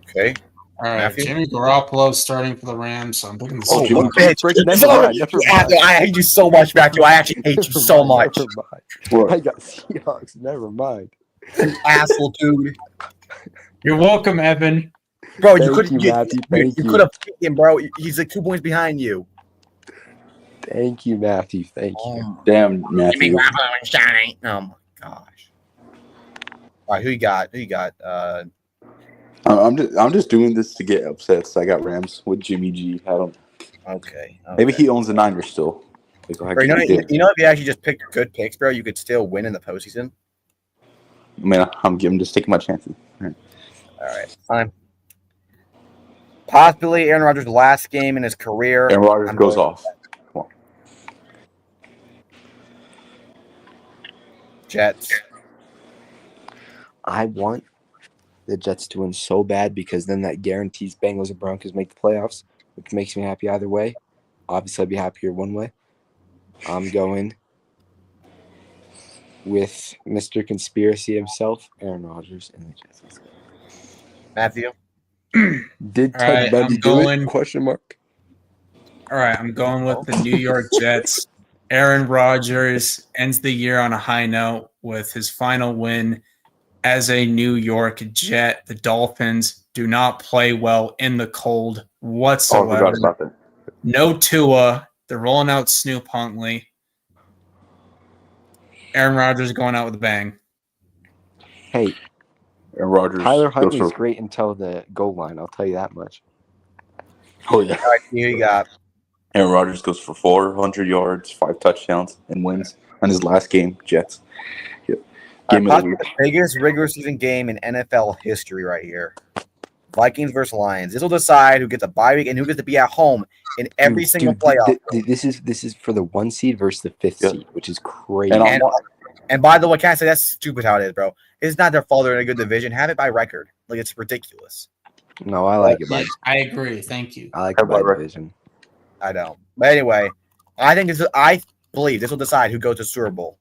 S1: Okay.
S6: All right, Matthew? Jimmy Garoppolo starting for the Rams. So I'm picking the
S1: I hate you so much, Matthew. I actually hate you so much.
S2: I got Seahawks. Never mind.
S1: Asshole, dude.
S6: You're welcome, Evan.
S1: Bro, you could have picked him, bro. He's like 2 points behind you.
S2: Thank you, Matthew. Thank you.
S3: Damn, Matthew.
S1: Oh my gosh. All right, who you got?
S3: I'm just doing this to get upset. So I got Rams with Jimmy G. I don't.
S1: Okay.
S3: Maybe he owns the Niners still.
S1: Bro, if you actually just pick good picks, bro, you could still win in the postseason.
S3: I mean, I'm just taking my chances.
S1: All right, fine. Possibly Aaron Rodgers' last game in his career.
S3: Aaron Rodgers goes off. Come on.
S1: Jets.
S2: I want the Jets to win so bad because then that guarantees Bengals and Broncos make the playoffs, which makes me happy either way. Obviously, I'd be happier one way. I'm going with Mr. Conspiracy himself, Aaron Rodgers, and the Jets.
S1: Matthew.
S2: Did Ted Bundy do it? Question mark.
S6: All right, I'm going with the New York Jets. Aaron Rodgers ends the year on a high note with his final win as a New York Jet. The Dolphins do not play well in the cold whatsoever.
S3: Oh, I forgot about that.
S6: No Tua. They're rolling out Snoop Huntley. Aaron Rodgers going out with a bang.
S2: Hey,
S3: Aaron Rodgers.
S2: Tyler Huntley's great until the goal line. I'll tell you that much.
S3: Oh yeah.
S1: All right, here you got.
S3: Aaron Rodgers goes for 400 yards, 5 touchdowns, and wins on his last game. Jets. Yep.
S1: The biggest regular season game in NFL history right here. Vikings versus Lions. This will decide who gets a bye week and who gets to be at home in every single playoff.
S2: This is for the 1 seed versus the 5th seed, which is crazy.
S1: And by the way, can I say that's stupid how it is, bro? It's not their fault they're in a good division. Have it by record. Like, it's ridiculous.
S2: No, I like it by.
S6: I agree. Thank you.
S2: I like it by division.
S1: I don't. But anyway, I believe this will decide who goes to Super Bowl.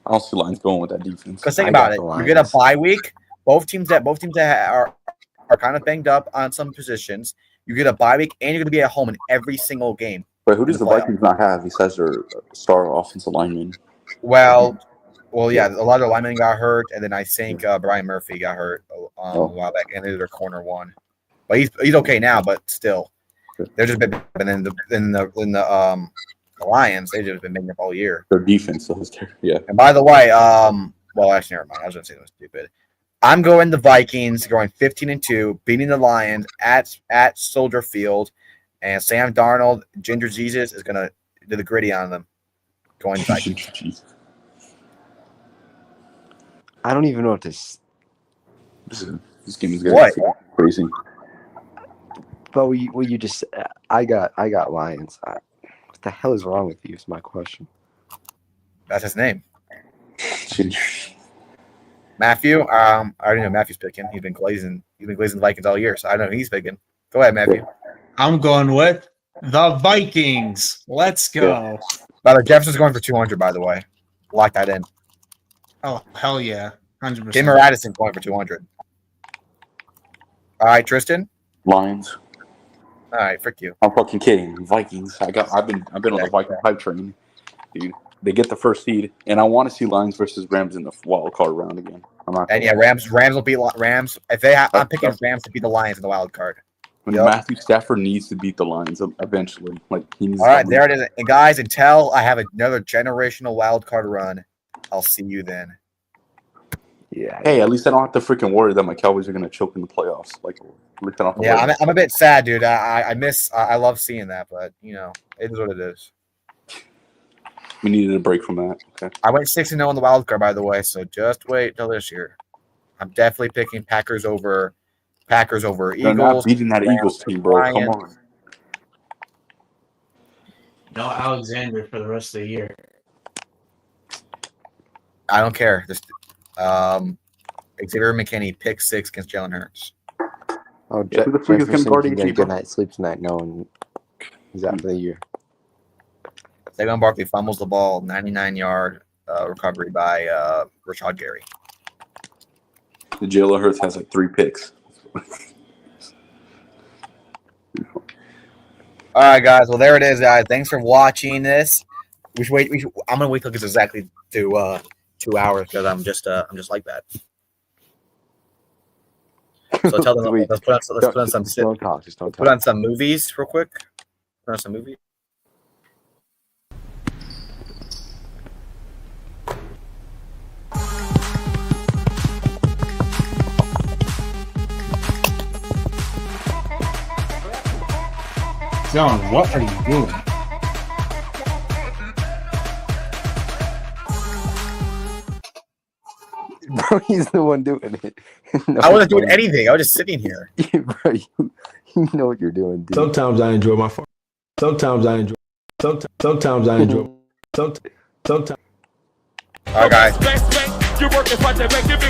S3: I don't see Lions going with that defense.
S1: Because think about it. You get a bye week. Both teams that are kind of banged up on some positions. You get a bye week, and you're going to be at home in every single game.
S3: But who does the Vikings not have besides their star offensive lineman?
S1: Well, yeah, a lot of their linemen got hurt, and then I think Brian Murphy got hurt a while back, and they're their corner one. But he's okay now, but still, they're just been in the Lions. They've just been making up all year.
S3: Their defense, yeah.
S1: And by the way, well, actually, never mind. I was going to say something stupid. I'm going the Vikings, going 15-2, beating the Lions at Soldier Field, and Sam Darnold, Ginger Jesus is going to do the gritty on them. Going Vikings.
S2: I don't even know what this
S3: game is going to be crazy.
S2: But you just I got Lions. What the hell is wrong with you? Is my question.
S1: That's his name. Matthew, I already know Matthew's picking. He's been glazing the Vikings all year, so I know who he's picking. Go ahead, Matthew.
S6: I'm going with the Vikings. Let's go.
S1: By the way, Jefferson's going for 200, by the way. Lock that in.
S6: Oh, hell yeah. 100%.
S1: Kim Addison going for 200. All right, Tristan?
S3: Lions.
S1: All right, frick you.
S3: I'm fucking kidding. Vikings. I've been on the Viking hype train, dude. They get the first seed, and I want to see Lions versus Rams in the wild card round again.
S1: Rams will beat Rams. I'm picking Rams to beat the Lions in the wild card.
S3: Matthew Stafford needs to beat the Lions eventually. Like he needs.
S1: All right, there it is. And guys, until I have another generational wild card run, I'll see you then.
S2: Yeah.
S3: Hey, at least I don't have to freaking worry that my Cowboys are going to choke in the playoffs. Like,
S1: I'm a bit sad, dude. I love seeing that, but it is what it is.
S3: We needed a break from that. Okay.
S1: I went 6-0 in the wild card, by the way, so just wait till this year. I'm definitely picking Packers over Eagles.
S3: They're not beating that Eagles team, bro. Come on.
S6: No Alexander for the rest of the year.
S1: I don't care. Xavier McKinney pick 6 against Jalen Hurts.
S2: Oh, who the freak is going to guard a good night sleep tonight knowing he's out for the year.
S1: Saquon Barkley fumbles the ball, 99-yard recovery by Rashad Gary.
S3: The Jalen Hurts has like 3 picks.
S1: All right, guys. Well, there it is, guys. Thanks for watching this. I'm gonna wait till it's exactly to 2 hours because I'm just like that. So tell them. Let's put on some movies real quick. Put on some movies.
S6: John, what are you doing?
S2: Bro, he's the one doing it.
S1: No, I wasn't doing anything. I was just sitting here.
S2: Bro, you know what you're doing, dude.
S5: Sometimes I enjoy my fart. Sometimes I enjoy. Sometimes I enjoy. Sometimes.
S1: All right, guys.